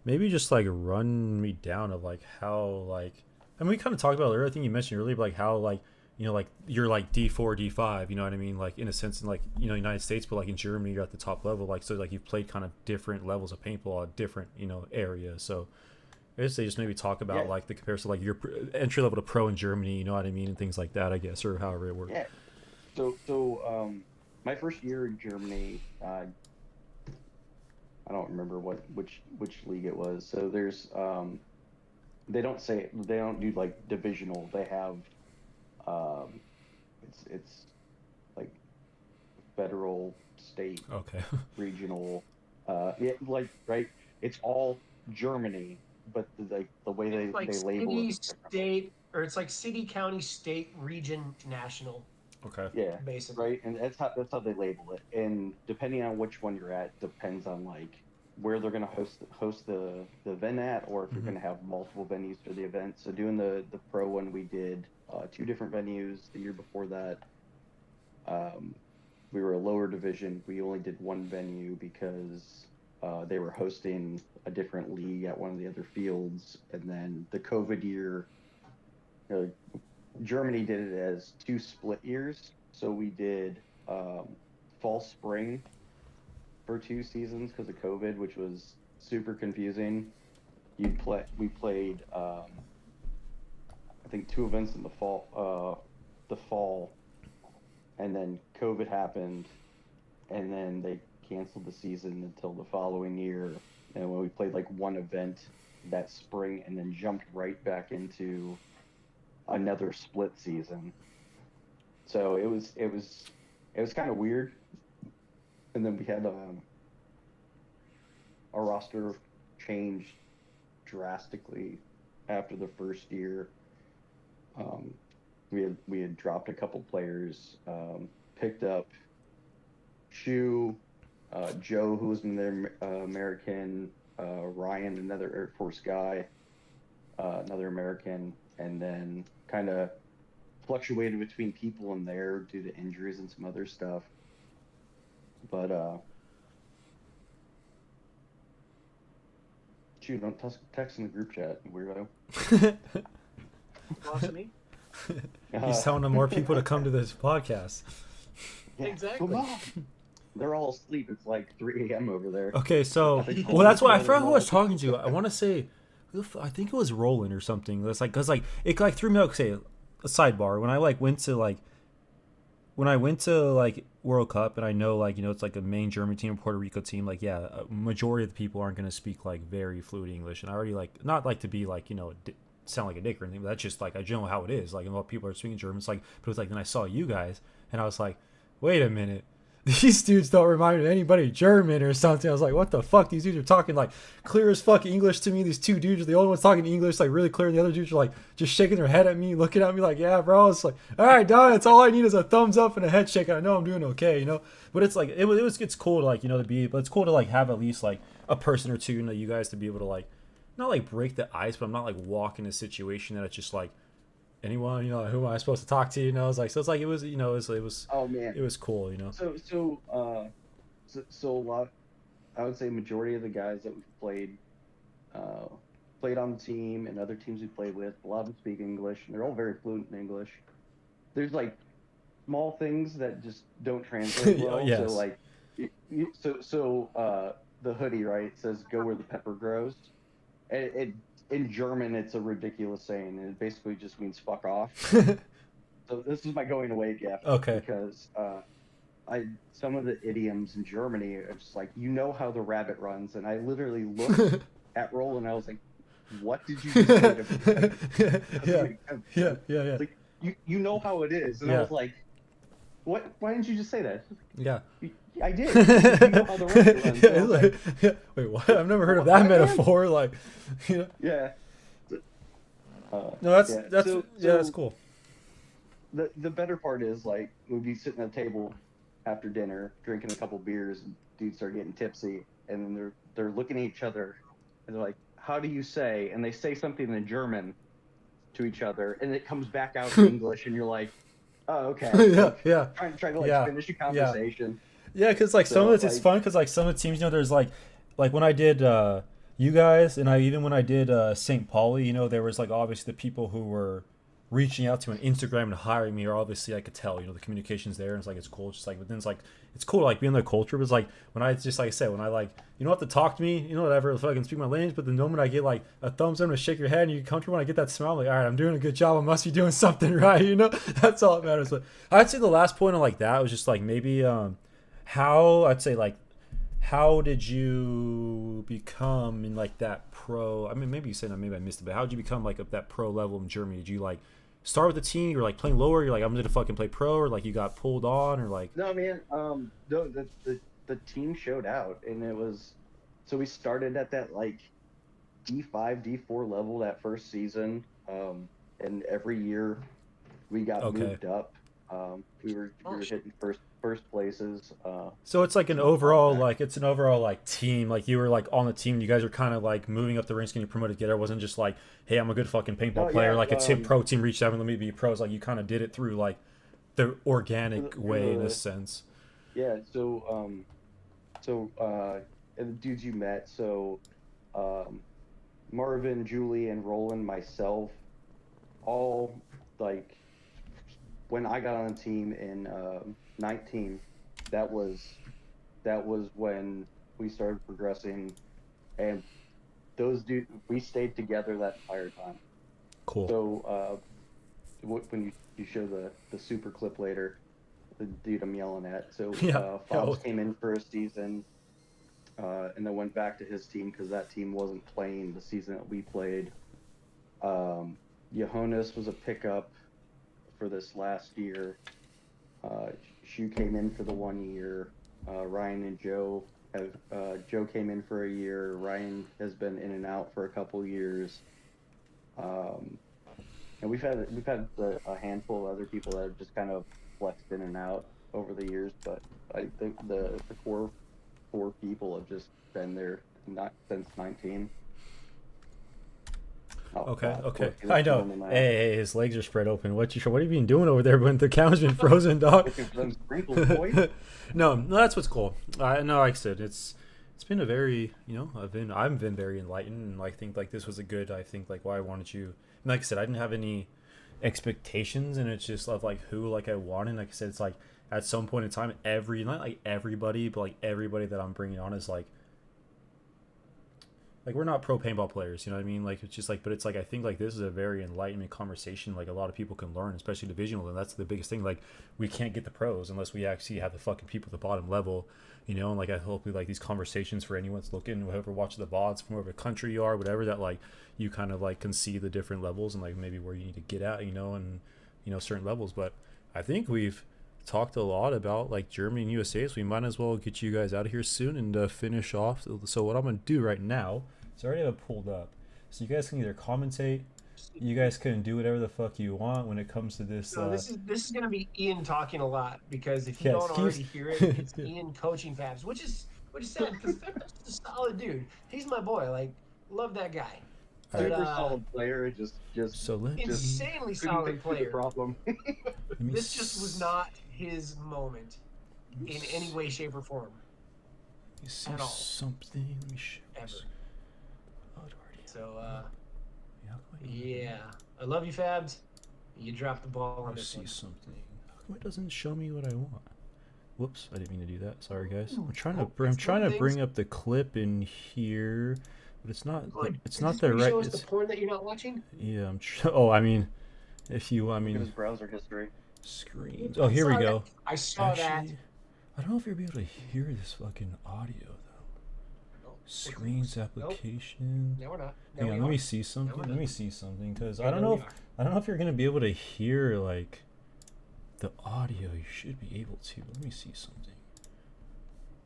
Speaker 5: maybe just like run me down of like how like I mean we kind of talked about it earlier. I think you mentioned earlier, but like how like like you're like D4, D5, you know what I mean? Like in a sense in like United States, but like in Germany you're at the top level. Like so like you've played kind of different levels of paintball at different areas. So I guess they just maybe talk about like the comparison, like your entry level to pro in Germany, you know what I mean, and things like that, I guess, or however it works.
Speaker 2: Yeah. So my first year in Germany, I don't remember which league it was. So there's they don't do like divisional. They have it's like federal, state, regional. It's all Germany. But the way they label it,
Speaker 4: state, or it's like city, county, state, region, national.
Speaker 5: Okay.
Speaker 2: Yeah.
Speaker 4: Basically.
Speaker 2: Right, and that's how they label it. And depending on which one you're at, depends on like where they're going to host the event at, or if you're going to have multiple venues for the event. So doing the pro one, we did 2 different venues. The year before that, we were a lower division. We only did 1 venue because. They were hosting a different league at one of the other fields, and then the COVID year, Germany did it as 2 split years. So we did fall spring for 2 seasons because of COVID, which was super confusing. We played I think 2 events in the fall, and then COVID happened, and then they canceled the season until the following year, and when we played like 1 event that spring and then jumped right back into another split season. So it was kind of weird. And then we had our roster changed drastically after the first year. We had dropped a couple players, picked up Shu, Joe, who was an American, Ryan, another Air Force guy, another American, and then kind of fluctuated between people in there due to injuries and some other stuff. But Shu, don't text in the group chat, you weirdo.
Speaker 4: Me?
Speaker 5: He's telling more people to come to this podcast.
Speaker 2: Yeah.
Speaker 4: Exactly.
Speaker 2: They're all asleep. It's like 3 a.m. over there.
Speaker 5: Okay, so that's why I forgot who I was talking to. I want to say, I think it was Roland or something. That's like, cause like it like threw me out. Say a sidebar when I went to World Cup, and I know it's like a main German team, Puerto Rico team. Like a majority of the people aren't going to speak like very fluent English, and I already not to be sound like a dick or anything, but that's just like I know how it is. Like, a lot of people are speaking German. It's like, but it was like then I saw you guys, and I was like, wait a minute. These dudes don't remind me of anybody German or something. I was like, what the fuck? These dudes are talking like clear as fuck English to me. These two dudes are the only ones talking English like really clear. And the other dudes are like just shaking their head at me, looking at me like, yeah, bro. It's like, all right, dog. That's all I need is a thumbs up and a head shake. I know I'm doing okay, you know. But it's like it's cool to like, you know, to be. But it's cool to like have at least like a person or two, you know, you guys to be able to like not like break the ice, but I'm not like walking a situation that it's just like anyone, you know, who am I supposed to talk to, you know? It's like, so it's like, it was, you know, it was
Speaker 2: oh man,
Speaker 5: it was cool, you know?
Speaker 2: So a lot, I would say majority of the guys that we've played on the team and other teams we played with, a lot of them speak English, and they're all very fluent in English. There's like small things that just don't translate well.
Speaker 5: Yes.
Speaker 2: So like, the hoodie, right, says "Go where the pepper grows." It in German, it's a ridiculous saying, and it basically just means "fuck off." So this is my going away gift.
Speaker 5: Okay.
Speaker 2: Because some of the idioms in Germany are just like, you know how the rabbit runs, and I literally looked at Roland and I was like, what did you just say to me?
Speaker 5: Yeah.
Speaker 2: Like, you know how it is, and I was like, what? Why didn't you just say that?
Speaker 5: Yeah.
Speaker 2: I did. You know how the rabbit runs.
Speaker 5: Yeah, like, wait, what? I've never heard of that metaphor. Like, you know.
Speaker 2: Yeah.
Speaker 5: No, that's cool.
Speaker 2: The better part is, like, we'd be sitting at a table after dinner, drinking a couple beers, and dudes start getting tipsy, and then they're looking at each other, and they're like, how do you say? And they say something in German to each other, and it comes back out in English, and you're like, oh, okay.
Speaker 5: Yeah.
Speaker 2: Trying to like finish a conversation.
Speaker 5: Yeah, because like some of it's fun, because like some of the teams, you know, there's like when I did you guys, and even when I did St. Pauli, you know, there was like obviously the people who were reaching out to an Instagram and hiring me, or obviously I could tell, you know, the communication's there, and it's like, it's cool. It's just like, but then it's like, it's cool to like be in the culture. But it's like when I just, like I said, when I like, you don't have to talk to me, you know, whatever, if I can speak my language, but the moment I get like a thumbs up and a shake your head and you're comfortable, when I get that smile, I'm like, all right, I'm doing a good job. I must be doing something right, you know. That's all that matters. But I'd say the last point on like that was just like maybe how did you become in like that pro? I mean, maybe you said that, maybe I missed it, but how did you become like at that pro level in Germany? Did you like start with the team? You're like playing lower. You're like, I'm gonna fucking play pro, or like you got pulled on, or like?
Speaker 2: No, man. No, the team showed out, and it was, so we started at that like D5, D4 level that first season, and every year we got moved up. We were hitting first places.
Speaker 5: So it's like an overall like team. Like you were like on the team. You guys are kind of like moving up the ranks, getting promoted together. It wasn't just like, hey, I'm a good fucking paintball player. Like a pro team reached out and let me be pros. Like you kind of did it through like the organic way in a sense.
Speaker 2: Yeah. So and the dudes you met. So Marvin, Julie, and Roland, myself, all like when I got on the team in 19, that was when we started progressing, and those dudes, we stayed together that entire time.
Speaker 5: Cool.
Speaker 2: So when you show the super clip later, the dude I'm yelling at, so Fobbs came in for a season, and then went back to his team because that team wasn't playing the season that we played. Johannes was a pickup for this last year. Shu came in for the 1 year. Ryan and Joe Joe came in for a year. Ryan has been in and out for a couple years. And we've had a handful of other people that have just kind of flexed in and out over the years, but I think the core 4 people have just been there not since 19.
Speaker 5: Okay. I know. Hey, his legs are spread open. What have you been doing over there when the camera's been frozen, dog? No, that's what's cool. No, like I said, it's been a very, you know, I've been very enlightened, and I think like this was a good, I think like why I wanted you. And like I said, I didn't have any expectations, and it's just of like who like I wanted. Like I said, it's like at some point in time, not like everybody, but like everybody that I'm bringing on is like like we're not pro paintball players, you know what I mean? Like it's just like, but it's like I think like this is a very enlightening conversation. Like a lot of people can learn, especially divisional, and that's the biggest thing. Like we can't get the pros unless we actually have the fucking people at the bottom level, you know. And like I hope we like these conversations for anyone that's looking, whoever watches the VODs from whatever country you are, whatever, that like you kind of like can see the different levels and like maybe where you need to get at, you know, and you know certain levels. But I think we've talked a lot about like Germany and USA, so we might as well get you guys out of here soon and finish off. So what I'm gonna do right now is I already have it pulled up, so you guys can either commentate, you guys can do whatever the fuck you want when it comes to this.
Speaker 4: So this is gonna be Ian talking a lot, because if you don't already hear it, it's Ian coaching Fabs, which is sad because Fabs is a solid dude. He's my boy. Like, love that guy.
Speaker 2: Super solid player, just
Speaker 4: insanely solid player.
Speaker 2: Problem.
Speaker 4: This just was not his moment in any way, shape, or form.
Speaker 5: You see
Speaker 4: at all.
Speaker 5: something? Let me show
Speaker 4: Ever.
Speaker 5: Oh, it already.
Speaker 4: So yeah, I love you, Fabs. You dropped the ball on
Speaker 5: I
Speaker 4: this
Speaker 5: see
Speaker 4: one.
Speaker 5: something. How come it doesn't show me what I want? Whoops, I didn't mean to do that. Sorry, guys. I'm trying to bring up the clip in here, but it's not. It's not the right.
Speaker 4: Show us the porn that you're not watching.
Speaker 5: Yeah, I mean, if you,
Speaker 2: Look at his browser history.
Speaker 5: Screens. Oh, here we go.
Speaker 4: I saw that.
Speaker 5: I don't know if you'll be able to hear this fucking audio though. Screens application.
Speaker 4: No, we're not.
Speaker 5: Hang on, let me see something. Let me see something, because I don't know if you're gonna be able to hear like the audio. You should be able to. Let me see something.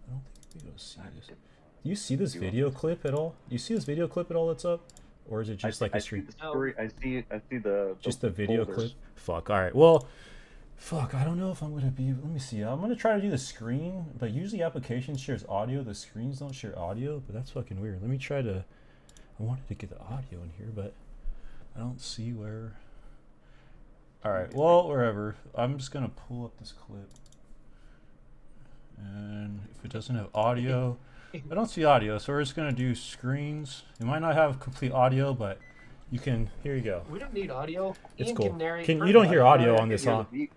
Speaker 5: I don't think you'll be able to see this. Do you see this video clip at all? Do you see this video clip at all that's up? Or is it just like a stream?
Speaker 2: I see the
Speaker 5: just the video
Speaker 2: folders.
Speaker 5: clip? Fuck, alright. Well, fuck, I don't know if I'm going to be... Let me see. I'm going to try to do the screen, but usually application shares audio. The screens don't share audio, but that's fucking weird. Let me try to... I wanted to get the audio in here, but I don't see where... Alright, well, wherever. I'm just going to pull up this clip. And if it doesn't have audio... I don't see audio, so we're just going to do screens. It might not have complete audio, but you can... Here you go.
Speaker 4: We don't need audio.
Speaker 5: It's
Speaker 4: Ian
Speaker 5: cool.
Speaker 4: Can narrate
Speaker 5: You don't hear audio on this, huh?
Speaker 2: beat.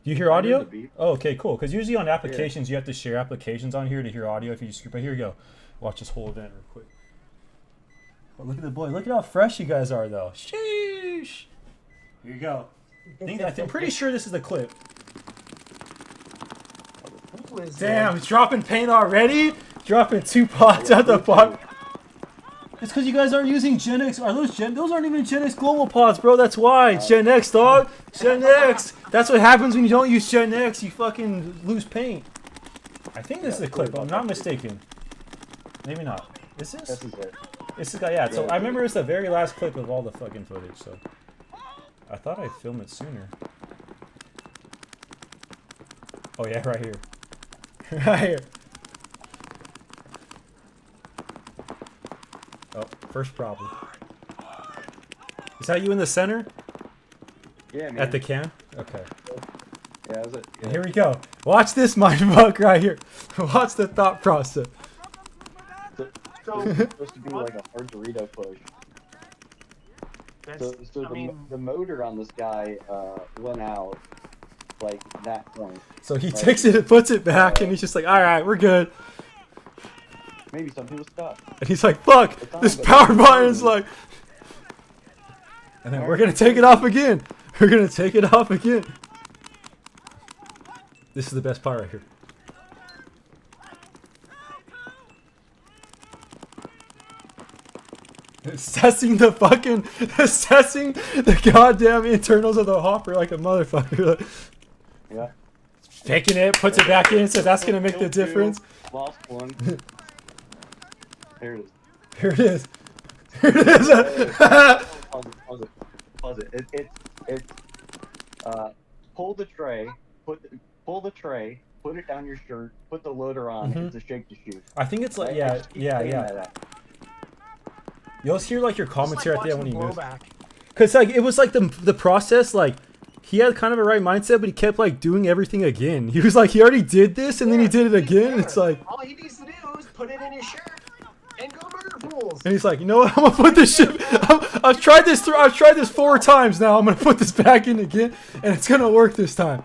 Speaker 5: Do you hear
Speaker 2: I hear
Speaker 5: audio?
Speaker 2: the beat.
Speaker 5: Oh, okay, cool. Because usually on applications, you have to share applications on here to hear audio if you just... But here you go. Watch this whole event real quick. Oh, look at the boy. Look at how fresh you guys are, though. Sheesh. Here you go. I'm pretty sure this is the clip. Damn, it's dropping paint already? Dropping 2 pots at the bottom. It's because you guys aren't using Gen X. Those aren't even Gen X global pods, bro. That's why. It's Gen X, dog. Gen X. That's what happens when you don't use Gen X. You fucking lose paint. I think this is a clip. I'm not mistaken. Maybe not. Is this?
Speaker 2: This is it.
Speaker 5: This is, yeah. So I remember it's the very last clip of all the fucking footage. So I thought I'd film it sooner. Oh yeah, right here. Right here. Oh, first problem. Is that you in the center?
Speaker 2: Yeah, man.
Speaker 5: At the can? Okay.
Speaker 2: Yeah, that's it.
Speaker 5: And here we go. Watch this mindfuck right here. Watch the thought process.
Speaker 2: So it's supposed to be like a hard Dorito push. The motor on this guy went out like that point.
Speaker 5: So he takes it and puts it back, and he's just like, all right, we're good.
Speaker 2: Maybe something was stuck.
Speaker 5: And he's like, fuck, this power button's like... And then we're going to take it off again. We're going to take it off again. This is the best part right here. Assessing the goddamn internals of the hopper like a motherfucker.
Speaker 2: Yeah.
Speaker 5: Taking it, puts it back in, says that's going to make the difference.
Speaker 2: Lost one. Here it is.
Speaker 5: Here it is. Here it is.
Speaker 2: Pause it. It's pull the tray, pull the tray, put it down your shirt, put the loader on, it's a shake to shoot.
Speaker 5: I think it's like, yeah. You'll hear like your commentary at the end when he moves. Cause like it was like the process, like he had kind of a right mindset, but he kept like doing everything again. He was like, he already did this and then he did it again. It's like
Speaker 4: all he needs to do is put it in his shirt and go murder fools.
Speaker 5: And he's like, you know what? I'm gonna put this shit. I've tried this 4 times now. I'm gonna put this back in again, and it's gonna work this time.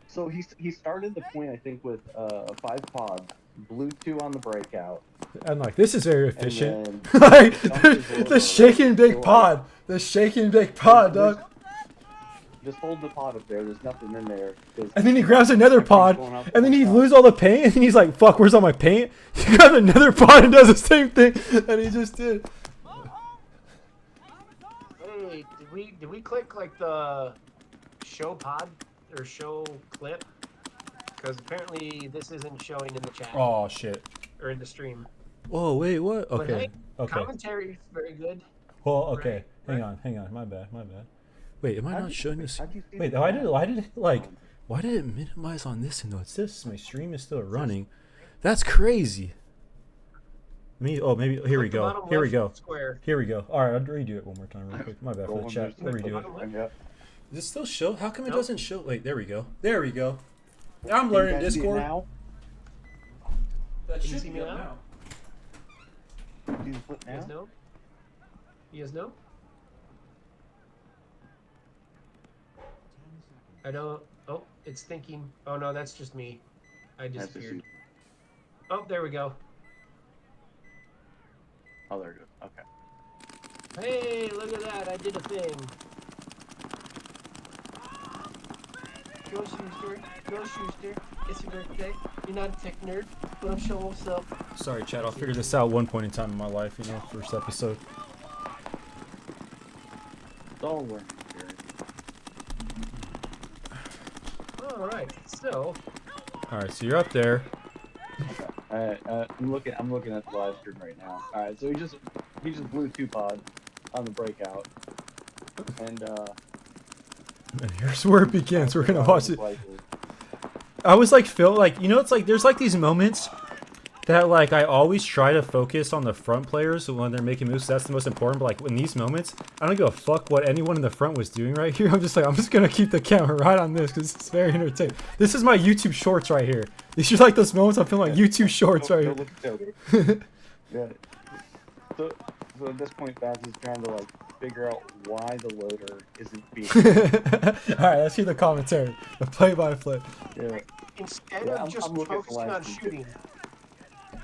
Speaker 2: So he started the point I think with 5 pods, blew 2 on the breakout,
Speaker 5: I'm like, this is very efficient.
Speaker 2: then
Speaker 5: Like
Speaker 2: the
Speaker 5: the shake and bake pod, dog.
Speaker 2: Just hold the pod up there. There's nothing in there.
Speaker 5: And then he grabs another pod, and then he loses all the paint, and then he's like, "Fuck, where's all my paint?" He grabs another pod and does the same thing that he just did.
Speaker 4: Hey, did we click like the show pod or show clip? Because apparently this isn't showing in the chat
Speaker 5: Oh shit.
Speaker 4: or in the stream.
Speaker 5: Oh wait, what?
Speaker 4: But
Speaker 5: Okay,
Speaker 4: hey,
Speaker 5: okay.
Speaker 4: Commentary is very good.
Speaker 5: Well, okay.
Speaker 4: Right.
Speaker 5: Hang on. My bad. Wait, am I not showing this? Wait,
Speaker 2: why
Speaker 5: why did it minimize on this? No, it's this. My stream is still running. That's crazy. Maybe here we go. Here we go. Here we go. All right, I'll redo it one more time real quick. My bad for the chat. I'll redo it. Does it still show? How come it doesn't show? Wait, there we go. There we go. I'm learning Discord.
Speaker 2: Now?
Speaker 5: That
Speaker 4: Can you
Speaker 5: should
Speaker 4: see
Speaker 5: be
Speaker 4: me
Speaker 5: up
Speaker 4: now?
Speaker 2: Do you flip
Speaker 4: You guys
Speaker 2: now?
Speaker 4: know? You guys know? I don't. Oh, it's thinking. Oh no, that's just me. I
Speaker 2: That's just
Speaker 4: disappeared.
Speaker 2: you.
Speaker 4: Oh, there we go.
Speaker 2: Oh, there it goes. Okay.
Speaker 4: Hey, look at that! I did a thing. Go Schuster, go Schuster. It's your birthday. You're not a tech nerd, but I'm showing what's up.
Speaker 5: Sorry, Chad. I'll figure this out one point in time in my life. First episode.
Speaker 2: It's all learning.
Speaker 4: All right, so.
Speaker 5: All right, so you're up there.
Speaker 2: I'm looking at the live stream right now. All right, so he just blew 2 pods on the breakout, and
Speaker 5: And here's where it begins. We're gonna watch it. I was like, Phil, like, it's like there's like these moments that like I always try to focus on the front players when they're making moves. That's the most important. But like in these moments, I don't give a fuck what anyone in the front was doing right here. I'm just gonna keep the camera right on this because it's very entertaining. This is my YouTube shorts right here. These are like those moments I'm filming like YouTube shorts right here.
Speaker 2: Yeah. So at this point, Baz is trying to like figure out why the loader isn't feeding.
Speaker 5: All right, let's hear the commentary, the play-by-play.
Speaker 2: Yeah.
Speaker 4: Instead
Speaker 2: Yeah,
Speaker 4: of
Speaker 2: I'm
Speaker 4: just
Speaker 2: looking at the
Speaker 4: focusing on
Speaker 2: live stream.
Speaker 4: shooting,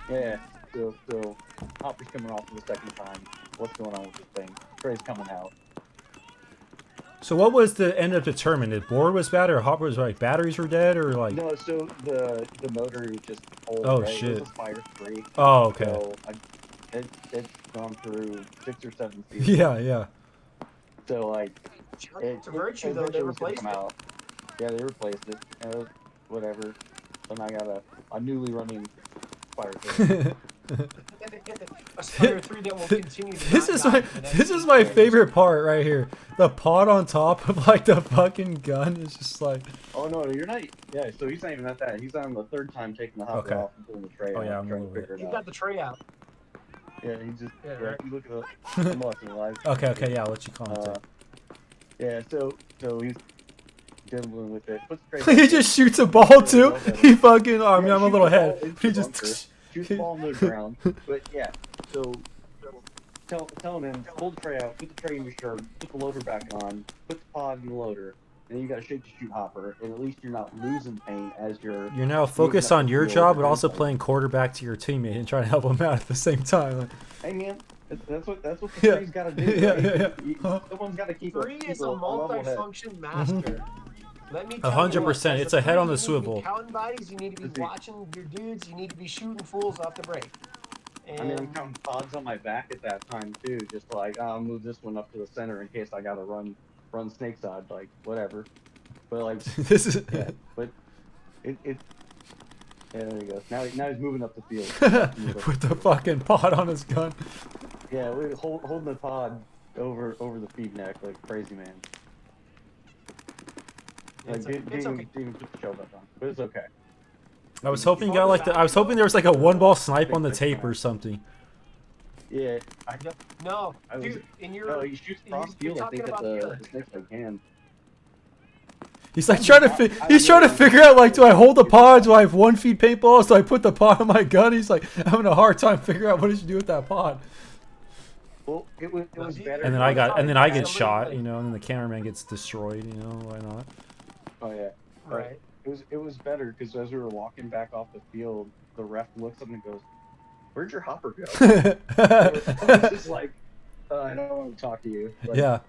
Speaker 2: Yeah. So Hopper's coming off for the second time. What's going on with this thing? Trey's coming out.
Speaker 5: So what was the end up determined? If board was bad or Hopper was like batteries were dead or like?
Speaker 2: No, so the motor was just old.
Speaker 5: Oh,
Speaker 2: right?
Speaker 5: shit.
Speaker 2: It was a fire free.
Speaker 5: Oh, okay.
Speaker 2: So it's gone through 6 or 7 seasons.
Speaker 5: Yeah.
Speaker 2: So like,
Speaker 4: it's a virtue though. They replaced it.
Speaker 2: out. Yeah, they replaced it. And it was whatever. So now I got a newly running fire free.
Speaker 4: A Spider 3 that will continue to
Speaker 5: This is my favorite part right here. The pod on top of like the fucking gun is just like.
Speaker 2: Oh no, you're not. Yeah, so he's not even at that. He's on the 3rd time taking the hopper off and pulling the tray out.
Speaker 5: Yeah, I'm
Speaker 2: trying to
Speaker 5: moving
Speaker 2: figure it
Speaker 4: You
Speaker 2: out.
Speaker 4: got the tray out.
Speaker 2: Yeah, he just.
Speaker 4: Yeah,
Speaker 2: Yeah,
Speaker 4: right.
Speaker 2: you look at the. I'm watching live.
Speaker 5: Okay, yeah, I'll let you comment.
Speaker 2: Yeah, so he's diddling with it. Puts the tray
Speaker 5: He
Speaker 2: back
Speaker 5: just shoots a ball too. He fucking. I mean, I'm a
Speaker 2: shoot
Speaker 5: little
Speaker 2: the ball
Speaker 5: head.
Speaker 2: into
Speaker 5: He
Speaker 2: the
Speaker 5: just.
Speaker 2: bunker, shoots the ball in the ground. But yeah, so telling him, hold the tray out, put the tray in your shirt, put the loader back on, put the pod in the loader, and then you got to shake the shoot hopper, and at least you're not losing paint as you're.
Speaker 5: You're now focused on your job, but also playing quarterback to your teammate and trying to help him out at the same time. Like,
Speaker 2: Hey man, that's what the
Speaker 5: Yeah.
Speaker 2: three's got to do.
Speaker 5: Yeah,
Speaker 2: Right?
Speaker 5: yeah.
Speaker 2: Someone's got to keep
Speaker 4: 3 is a
Speaker 2: level head.
Speaker 4: multi-function master. Let me tell
Speaker 5: 100%,
Speaker 4: you what, as
Speaker 5: it's a head on the
Speaker 4: three, you need to be
Speaker 5: swivel.
Speaker 4: counting bodies, you need to be watching your dudes, you need to be shooting fools off the break. And
Speaker 2: I mean, I'm counting pods on my back at that time too, just like I'll move this one up to the center in case I gotta run snake side, like whatever. But like,
Speaker 5: this is.
Speaker 2: yeah, but it yeah, there you go. Now he's moving up the field.
Speaker 5: With the fucking pod on his gun.
Speaker 2: Yeah, holding the pod over the feed neck like crazy man. Like,
Speaker 4: It's
Speaker 2: didn't
Speaker 4: okay.
Speaker 2: even put the show back on, but it's okay.
Speaker 5: I was hoping you got like I was hoping there was like a one ball snipe on the tape or something.
Speaker 2: Yeah,
Speaker 4: No,
Speaker 2: I was-
Speaker 4: dude, in your
Speaker 2: no, he shoots cross
Speaker 4: you're
Speaker 2: field. I think
Speaker 4: talking
Speaker 2: at
Speaker 4: about
Speaker 2: the snake like hand.
Speaker 5: He's like trying to he's trying to figure out like, do I hold the pod? Do I have 1 feed paintballs? Do I put the pod on my gun? He's like having a hard time figuring out what he should do with that pod.
Speaker 2: Well, it was better.
Speaker 5: And then I get shot, you know, and then the cameraman gets destroyed, you know, why not?
Speaker 2: Oh yeah,
Speaker 4: right.
Speaker 2: It was better because as we were walking back off the field, the ref looks up and goes, where'd your hopper go? It's just like, I don't want to talk to you. But,
Speaker 5: Yeah.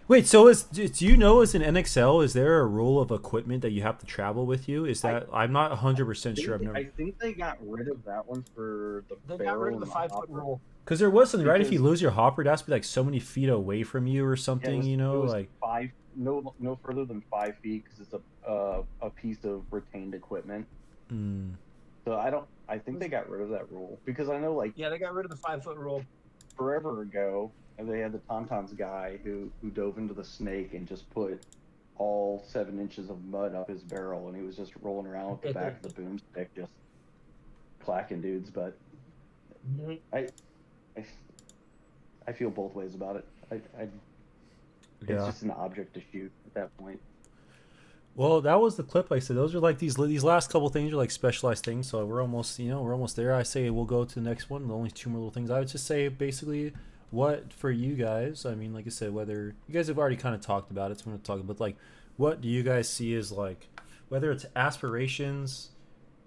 Speaker 5: Wait, so do you know as an NXL, is there a rule of equipment that you have to travel with you? Is that I'm not 100% sure.
Speaker 2: I think they got rid of that one for the
Speaker 4: They
Speaker 2: barrel
Speaker 4: got rid of the
Speaker 2: and
Speaker 4: 5 foot
Speaker 2: hopper.
Speaker 4: rule.
Speaker 5: Because there was something, right? If you
Speaker 2: Because-
Speaker 5: lose your hopper, it has to be like so many feet away from you or something,
Speaker 2: it was
Speaker 5: like
Speaker 2: 5, no further than 5 feet because it's a piece of retained equipment.
Speaker 5: Mm.
Speaker 2: So I think they got rid of that rule because I know like
Speaker 4: Yeah, they got rid of the 5 foot rule.
Speaker 2: forever ago, and they had the Tauntauns guy who dove into the snake and just put all 7 inches of mud up his barrel, and he was just rolling around with the back of the boomstick, just clacking dudes. But I feel both ways about it. It's just an object to shoot at that point.
Speaker 5: Well, that was the clip. Like I said, those are like these last couple things are like specialized things. So we're almost there. I say we'll go to the next one. The only 2 more little things. I would just say basically what for you guys. I mean, like I said, whether you guys have already kind of talked about it, so I'm going to talk about like what do you guys see as like whether it's aspirations,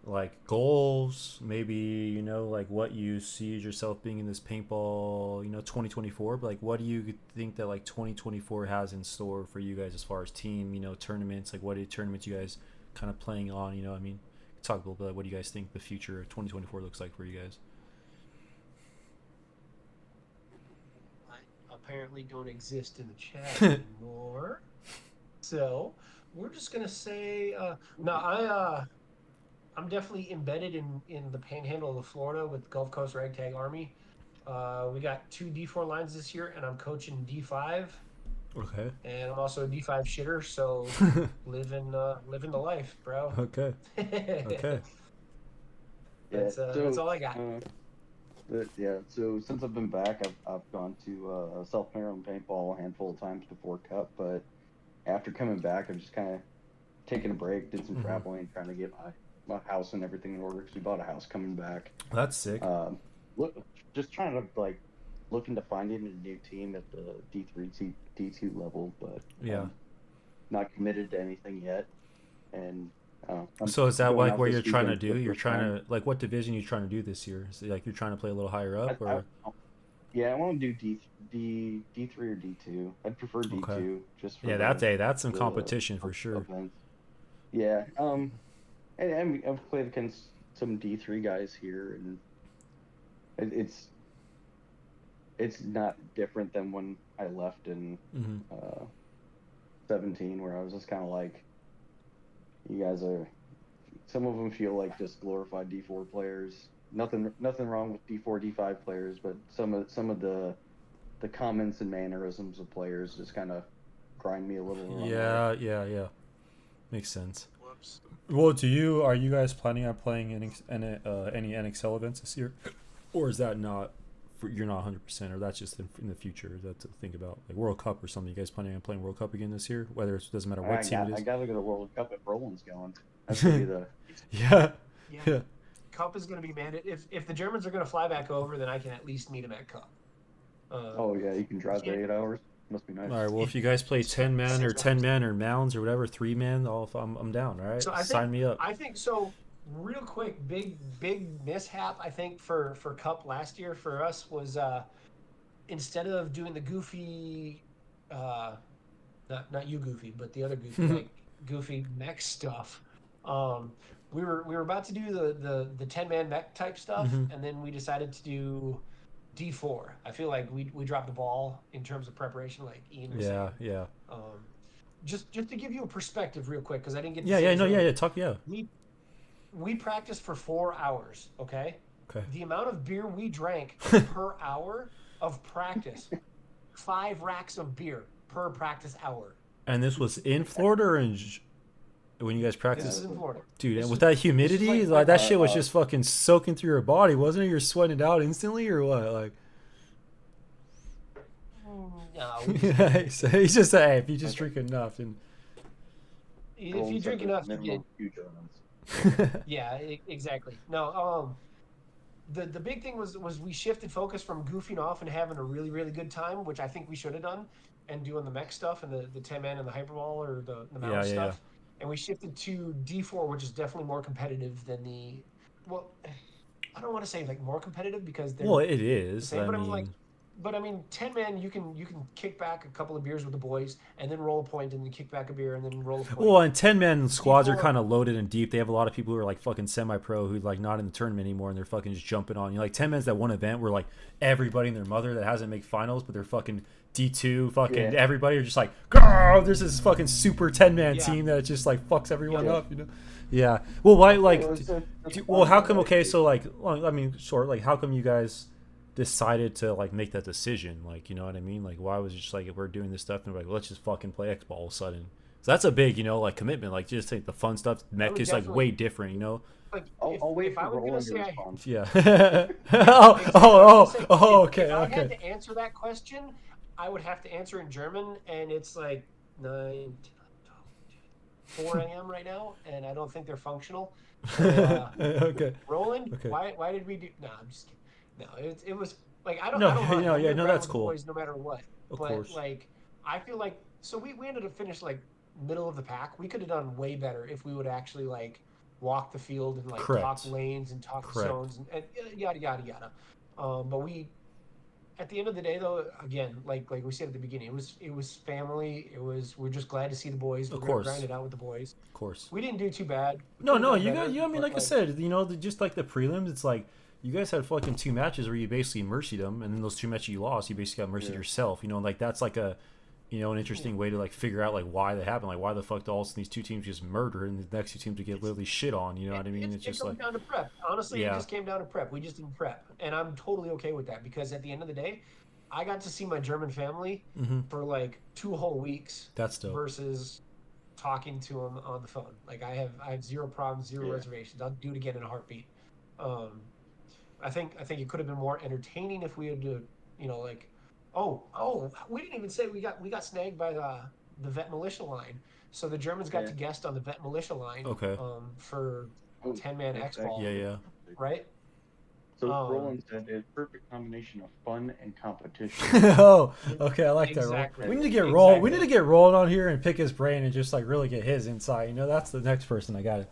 Speaker 5: like goals, maybe like what you see yourself being in this paintball 2024, but like what do you think that like 2024 has in store for you guys as far as team tournaments, like what tournaments you guys kind of playing on, I mean, talk a little bit about what do you guys think the future of 2024 looks like for you guys.
Speaker 4: I apparently don't exist in the chat anymore, so we're just gonna say I'm definitely embedded in the panhandle of Florida with Gulf Coast Ragtag Army. We got 2 D4 lines this year, and I'm coaching D5.
Speaker 5: Okay.
Speaker 4: And I'm also a D5 shitter, so living the life, bro.
Speaker 5: Okay. Okay.
Speaker 4: That's all I got.
Speaker 2: So since I've been back, I've gone to South Maryland paintball a handful of times before Cup, but after coming back, I've just kind of taken a break, did some traveling, trying to get my house and everything in order because we bought a house coming back.
Speaker 5: That's sick.
Speaker 2: Just trying to look into finding a new team at the D3 D2 level, but not committed to anything yet. And
Speaker 5: so is that like what you're trying to do? You're trying to like what division you trying to do this year? Is it like you're trying to play a little higher up, or?
Speaker 2: I want to do D3 or D2. I'd prefer D2 just for
Speaker 5: that's some competition for sure.
Speaker 2: Events. Yeah. And I've played against some D3 guys here, and it's not different than when I left in 17, where I was just kind of like, you guys are. Some of them feel like just glorified D4 players. Nothing wrong with D4, D5 players, but some of the comments and mannerisms of players just kind of grind me a little.
Speaker 5: Yeah. Makes sense. Whoops. Well, are you guys planning on playing any NXL events this year, or is that not? You're not 100%, or that's just in the future. That to think about, like World Cup or something. You guys planning on playing World Cup again this year? Whether it doesn't matter what team it is.
Speaker 2: I gotta go to World Cup if Roland's going. That's gonna be the.
Speaker 5: Yeah.
Speaker 4: Cup is going to be mandated. If the Germans are going to fly back over, then I can at least meet them at Cup.
Speaker 2: You can drive the 8 hours. Must be nice.
Speaker 5: All right. Well, if you guys play 10 man or 10 man or mounds or whatever, 3 man, I'm down. All right. So sign me up.
Speaker 4: I think so. Real quick, big mishap I think for Cup last year for us was instead of doing the goofy, not you goofy, but the other goofy, like goofy mech stuff. We were about to do the 10-man mech type stuff, and then we decided to do D4. I feel like we dropped the ball in terms of preparation, like Ian was saying.
Speaker 5: Yeah.
Speaker 4: Just to give you a perspective real quick, because I didn't get to we practiced for 4 hours, okay? The amount of beer we drank per hour of practice, 5 racks of beer per practice hour.
Speaker 5: And this was in Florida or when you guys practiced?
Speaker 4: This is in Florida.
Speaker 5: Dude, and with that humidity, like that shit was just fucking soaking through your body, wasn't it? You're sweating it out instantly or what? Like,
Speaker 4: no.
Speaker 5: He's just saying, if you just drink enough. And
Speaker 4: if you drink enough, you get... Yeah, exactly. No, the big thing was we shifted focus from goofing off and having a really, really good time, which I think we should have done, and doing the mech stuff and the 10-man and the hyperball or the mount stuff. And we shifted to D4, which is definitely more competitive than I don't want to say like more competitive because they're
Speaker 5: Well, it is.
Speaker 4: the same, but I mean 10 man you can kick back a couple of beers with the boys and then roll a point and then kick back a beer and then roll a point.
Speaker 5: Well, and 10-man squads are
Speaker 4: Before-
Speaker 5: kind of loaded and deep. They have a lot of people who are like fucking semi-pro who like not in the tournament anymore, and they're fucking just jumping on. You know, like 10-man's that one event where like everybody and their mother that hasn't made finals, but they're fucking D2, fucking everybody are just like, oh, there's this fucking super 10-man team that just like fucks everyone up, you know? Yeah. Well, why like? Well, how come? Okay, so like, I mean, short. Like, how come you guys decided to like make that decision? Like, you know what I mean? Like, why was it just like if we're doing this stuff and we're like, let's just fucking play X-ball all of a sudden? So that's a big, you know, like commitment. Like, just take the fun stuff. Mech is like way different, you know.
Speaker 4: Like,
Speaker 2: I'll wait
Speaker 4: if
Speaker 2: for
Speaker 4: I was gonna
Speaker 2: Roland to
Speaker 4: say
Speaker 2: respond.
Speaker 5: Yeah.
Speaker 4: If I
Speaker 5: Okay.
Speaker 4: had to answer that question, I would have to answer in German, and it's like 4 a.m. right now, and I don't think they're functional. So,
Speaker 5: Okay.
Speaker 4: Roland,
Speaker 5: Okay.
Speaker 4: why did we do? No, I'm just kidding. No, it was like I don't.
Speaker 5: No,
Speaker 4: I don't mind.
Speaker 5: no,
Speaker 4: I'm
Speaker 5: yeah,
Speaker 4: gonna
Speaker 5: no,
Speaker 4: grind
Speaker 5: that's
Speaker 4: with the
Speaker 5: cool.
Speaker 4: boys no matter what.
Speaker 5: Of
Speaker 4: But
Speaker 5: course.
Speaker 4: like, I feel like so we ended up finishing like middle of the pack. We could have done way better if we would actually like walk the field and like
Speaker 5: Correct.
Speaker 4: talk lanes and talk
Speaker 5: Correct.
Speaker 4: zones and yada yada yada. But we, at the end of the day, though, again, like we said at the beginning, it was family. We're just glad to see the boys. We're
Speaker 5: Of
Speaker 4: gonna
Speaker 5: course.
Speaker 4: grind it out with the boys.
Speaker 5: Of course.
Speaker 4: We didn't do too bad. We
Speaker 5: No,
Speaker 4: could've done
Speaker 5: you
Speaker 4: better,
Speaker 5: got. I mean,
Speaker 4: but,
Speaker 5: like I said, you know, just like the prelims, it's like you guys had fucking 2 matches where you basically mercied them, and then those 2 matches you lost, you basically got mercied yourself. You know, like that's like a, you know, an interesting way to like figure out like why they happen. Like why the fuck do all these 2 teams just murder and the next 2 teams to get literally shit on? You know what I mean? It's
Speaker 4: it
Speaker 5: just
Speaker 4: comes
Speaker 5: like
Speaker 4: down to prep. Honestly,
Speaker 5: Yeah.
Speaker 4: it just came down to prep. We just didn't prep, and I'm totally okay with that because at the end of the day, I got to see my German family for like 2 whole weeks
Speaker 5: that's dope.
Speaker 4: versus talking to them on the phone. Like I have zero problems, zero reservations. I'll do it again in a heartbeat. I think it could have been more entertaining if we had to, you know, like, we didn't even say we got snagged by the vet militia line. So the Germans got to guest on the vet militia line.
Speaker 5: Okay.
Speaker 4: For 10-man X-ball.
Speaker 5: Yeah.
Speaker 4: Right.
Speaker 2: So Roland said it's a perfect combination of fun and competition.
Speaker 5: Oh, okay, I like that.
Speaker 4: Exactly.
Speaker 5: We need to get Roll. We need to get Roland on here and pick his brain and just like really get his insight. You know, that's the next person I gotta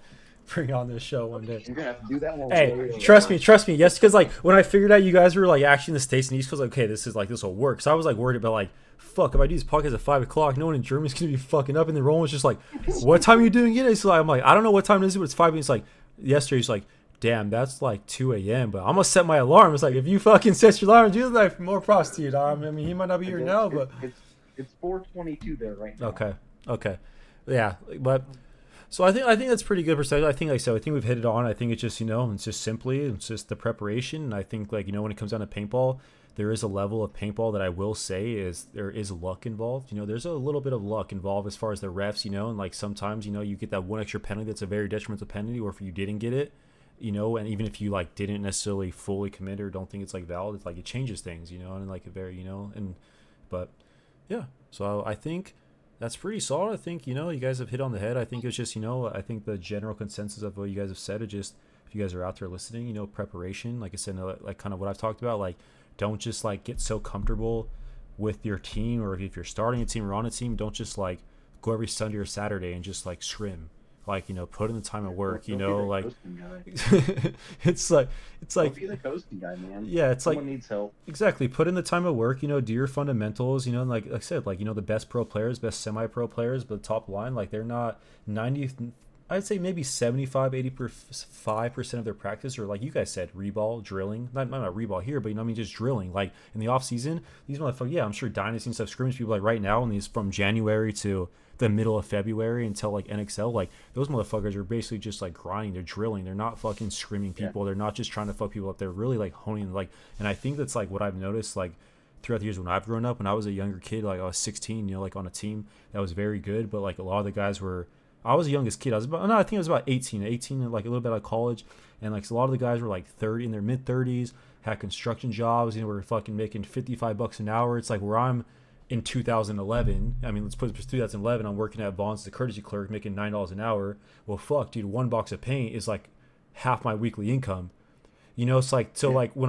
Speaker 5: bring on this show one day.
Speaker 2: You're gonna have to do that one.
Speaker 5: Hey, trust me. Yes, because like when I figured out you guys were like actually in the States and East Coast, like, okay, this will work. So I was like worried about like, fuck, if I do this podcast at 5 o'clock, no one in Germany's gonna be fucking up. And then Roland was just like, what time are you doing it? So I'm like, I don't know what time it is, but it's 5. And it's like yesterday. He's like, damn, that's like 2 a.m. But I'm gonna set my alarm. It's like if you fucking set your alarm, do like more props to you, dog. I mean, he might not be here now, but
Speaker 2: it's 4:22 there right now.
Speaker 5: Okay, yeah, but. So I think that's pretty good perspective. I think I think we've hit it on. I think it's just, you know, it's just the preparation. And I think like, you know, when it comes down to paintball, there is a level of paintball that I will say is there is luck involved. You know, there's a little bit of luck involved as far as the refs, you know, and like sometimes, you know, you get that one extra penalty that's a very detrimental penalty, or if you didn't get it, you know, and even if you like didn't necessarily fully commit or don't think it's like valid, it's like it changes things, you know, and like a very, you know, and but yeah. So I think that's pretty solid. I think, you know, you guys have hit on the head. I think it's just, you know, I think the general consensus of what you guys have said is just, if you guys are out there listening, you know, preparation, like I said, like kind of what I've talked about, like don't just like get so comfortable with your team, or if you're starting a team or on a team, don't just like go every Sunday or Saturday and just like scrim. Like, you know, put in the time of work, you know, like it's like
Speaker 2: Don't be the coasting guy, man.
Speaker 5: Yeah, it's
Speaker 2: Someone
Speaker 5: like
Speaker 2: needs help.
Speaker 5: Exactly. Put in the time of work, you know, do your fundamentals, you know, and like I said, like, you know, the best pro players, best semi-pro players, but top line, like they're not 90, I'd say maybe 75, 85% of their practice, or like you guys said, reball, drilling, not reball here, but you know, I mean, just drilling. Like in the off season, these motherfuckers, yeah, I'm sure Dynasty and stuff scrimmage people like right now, and these from January to the middle of February until like NXL, like those motherfuckers are basically just like grinding, they're drilling, they're not fucking screaming people, they're not just trying to fuck people up, they're really like honing, like, and I think that's like what I've noticed like throughout the years when I've grown up. When I was a younger kid, like I was 16, you know, like on a team that was very good, but like a lot of the guys were, I was the youngest kid, I think I was about 18 and like a little bit out of college, and like so a lot of the guys were like 30 in their mid 30s, had construction jobs, you know, were fucking making $55 an hour. It's like where I'm in 2011, I mean, let's put it 2011, I'm working at Vaughn's as a courtesy clerk making $9 an hour. Well, fuck, dude, 1 box of paint is like half my weekly income. You know, it's like, so like when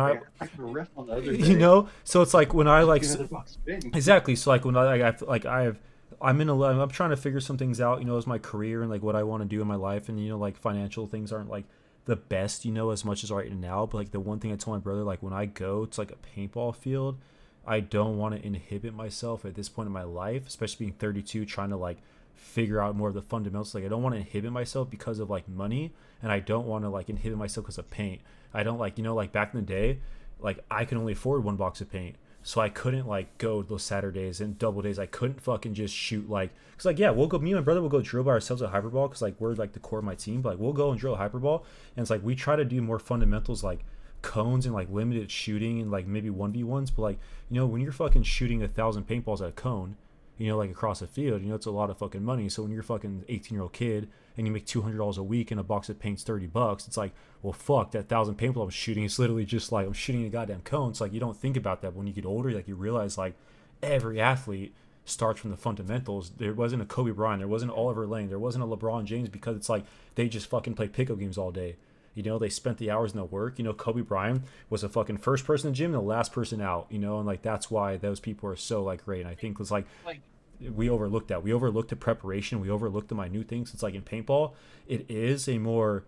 Speaker 5: you know, so it's like when I like, exactly. So like when I'm trying to figure some things out, you know, as my career and like what I want to do in my life, and you know, like financial things aren't like the best, you know, as much as right now. But like the one thing I told my brother, like when I go to like a paintball field, I don't want to inhibit myself at this point in my life, especially being 32, trying to like figure out more of the fundamentals. Like I don't want to inhibit myself because of like money, and I don't want to like inhibit myself because of paint. I don't like, you know, like back in the day, like I can only afford 1 box of paint. So I couldn't like go those Saturdays and double days. I couldn't fucking just shoot like, cause like, yeah, we'll go, me and my brother will go drill by ourselves at hyperball. Cause like we're like the core of my team, but like we'll go and drill hyperball. And it's like, we try to do more fundamentals like cones and like limited shooting and like maybe 1v1s. But like, you know, when you're fucking shooting 1,000 paintballs at a cone, you know, like across the field, you know, it's a lot of fucking money. So when you're a fucking 18-year-old kid and you make $200 a week and a box of paint's $30, it's like, well, fuck, that 1,000 paintball I'm shooting is literally just like I'm shooting a goddamn cone. So like you don't think about that. But when you get older, like you realize like every athlete starts from the fundamentals. There wasn't a Kobe Bryant, there wasn't Oliver Lane, there wasn't a LeBron James, because it's like they just fucking play pickup games all day. You know, they spent the hours in the work. You know, Kobe Bryant was a fucking first person in the gym and the last person out, you know, and like that's why those people are so like great. And I think it's like we overlooked that. We overlooked the preparation. We overlooked the minute things. It's like in paintball, it is a more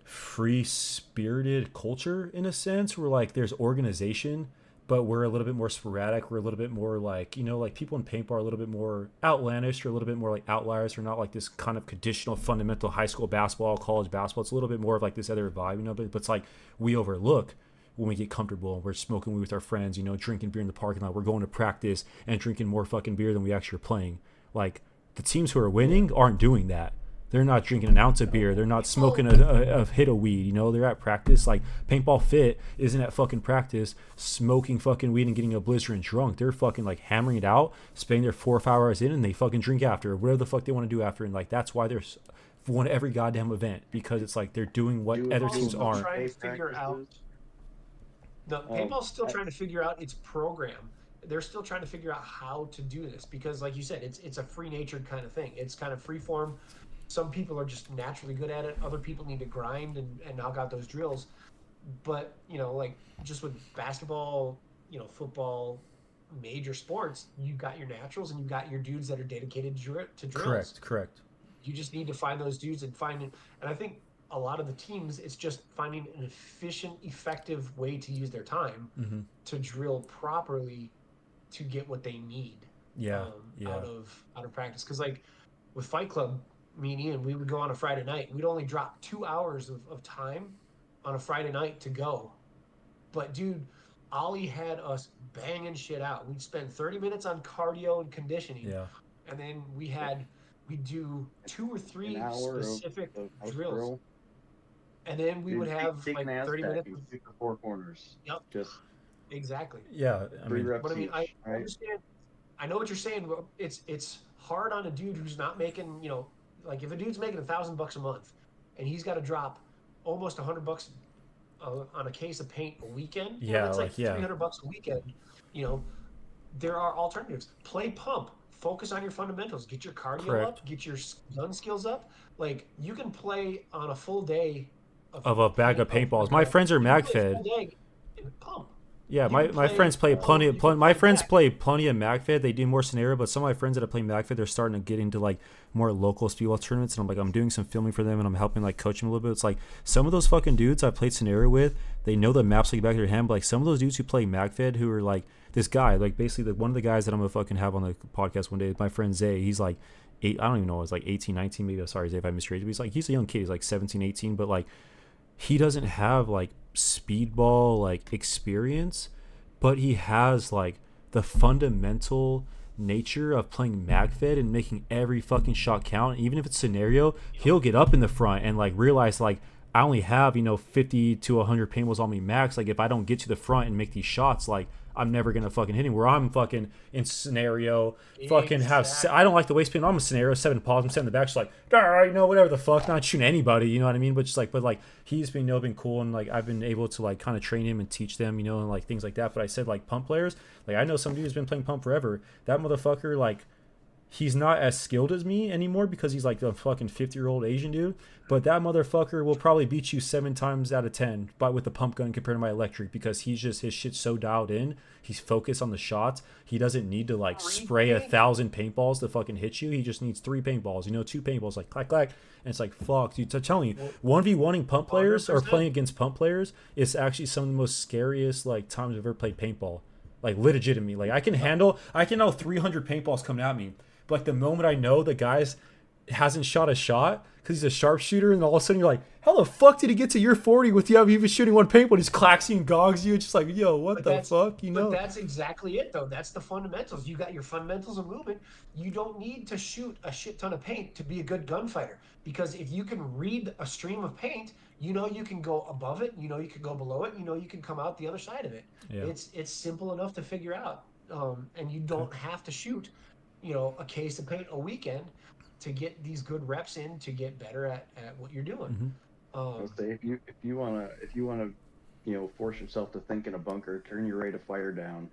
Speaker 5: free-spirited culture in a sense, where like there's organization, but we're a little bit more sporadic. We're a little bit more like, you know, like people in paintball are a little bit more outlandish, or a little bit more like outliers. We're not like this kind of traditional fundamental high school basketball, college basketball. It's a little bit more of like this other vibe, you know, but it's like we overlook when we get comfortable and we're smoking weed with our friends, you know, drinking beer in the parking lot. We're going to practice and drinking more fucking beer than we actually are playing. Like the teams who are winning aren't doing that. They're not drinking an ounce of beer. They're not smoking a hit of weed. You know, they're at practice. Like Paintball Fit isn't at fucking practice smoking fucking weed and getting a blizzard and drunk. They're fucking like hammering it out, spending their 4 or 5 hours in, and they fucking drink after, whatever the fuck they want to do after. And like that's why there's won every goddamn event, because it's like they're doing what other teams aren't.
Speaker 4: Trying to figure out. No, paintball's still trying to figure out its program. They're still trying to figure out how to do this, because, like you said, it's a free-natured kind of thing. It's kind of free-form. Some people are just naturally good at it. Other people need to grind and knock out those drills. But, you know, like just with basketball, you know, football, major sports, you've got your naturals and you've got your dudes that are dedicated to drills.
Speaker 5: Correct.
Speaker 4: You just need to find those dudes and find it. And I think a lot of the teams, it's just finding an efficient, effective way to use their time to drill properly to get what they need out of practice. Because like with Fight Club, me and Ian, we would go on a Friday night. We'd only drop 2 hours of time on a Friday night to go. But dude, Ollie had us banging shit out. We'd spend 30 minutes on cardio and conditioning. Yeah. And then we'd do 2 or 3 specific drills. And then we would have like 30 minutes.
Speaker 2: 4 corners.
Speaker 4: Yep.
Speaker 2: Just
Speaker 5: exactly. Yeah.
Speaker 4: I understand. I know what you're saying. It's hard on a dude who's not making, you know, like if a dude's making $1,000 a month and he's got to drop almost $100 on a case of paint a weekend.
Speaker 5: Yeah,
Speaker 4: that's like $300 a weekend. You know, there are alternatives. Play pump. Focus on your fundamentals. Get your cardio up. Get your gun skills up. Like you can play on a full day
Speaker 5: of a bag of paintballs. My friends are mag fed.
Speaker 4: Pump.
Speaker 5: Yeah, my friends play plenty of mag fed. They do more scenario, but some of my friends that are playing mag fed, they're starting to get into like more local speedball tournaments, and I'm doing some filming for them, and I'm helping like coach them a little bit. It's like some of those fucking dudes I played scenario with, they know the maps like back of their hand, but like some of those dudes who play mag fed, who are like this guy, like basically one of the guys that I'm gonna fucking have on the podcast one day, my friend Zay. He's like I don't even know, it's like 18, 19 maybe. I'm sorry Zay if I misread it. But he's a young kid. He's like 17, 18, but like he doesn't have like speedball like experience, but he has like the fundamental nature of playing magfed and making every fucking shot count. Even if it's scenario, he'll get up in the front and like realize like I only have 50 to 100 paintballs on me max. Like if I don't get to the front and make these shots, like I'm never gonna fucking hit him. Where I'm fucking in scenario, fucking have. I don't like the waist paint. I'm a scenario 7 paws. I'm sitting in the back, just like, whatever the fuck, not shooting anybody. You know what I mean? But just like, he's been cool, and like I've been able to like kind of train him and teach them, and like things like that. But I said like pump players, like I know some dude who's been playing pump forever. That motherfucker, like he's not as skilled as me anymore because he's like a fucking 50-year-old Asian dude. But that motherfucker will probably beat you 7 times out of 10 with the pump gun compared to my electric, because his shit's so dialed in. He's focused on the shots. He doesn't need to like spray 1,000 paintballs to fucking hit you. He just needs 3 paintballs, 2 paintballs, like clack, clack. And it's like, fuck, dude. I'm telling you, 1v1ing pump players 100%. Or playing against pump players is actually some of the most scariest like times I've ever played paintball. Like legitimately, like I can handle 300 paintballs coming at me. But like the moment I know the guy's hasn't shot a shot because he's a sharpshooter, and all of a sudden you're like, how the fuck did he get to your 40 with you even shooting 1 paintball? He's clacks you and gogs you. It's just like, yo, what the fuck? But
Speaker 4: that's exactly it, though. That's the fundamentals. You got your fundamentals of movement. You don't need to shoot a shit ton of paint to be a good gunfighter, because if you can read a stream of paint, you can go above it, you can go below it, you can come out the other side of it. Yeah. It's simple enough to figure out, and you don't have to shoot a case of paint a weekend to get these good reps in, to get better at what you're doing.
Speaker 2: I'll say if you wanna force yourself to think in a bunker, turn your rate of fire down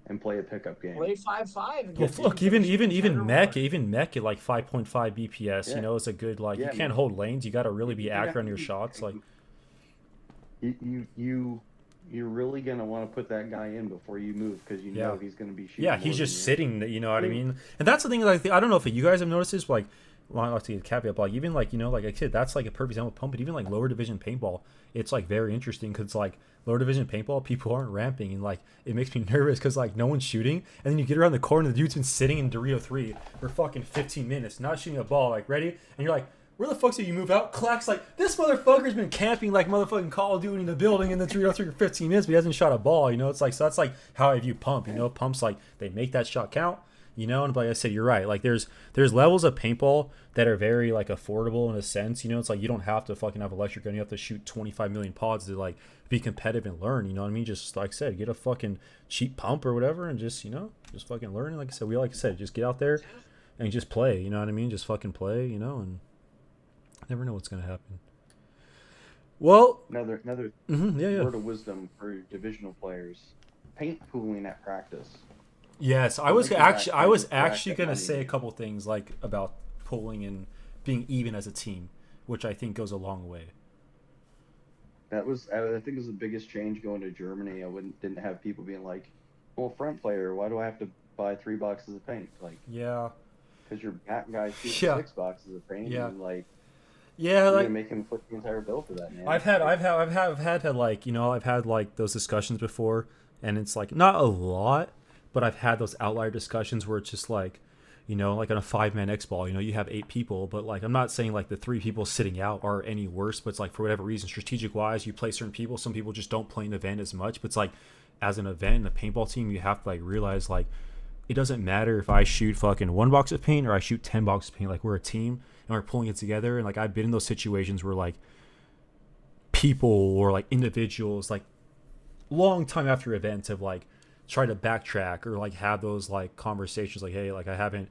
Speaker 2: and play a pickup game.
Speaker 4: Play 5-5.
Speaker 5: Well, look, even mech at like 5.5 BPS, it's a good you can't hold lanes. You got to really be accurate on your shots. Like
Speaker 2: you're really gonna want to put that guy in before you move, because know he's gonna be shooting.
Speaker 5: Yeah, he's just sitting. You know what I mean? And that's the thing. Like, I don't know if you guys have noticed this. Like, well, I like to get a caveat, but like, even like like I said, that's like a perfect example of pump. But even like lower division paintball, it's like very interesting because like lower division paintball, people aren't ramping, and like it makes me nervous because like no one's shooting, and then you get around the corner, the dude's been sitting in Dorito 3 for fucking 15 minutes, not shooting a ball, like ready, and you're like, where the fuck did you move out? Clack's like, this motherfucker's been camping like motherfucking Call of Duty in the building in the 3 for 15 minutes, but he hasn't shot a ball, It's like, so that's like how I view pump, Pump's like, they make that shot count, and like I said, you're right. Like there's levels of paintball that are very like affordable in a sense, It's like you don't have to fucking have electric gun, you have to shoot 25 million pods to like be competitive and learn, you know what I mean? Just like I said, get a fucking cheap pump or whatever and just, just fucking learn. Like I said, just get out there and just play, you know what I mean? Just fucking play, and never know what's going to happen. Well,
Speaker 2: another word of wisdom for divisional players: paint pooling at practice.
Speaker 5: Yes, I was actually going to say a couple things like about pooling and being even as a team, which I think goes a long way.
Speaker 2: I think it was the biggest change going to Germany. Didn't have people being like, well, front player, why do I have to buy 3 boxes of paint? Like,
Speaker 5: yeah,
Speaker 2: because your back guy shoots 6 boxes of paint, and like,
Speaker 5: you're
Speaker 2: gonna make him foot the entire bill for that, man.
Speaker 5: I've had like those discussions before, and it's like not a lot, but I've had those outlier discussions where it's just like, like on a 5-man X-ball, you have 8 people, but like I'm not saying like the 3 people sitting out are any worse, but it's like for whatever reason, strategic wise, you play certain people. Some people just don't play an event as much, but it's like as an event in a paintball team, you have to like realize like it doesn't matter if I shoot fucking 1 box of paint or I shoot 10 boxes of paint. Like we're a team and we're pulling it together. And like I've been in those situations where like people or like individuals like long time after events have like try to backtrack or like have those like conversations like, hey, like I haven't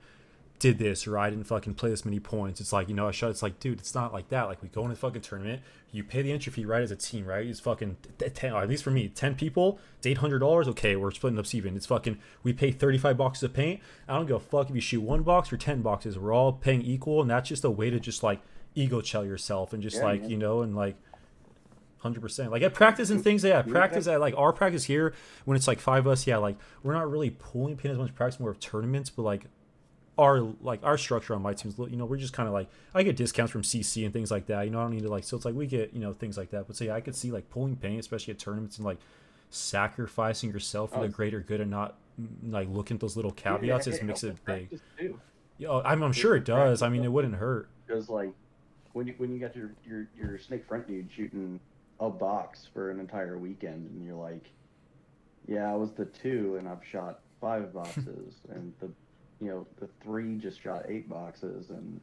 Speaker 5: did this or I didn't fucking play this many points. It's like, I shot. It's like, dude, it's not like that. Like we go in a fucking tournament, you pay the entry fee, right, as a team, right? It's fucking 10, or at least for me, 10 people, it's $800. Okay, we're splitting up even. It's fucking, we pay 35 boxes of paint. I don't give a fuck if you shoot 1 box or 10 boxes. We're all paying equal, and that's just a way to just like ego chill yourself and just like, man. And like 100%. Like at practice and things, practice at like our practice here when it's like 5 of us, like we're not really pulling paint as much practice, more of tournaments, but like our structure on my teams, we're just kind of like, I get discounts from CC and things like that, I don't need to like, so it's like we get things like that, but so I could see like pulling paint, especially at tournaments, and like sacrificing yourself for the greater good and not like looking at those little caveats, it makes it big. I'm sure it does. I mean, it wouldn't hurt,
Speaker 2: because like when you got your snake front dude shooting a box for an entire weekend, and you're like, I was the 2 and I've shot 5 boxes and the 3 just shot 8 boxes, and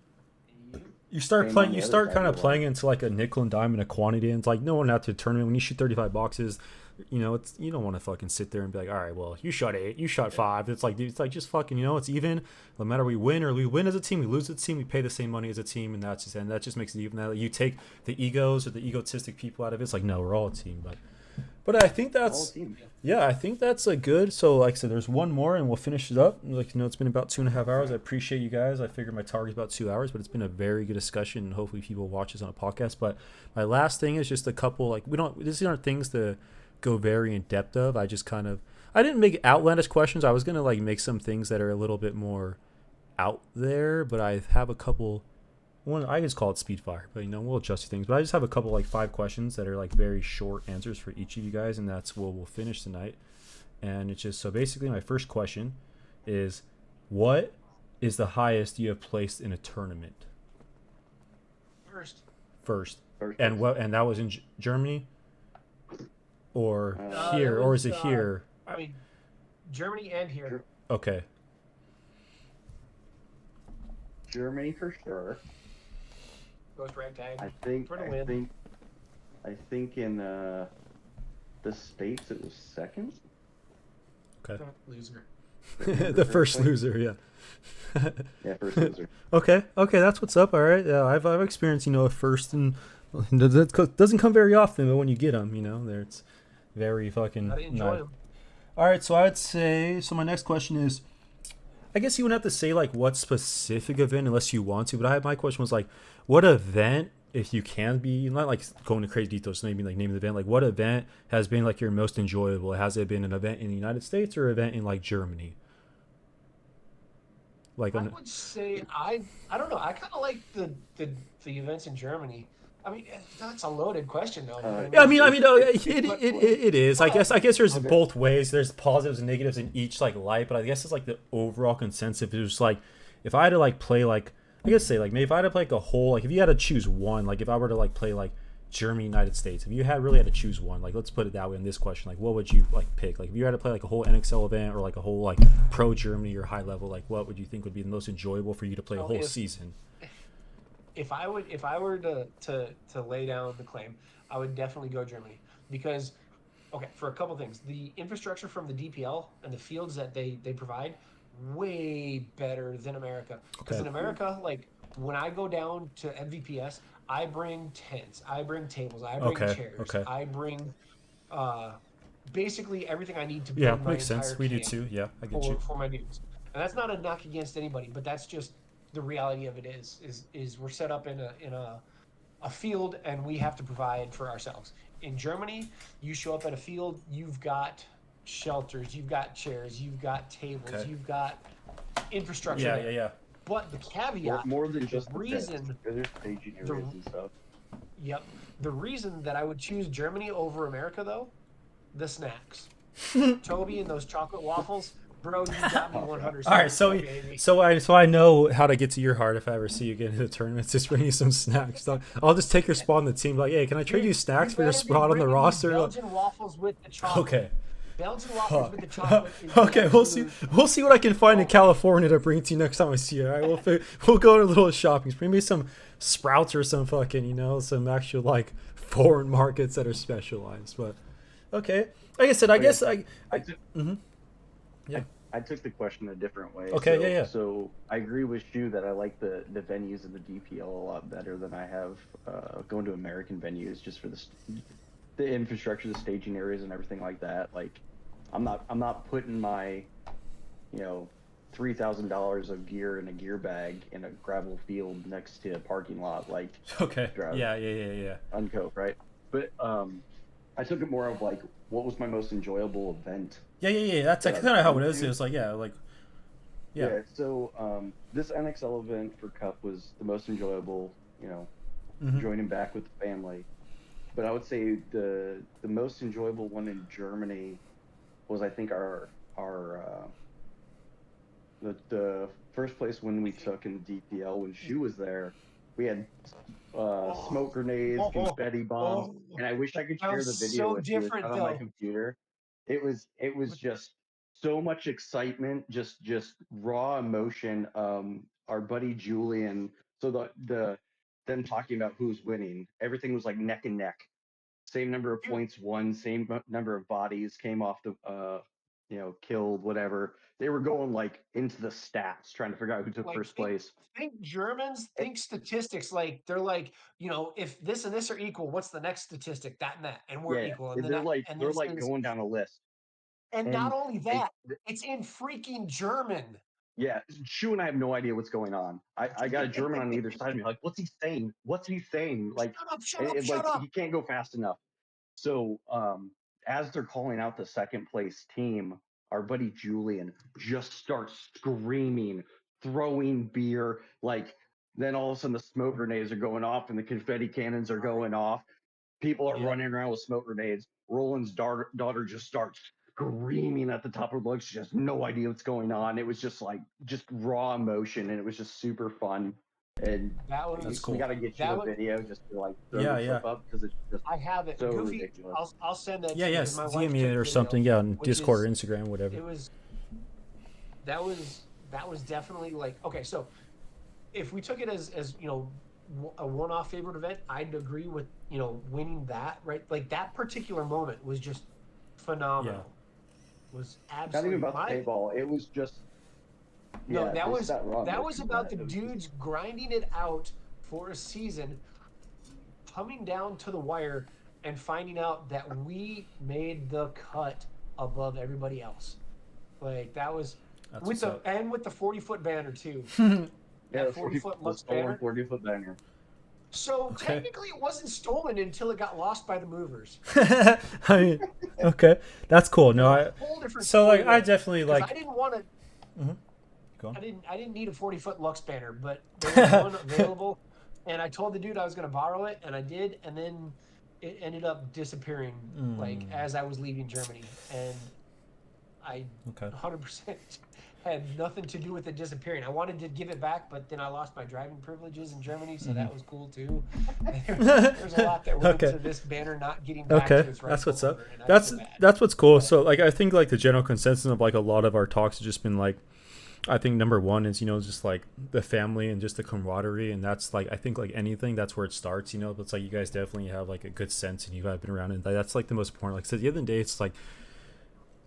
Speaker 5: you start kind of playing into like a nickel and dime in a quantity, and it's like no one after the tournament when you shoot 35 boxes, it's, you don't want to fucking sit there and be like, all right, well, you shot 8, you shot 5. It's like, dude, it's like just fucking, it's even. No matter we win as a team, we lose as a team, we pay the same money as a team, and that just makes it even. That you take the egos or the egotistic people out of it. It's like, no, we're all a team. But I think that's I think that's a good. So like I said, there's one more, and we'll finish it up. Like it's been about 2.5 hours. I appreciate you guys. I figured my target's about 2 hours, but it's been a very good discussion, and hopefully people watch this on a podcast. But my last thing is just a couple. Like these aren't things to go very in depth of. I just I didn't make outlandish questions. I was gonna like make some things that are a little bit more out there, but I have a couple. One, I just call it speed fire, but we'll adjust things. But I just have a couple like 5 questions that are like very short answers for each of you guys, and that's what we'll finish tonight. And it's just so basically my first question is, what is the highest you have placed in a tournament? First. And that was in Germany, or here, or is it here?
Speaker 4: I mean, Germany and here.
Speaker 5: Okay.
Speaker 2: Germany for sure.
Speaker 4: Goes ragtag.
Speaker 2: I think in the States it was second.
Speaker 4: Okay. Loser.
Speaker 5: The first loser, yeah.
Speaker 2: Yeah, first loser.
Speaker 5: Okay, that's what's up. All right, yeah, I've experienced a first, and that doesn't come very often, but when you get them, there it's very fucking.
Speaker 4: I enjoy them.
Speaker 5: All right, so I'd say my next question is, I guess you wouldn't have to say like what specific event unless you want to, but my question was like, what event, if you can be, not like going to crazy details, maybe like name the event, like what event has been like your most enjoyable? Has it been an event in the United States or an event in like Germany? Like
Speaker 4: I would say I don't know. I kind of like the events in Germany. I mean, that's a loaded question, though.
Speaker 5: It is. I guess there's both ways. There's positives and negatives in each like light, but I guess it's like the overall consensus is like, if I had to like play like, I guess say like maybe if I had to play like a whole, like if you had to choose one, like if I were to like play like Germany, United States, if you really had to choose one, like let's put it that way in this question, like what would you like pick? Like if you had to play like a whole NXL event or like a whole like pro Germany or high level, like what would you think would be the most enjoyable for you to play a whole season?
Speaker 4: If I were to lay down the claim, I would definitely go Germany because, okay, for a couple things, the infrastructure from the DPL and the fields that they provide, way better than America. Because in America, like when I go down to MVPS, I bring tents, I bring tables, I bring chairs, I bring basically everything I need to build my
Speaker 5: makes sense. We do too. Yeah, I get you.
Speaker 4: For my dudes, and that's not a knock against anybody, but that's just the reality of it is we're set up in a field and we have to provide for ourselves. In Germany, you show up at a field, you've got shelters, you've got chairs, you've got tables, you've got infrastructure.
Speaker 5: Yeah.
Speaker 4: But the caveat,
Speaker 2: more than just
Speaker 4: the reason,
Speaker 2: there's staging areas and stuff.
Speaker 4: Yep. The reason that I would choose Germany over America, though, the snacks. Toby and those chocolate waffles. Bro, you got me 100%.
Speaker 5: All right, so I know how to get to your heart if I ever see you get into the tournament. Just bring you some snacks. I'll just take your spot on the team. Like, hey, can I trade you snacks for your spot on the roster?
Speaker 4: Belgian waffles with the chocolate.
Speaker 5: Okay.
Speaker 4: Belgian waffles with the chocolate.
Speaker 5: Okay, we'll see what I can find in California to bring to you next time I see you. All right, we'll go to a little shopping. Bring me some Sprouts or some fucking some actual like foreign markets that are specialized. But okay, like I said, I guess
Speaker 2: I took the question a different way.
Speaker 5: Okay,
Speaker 2: So I agree with you that I like the venues of the DPL a lot better than I have going to American venues just for the infrastructure, the staging areas, and everything like that. Like, I'm not putting my, $3,000 of gear in a gear bag in a gravel field next to a parking lot. Like,
Speaker 5: yeah.
Speaker 2: Uncope, right? But I took it more of like, what was my most enjoyable event?
Speaker 5: Yeah. That's kind of how it is. It's like, yeah.
Speaker 2: So this NXL event for Cup was the most enjoyable. Joining back with the family. But I would say the most enjoyable one in Germany was, I think, the first place when we took in DPL when Shu was there. We had smoke grenades, confetti bombs, and I wish I could share the video with you. It's not on my computer. It was just so much excitement, just raw emotion. Our buddy Julian, so them talking about who's winning, everything was like neck and neck. Same number of points won, same number of bodies came off the killed, whatever. They were going like into the stats, trying to figure out who took first place.
Speaker 4: Think Germans, think statistics. Like they're like, if this and this are equal, what's the next statistic? That and that, and we're equal. And
Speaker 2: they're going down a list.
Speaker 4: And not only that, it's in freaking German.
Speaker 2: Yeah, Shu and I have no idea what's going on. I got a German on either side of me. Like, what's he saying? Like,
Speaker 4: shut up.
Speaker 2: He can't go fast enough. So, as they're calling out the second place team, our buddy Julian just starts screaming, throwing beer. Like, then all of a sudden the smoke grenades are going off and the confetti cannons are going off. People are running around with smoke grenades. Roland's daughter just starts screaming at the top of her lungs. She has no idea what's going on. It was just raw emotion, and it was just super fun. And
Speaker 5: that's cool.
Speaker 2: We got to get you a video just to like throw the clip up, because it's just
Speaker 4: I have it.
Speaker 2: So
Speaker 4: Goofy,
Speaker 2: ridiculous.
Speaker 4: I'll send that.
Speaker 5: Yeah, yes. DM me it or something. Yeah, on Discord or Instagram, whatever.
Speaker 4: That was definitely like, okay. So if we took it as a one-off favorite event, I'd agree with winning that, right? Like that particular moment was just phenomenal. Yeah. Was absolutely
Speaker 2: not even about the paintball. It was just
Speaker 4: that was about the dudes grinding it out for a season, coming down to the wire and finding out that we made the cut above everybody else. Like that was with the 40-foot banner too.
Speaker 2: Yeah, 40-foot Lux banner. 40-foot banner.
Speaker 4: So technically, it wasn't stolen until it got lost by the movers.
Speaker 5: I mean, okay, that's cool. No, I definitely like.
Speaker 4: I didn't want to.
Speaker 5: Mm-hmm. Go on.
Speaker 4: I didn't need a 40-foot Lux banner, but there was one available, and I told the dude I was going to borrow it, and I did, and then it ended up disappearing like as I was leaving Germany, and I 100% had nothing to do with it disappearing. I wanted to give it back, but then I lost my driving privileges in Germany, so that was cool too. There's a lot that went into this banner not getting back to its
Speaker 5: that's what's
Speaker 4: up.
Speaker 5: That's what's cool. So like I think like the general consensus of like a lot of our talks has just been like, I think number one is just like the family and just the camaraderie, and that's like I think like anything, that's where it starts. But it's like you guys definitely have like a good sense, and you guys been around, and that's like the most important. Like so at the end of the day, it's like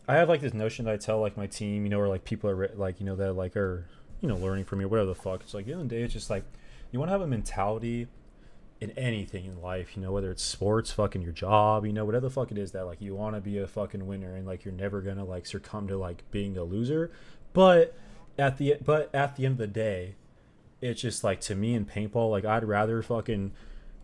Speaker 5: I have like this notion that I tell like my team, or like people are like that like are learning from me or whatever the fuck. It's like at the end of the day, it's just like you want to have a mentality in anything in life, whether it's sports, fucking your job, whatever the fuck it is, that like you want to be a fucking winner, and like you're never gonna like succumb to like being a loser. But at the end of the day, it's just like, to me in paintball, like I'd rather fucking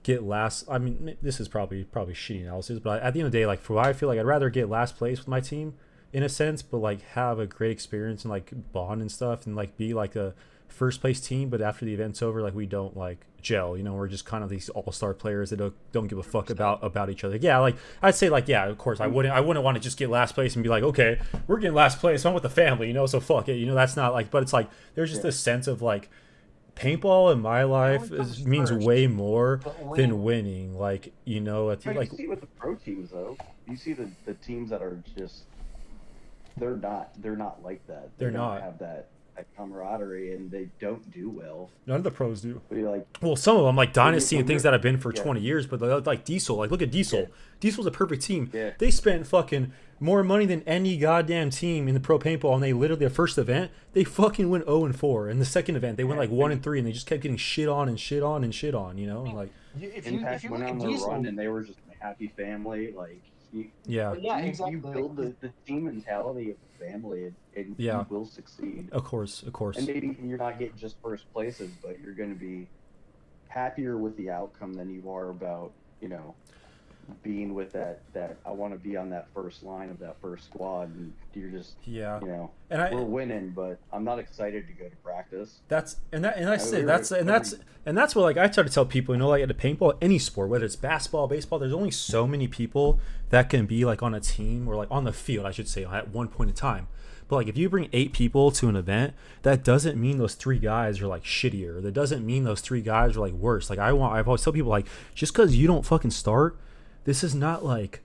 Speaker 5: get last. I mean, this is probably shitty analysis, but at the end of the day, like for what I feel like, I'd rather get last place with my team in a sense, but like have a great experience and like bond and stuff, and like be like a first place team, but after the event's over, like we don't like gel, we're just kind of these all-star players that don't give a fuck about each other. Yeah, like I'd say like, yeah, of course I wouldn't want to just get last place and be like, okay, we're getting last place, I'm with the family, so fuck it, that's not like, but it's like there's just this sense of like paintball in my life means way more than winning. Like at the, like
Speaker 2: you see with the pro teams though, you see the teams that are just they're not like that. They don't have that camaraderie, and they don't do well.
Speaker 5: None of the pros do.
Speaker 2: Like,
Speaker 5: well, some of them like Dynasty and things that have been for 20 years, but like Diesel, like look at Diesel. Yeah. Diesel's a perfect team.
Speaker 2: Yeah.
Speaker 5: They spent fucking more money than any goddamn team in the pro paintball, and they literally, the first event, they fucking went 0-4. In the second event, they went like 1-3, and they just kept getting shit on, and and like
Speaker 2: Impact went on the run, and they were just a happy family, like.
Speaker 4: Exactly.
Speaker 2: You build the team mentality of the family, and you will succeed.
Speaker 5: Of course.
Speaker 2: And maybe you're not getting just first places, but you're going to be happier with the outcome than you are about, being with that I want to be on that first line of that first squad, and you're just and we're winning, but I'm not excited to go to practice. That's what like I try to tell people, like at the paintball, any sport, whether it's basketball, baseball, there's only so many people that can be like on a team, or like on the field, I should say, at one point in time. But like if you bring 8 people to an event, that doesn't mean those 3 guys are like shittier. That doesn't mean those 3 guys are like worse. Like I've always tell people, like, just because you don't fucking start, this is not like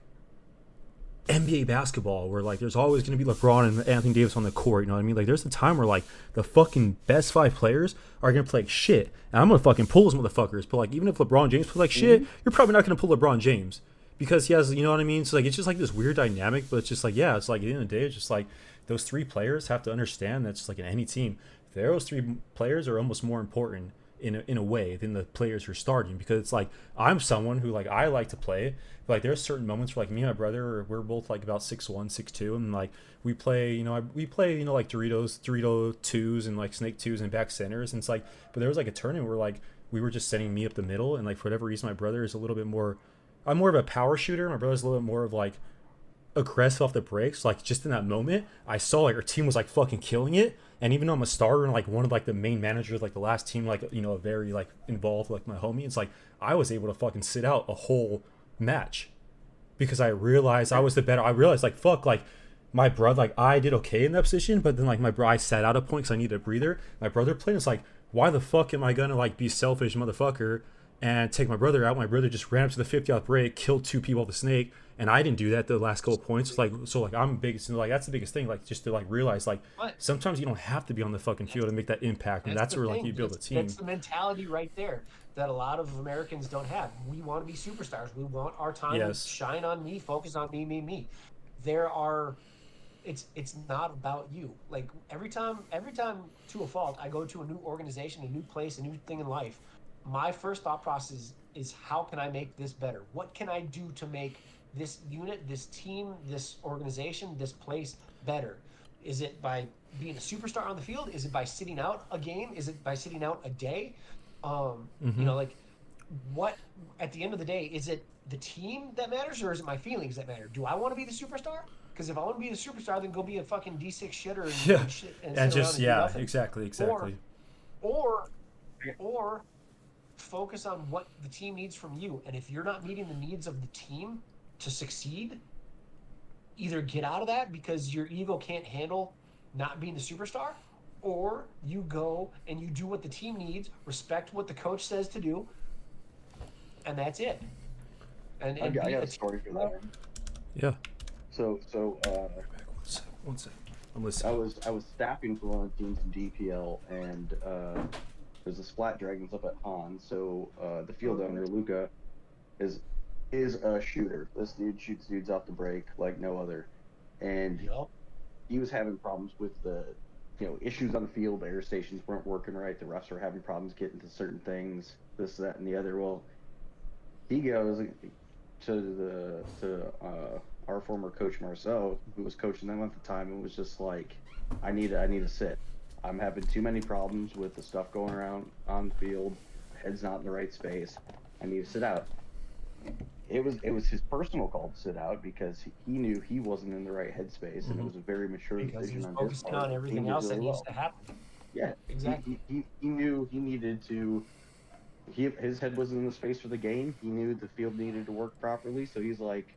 Speaker 2: NBA basketball where like there's always going to be LeBron and Anthony Davis on the court. You know what I mean? Like there's a time where like the fucking best 5 players are going to play like shit. And I'm going to fucking pull those motherfuckers. But like even if LeBron James plays like shit, you're probably not going to pull LeBron James.
Speaker 5: because he has, you know what I mean? So like it's just like this weird dynamic, but it's just like, yeah, it's like at the end of the day, it's just like those three players have to understand that just like in any team, those three players are almost more important in a way than the players who are starting, because it's like I'm someone who like I like to play, but like there's certain moments where like me and my brother, we're both like about 6'1", 6'2", and like we play, you know, like Dorito twos and like snake twos and back centers, and it's like, but there was like a tournament where like we were just setting me up the middle, and like for whatever reason my brother is a little bit more, I'm more of a power shooter, my brother's a little bit more of like aggressive off the breaks. Like just in that moment I saw like our team was like fucking killing it, and even though I'm a starter and like one of like the main managers, like the last team, like, you know, very like involved, like my homie, it's like I was able to fucking sit out a whole match because I realized I was the better. I realized like fuck, like my brother, like I did okay in that position, but then like my brother, I sat out a point because I needed a breather. My brother played, and it's like, why the fuck am I gonna like be selfish motherfucker and take my brother out? My brother just ran up to the 50th break, killed 2 people with the snake, and I didn't do that the last couple of points. It's like, so like I'm big, so like that's the biggest thing, like just to like realize like sometimes you don't have to be on the fucking field to make that impact, and that's where like you build a team.
Speaker 4: That's the mentality right there that a lot of Americans don't have. We want to be superstars. We want our time to shine on me, focus on me. There are, it's not about you. Like every time to a fault, I go to a new organization, a new place, a new thing in life. My first thought process is how can I make this better? What can I do to make this unit, this team, this organization, this place better? Is it by being a superstar on the field? Is it by sitting out a game? Is it by sitting out a day? You know, like what, at the end of the day, is it the team that matters, or is it my feelings that matter? Do I want to be the superstar? Because if I want to be the superstar, then go be a fucking D6 shitter and shit and just
Speaker 5: exactly.
Speaker 4: Or focus on what the team needs from you. And if you're not meeting the needs of the team to succeed, either get out of that because your ego can't handle not being the superstar, or you go and you do what the team needs, respect what the coach says to do, and that's it. And
Speaker 2: I got a story for that.
Speaker 5: Yeah.
Speaker 2: So
Speaker 5: one sec. I'm listening.
Speaker 2: I was staffing for one of the teams in DPL, and there's the Splat Dragons up at Han. So the field owner, Luca, is a shooter. This dude shoots dudes off the break like no other, and he was having problems with the, you know, issues on the field. The air stations weren't working right. The refs were having problems getting to certain things, this, that, and the other. Well, he goes to our former coach Marcel, who was coaching them at the time, and was just like, I need to sit. I'm having too many problems with the stuff going around on the field. Head's not in the right space. I need to sit out. It was his personal call to sit out because he knew he wasn't in the right headspace, and it was a very mature decision on his part.
Speaker 4: Focusing on everything else that needs to happen.
Speaker 2: Yeah,
Speaker 4: exactly.
Speaker 2: He knew he needed to. His head wasn't in the space for the game. He knew the field needed to work properly, so he's like,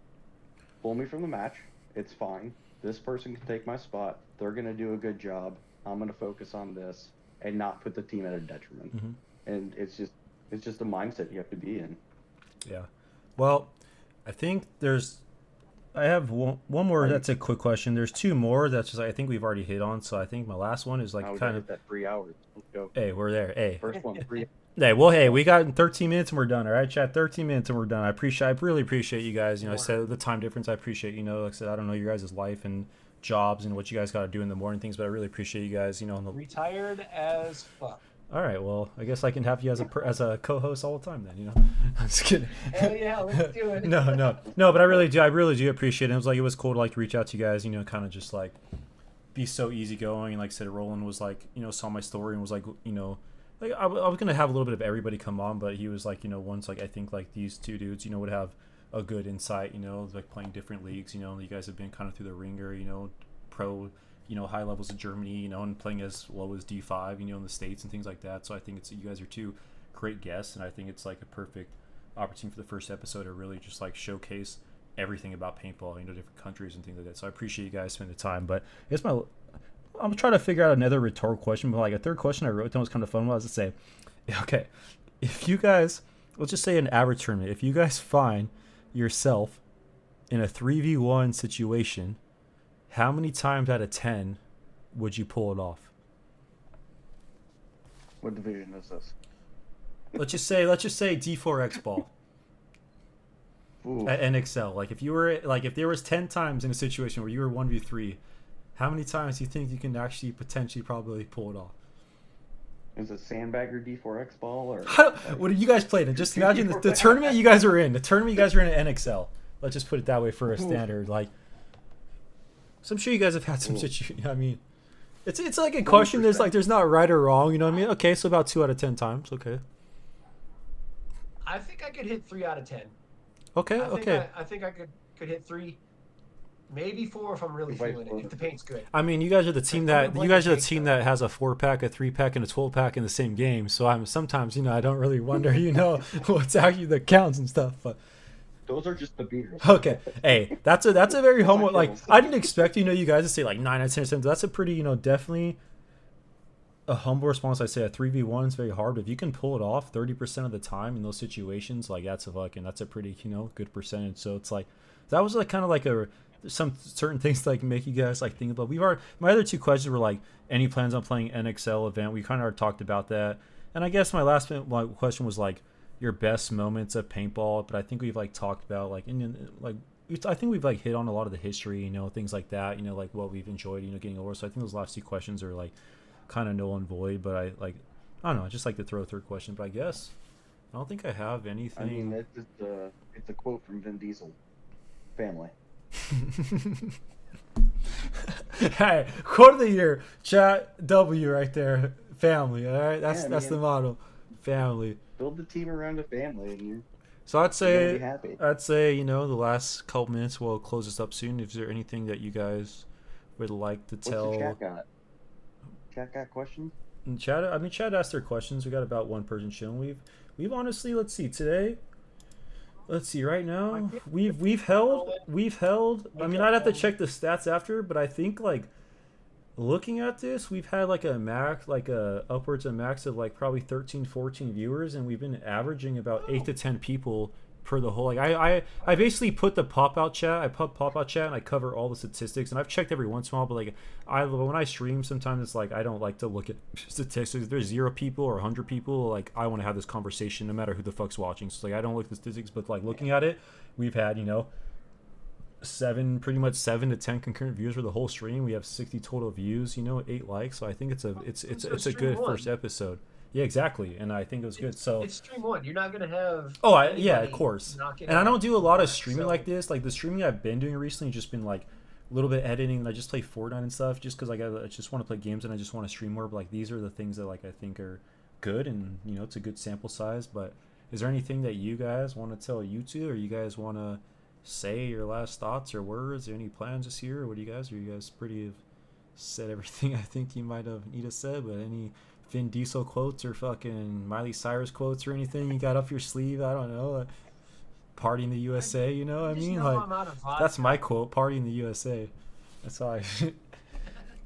Speaker 2: pull me from the match. It's fine. This person can take my spot. They're going to do a good job. I'm going to focus on this and not put the team at a detriment. And it's just a mindset you have to be in.
Speaker 5: Yeah. Well, I think I have one more. That's a quick question. There's 2 more. That's just, I think we've already hit on. So I think my last one is like kind of
Speaker 2: that 3 hours. Let's go.
Speaker 5: Hey, we're there. Hey.
Speaker 2: First one, 3.
Speaker 5: Hey, we got 13 minutes and we're done. All right, chat. 13 minutes and we're done. I really appreciate you guys. You know, I said the time difference. I appreciate, you know, like I said, I don't know your guys' life and jobs and what you guys got to do in the morning things, but I really appreciate you guys. You know,
Speaker 4: retired as fuck.
Speaker 5: All right, well, I guess I can have you as a co-host all the time then. You know, I'm just kidding.
Speaker 4: Hell yeah, let's do it.
Speaker 5: No, but I really do appreciate it. It was cool to like reach out to you guys. You know, kind of just like be so easygoing, and like I said, Roland was like, you know, saw my story and was like, you know. Like I was gonna have a little bit of everybody come on, but he was like, you know, once like I think like these 2 dudes, you know, would have a good insight, you know, like playing different leagues, you know, you guys have been kind of through the ringer, you know, pro, you know, high levels of Germany, you know, and playing as low as D5, you know, in the States and things like that. So I think you guys are 2 great guests, and I think it's like a perfect opportunity for the first episode to really just like showcase everything about paintball, you know, different countries and things like that. So I appreciate you guys spending the time, but I'm trying to figure out another rhetorical question, but like a third question I wrote down was kind of fun. What was to say? Okay, if you guys, let's just say an average tournament, if you guys find yourself in a 3v1 situation, how many times out of 10 would you pull it off?
Speaker 2: What division is this?
Speaker 5: Let's just say D4X ball. at NXL? Like, if there was 10 times in a situation where you were 1v3, how many times do you think you can actually potentially probably pull it off?
Speaker 2: Is it Sandbagger D4X ball or?
Speaker 5: What did you guys play in? Just imagine the tournament you guys were in. The tournament you guys were in at NXL. Let's just put it that way for a standard. Like, so I'm sure you guys have had some situations. I mean, it's like a question. There's not right or wrong. You know what I mean? Okay, so about 2 out of 10 times. Okay.
Speaker 4: I think I could hit 3 out of 10.
Speaker 5: Okay.
Speaker 4: I think I could hit 3, maybe 4 if I'm really feeling it. If the paint's good.
Speaker 5: I mean, you guys are the team that has a 4-pack, a 3-pack, and a 12-pack in the same game. So I'm sometimes, I don't really wonder, what's actually the counts and stuff. But
Speaker 2: those are just the beers.
Speaker 5: Okay, hey, that's a very humble. Like, I didn't expect you guys to say like 9 out of 10 or something. That's a pretty definitely a humble response. I say a 3v1 is very hard, but if you can pull it off 30% of the time in those situations, like that's a pretty good percentage. So it's like that was like kind of like some certain things like make you guys like think about. My other 2 questions were like any plans on playing NXL event. We kind of already talked about that, and I guess my last question was like your best moments of paintball. But I think we've like talked about like I think we've like hit on a lot of the history, things like that, like what we've enjoyed, getting over. So I think those last 2 questions are like kind of null and void. But I don't know. I just like to throw a third question. But I guess I don't think I have anything.
Speaker 2: I mean, it's a quote from Vin Diesel. Family.
Speaker 5: Hey, quote of the year, chat W right there. Family. All right, that's the motto. Family.
Speaker 2: Build the team around a family, and you're.
Speaker 5: So I'd say
Speaker 2: the
Speaker 5: last couple minutes we'll close this up soon. Is there anything that you guys would like to tell?
Speaker 2: What's the chat got? Chat got questions?
Speaker 5: Chat asked their questions. We got about 1 person chilling. We've honestly, let's see right now we've held. I mean, I'd have to check the stats after, but I think like looking at this, we've had like upwards of max of like probably 13-14 viewers, and we've been averaging about 8 to 10 people per the whole. Like I basically put the pop-out chat. I put pop-out chat and I cover all the statistics, and I've checked every once in a while, but like when I stream, sometimes it's like I don't like to look at statistics. If there's 0 people or 100 people, like I want to have this conversation no matter who the fuck's watching. So like I don't look at the statistics, but like looking at it, we've had pretty much 7 to 10 concurrent views for the whole stream. We have 60 total views, 8 likes. So I think it's a good first episode. Yeah, exactly, and I think it was good. So
Speaker 4: it's stream 1. You're not gonna have.
Speaker 5: Oh, yeah, of course. And I don't do a lot of streaming like this. Like the streaming I've been doing recently, just been like a little bit editing. And I just play Fortnite and stuff, just because I just want to play games and I just want to stream more. But like these are the things that like I think are good, and it's a good sample size. But is there anything that you guys want to tell YouTube, or you guys want to say your last thoughts or words, or any plans this year, or what do you guys? Are you guys pretty have said everything I think you might have need to say? But any Vin Diesel quotes or fucking Miley Cyrus quotes or anything you got up your sleeve? I don't know. Party in the USA, I mean? Like, that's my quote, party in the USA. That's all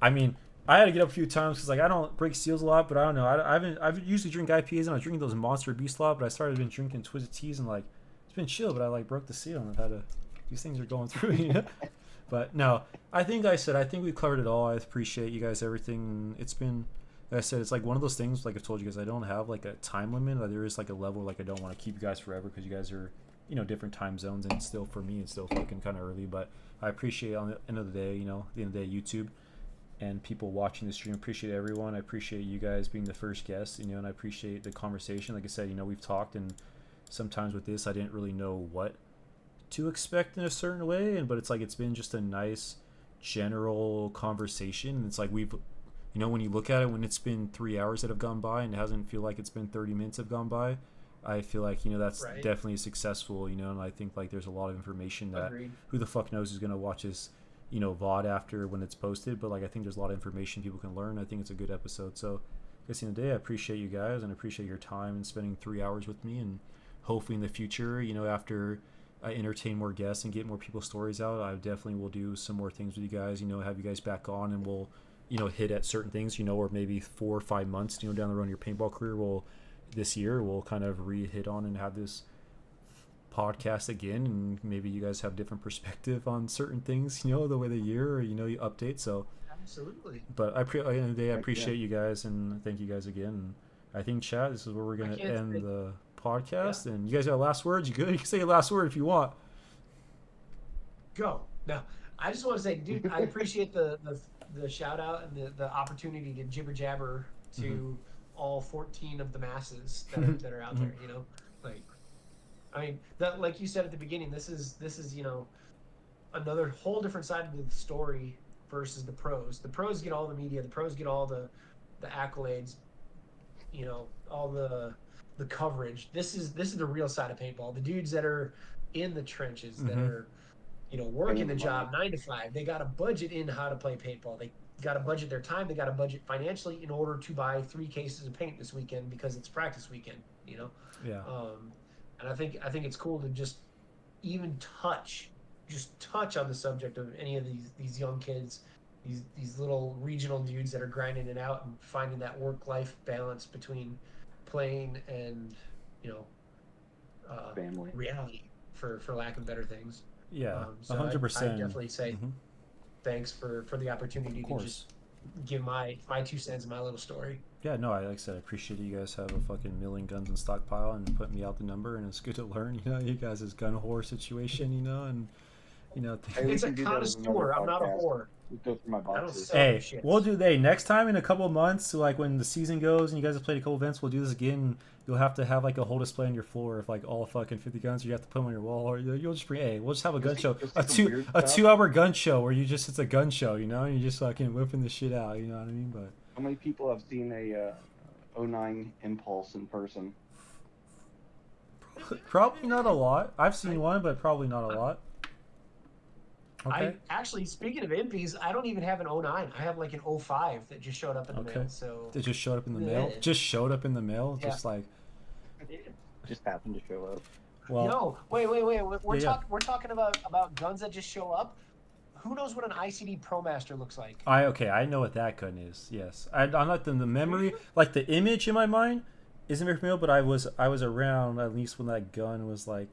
Speaker 5: I mean, I had to get up a few times because like I don't break seals a lot, but I don't know. I've usually drink IPAs, and I was drinking those Monster Beast a lot, but I started drinking Twisted Teas, and like it's been chill, but I like broke the seal, and I've had to. These things are going through, But no, I think we covered it all. I appreciate you guys, everything. It's been, like I said, it's like one of those things. Like I've told you guys, I don't have like a time limit. Like there is like a level like I don't want to keep you guys forever because you guys are different time zones, and still for me it's still fucking kind of early. But I appreciate on the end of the day, the end of the day, YouTube and people watching the stream. Appreciate everyone. I appreciate you guys being the first guests, and I appreciate the conversation. Like I said, we've talked, and sometimes with this I didn't really know what to expect in a certain way, but it's like it's been just a nice general conversation. And it's like we've when you look at it, when it's been 3 hours that have gone by and it hasn't feel like it's been 30 minutes have gone by, I feel like that's right. Definitely successful, and I think like there's a lot of information that Agreed. Who the fuck knows who's gonna watch this VOD after when it's posted, but like I think there's a lot of information people can learn. I think it's a good episode. So I guess in the day I appreciate you guys and appreciate your time and spending 3 hours with me, and hopefully in the future, after I entertain more guests and get more people's stories out, I definitely will do some more things with you guys, have you guys back on, and we'll hit at certain things, or maybe 4 or 5 months, down the road in your paintball career, this year we'll kind of re-hit on and have this podcast again, and maybe you guys have different perspective on certain things, the way the year, or you update. So
Speaker 4: absolutely.
Speaker 5: But at the end of the day, I appreciate you guys, and thank you guys again. And I think, chat, this is where we're gonna end the podcast. And you guys got last words? You good? You can say your last word if you want.
Speaker 4: Go. No, I just want to say, dude, I appreciate the shout out and the opportunity to jibber jabber to all 14 of the masses that are out there. You know, like, I mean, that, like you said at the beginning, this is you know, another whole different side of the story versus the pros. The pros get all the media. The pros get all the accolades. You know, all the coverage. This is the real side of paintball. The dudes that are in the trenches, that are, you know, working the job 9 to 5. They got a budget in how to play paintball. They got to budget their time. They got to budget financially in order to buy 3 cases of paint this weekend because it's practice weekend. You know.
Speaker 5: Yeah.
Speaker 4: And I think it's cool to just even touch on the subject of any of these young kids, these little regional dudes that are grinding it out and finding that work-life balance between playing and, you know,
Speaker 2: family
Speaker 4: reality, for lack of better things.
Speaker 5: Yeah,
Speaker 4: so
Speaker 5: 100%.
Speaker 4: I definitely say thanks for the opportunity to just give my 2 cents, my little story.
Speaker 5: Yeah, no, like I said, I appreciate you guys have a fucking million guns in stockpile and putting me out the number, and it's good to learn, you know, you guys' gun whore situation, you know, and, you know.
Speaker 4: It's a connoisseur. I'm not a whore.
Speaker 2: Go through my boxes.
Speaker 5: Hey, we'll do next time in a couple of months, like when the season goes and you guys have played a couple events, we'll do this again. You'll have to have like a whole display on your floor of like all fucking 50 guns, or you have to put them on your wall, or you'll just bring. We'll just have a gun show, a 2-hour gun show where it's a gun show, you know, and you just fucking whipping the shit out, you know what I mean? But
Speaker 2: how many people have seen a 09 Impulse in person?
Speaker 5: Probably not a lot. I've seen one, but probably not a lot. Okay.
Speaker 4: I actually, speaking of impies, I don't even have an 09. I have like an 05 that just showed up in the mail. So
Speaker 5: it just showed up in the mail. Just showed up in the mail.
Speaker 4: Yeah.
Speaker 5: Just like
Speaker 2: just happened to show up.
Speaker 5: Well,
Speaker 4: no, wait. We're talking about guns that just show up. Who knows what an ICD ProMaster looks like?
Speaker 5: I know what that gun is. Yes, I'm not the memory, like the image in my mind isn't very familiar, but I was around at least when that gun was like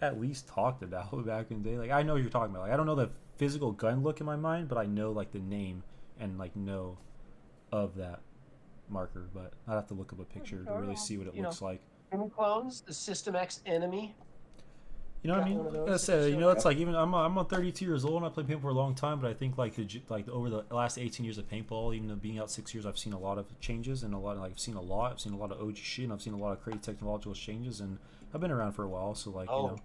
Speaker 5: at least talked about back in the day. Like I know what you're talking about. Like I don't know the physical gun look in my mind, but I know like the name and like know of that marker. But I'd have to look up a picture to really see what it looks like.
Speaker 4: Enemy clones, the System X enemy.
Speaker 5: You know what I mean? Like I said, you know, it's like even I'm 32 years old and I played paintball for a long time, but I think like over the last 18 years of paintball, even though being out 6 years, I've seen a lot of changes and I've seen a lot of OG shit, and I've seen a lot of crazy technological changes, and I've been around for a while, so like you know.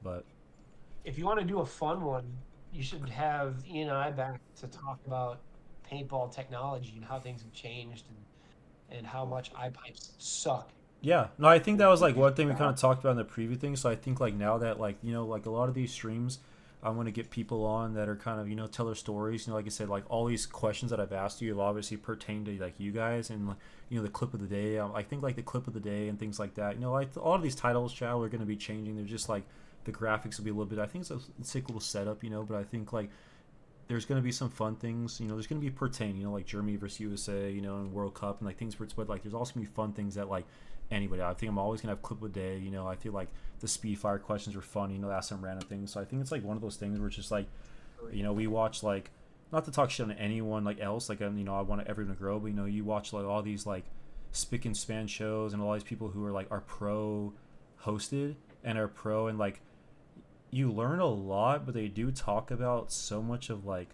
Speaker 5: But
Speaker 4: if you want to do a fun one, you should have Ian and I back to talk about paintball technology and how things have changed and how much eye pipes suck.
Speaker 5: Yeah, no, I think that was like one thing we kind of talked about in the preview thing. So I think like now that like, you know, like a lot of these streams, I want to get people on that are kind of, you know, tell their stories. You know, like I said, like all these questions that I've asked you have obviously pertained to like you guys and, you know, the clip of the day. I think like the clip of the day and things like that. You know, like all of these titles, Chow, are going to be changing. They're just like the graphics will be a little bit. I think it's a sick little setup, you know, but I think like there's going to be some fun things. You know, there's going to be pertain, you know, like Germany versus USA, you know, and World Cup and like things, but like there's also going to be fun things that like anybody. I think I'm always gonna have clip of the day. You know, I feel like the speed fire questions were fun. You know, ask some random things. So I think it's like one of those things where it's just like, you know, we watch like, not to talk shit on anyone like else. Like, you know, I want everyone to grow, but you know, you watch like all these like spick and span shows and all these people who are like are pro hosted and are pro, and like you learn a lot, but they do talk about so much of like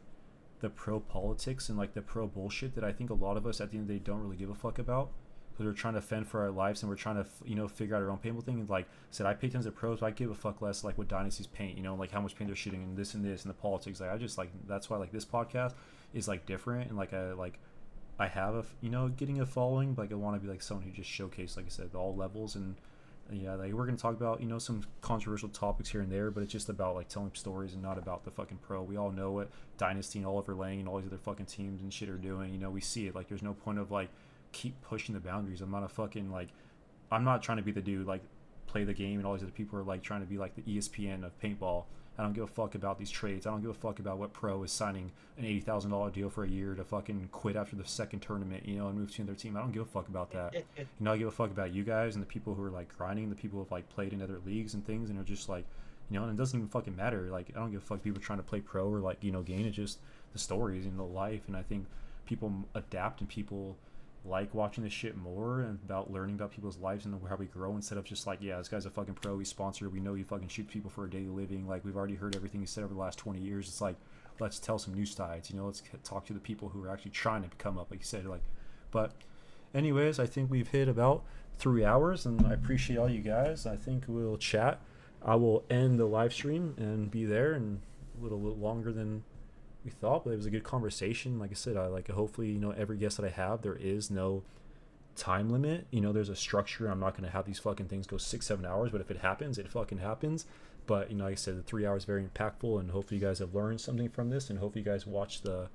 Speaker 5: the pro politics and like the pro bullshit that I think a lot of us at the end of the day don't really give a fuck about. We're trying to fend for our lives and we're trying to, you know, figure out our own paintball thing. And like I said, I pay tons of pros, but I give a fuck less like what dynasties paint, you know, like how much paint they're shooting and this and the politics. Like I just like, that's why like this podcast is like different, and like I have a, you know, getting a following, but like I want to be like someone who just showcase, like I said, all levels. And yeah, like we're gonna talk about, you know, some controversial topics here and there, but it's just about like telling stories and not about the fucking pro. We all know what Dynasty and Oliver Lang and all these other fucking teams and shit are doing. You know, we see it. Like there's no point of like keep pushing the boundaries. I'm not a fucking like, I'm not trying to be the dude like play the game and all these other people are like trying to be like the ESPN of paintball. I don't give a fuck about these trades. I don't give a fuck about what pro is signing an $80,000 deal for a year to fucking quit after the second tournament, you know, and move to another team. I don't give a fuck about that. You know, I give a fuck about you guys and the people who are like grinding, the people who have like played in other leagues and things and are just like, you know, and it doesn't even fucking matter. Like I don't give a fuck people trying to play pro or like, you know, gain. It's just the stories and the life. And I think people adapt and people like watching this shit more and about learning about people's lives and how we grow, instead of just like, yeah, this guy's a fucking pro, he's sponsored, we know he fucking shoots people for a daily living, like we've already heard everything he said over the last 20 years. It's like, let's tell some new sides, you know, let's talk to the people who are actually trying to come up, like you said. Like, but anyways, I think we've hit about 3 hours, and I appreciate all you guys. I think we'll chat. I will end the live stream and be there, and a little longer than we thought, but it was a good conversation. Like I said, hopefully, you know, every guest that I have, there is no time limit. You know, there's a structure. I'm not going to have these fucking things go 6-7 hours, but if it happens, it fucking happens. But, you know, like I said, the 3 hours is very impactful, and hopefully you guys have learned something from this, and hopefully you guys watch the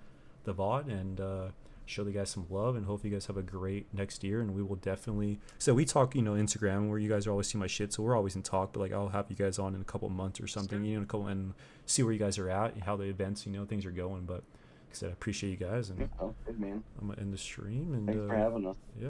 Speaker 5: VOD and show the guys some love, and hopefully you guys have a great next year. And we will definitely, so we talk, you know, Instagram, where you guys are always see my shit, so we're always in talk, but like I'll have you guys on in a couple of months or something, you know, and see where you guys are at and how the events, you know, things are going. But like I said, I appreciate you guys, and
Speaker 2: Oh, good, man.
Speaker 5: I'm gonna end the stream, and
Speaker 2: Thanks for having us.
Speaker 5: yeah.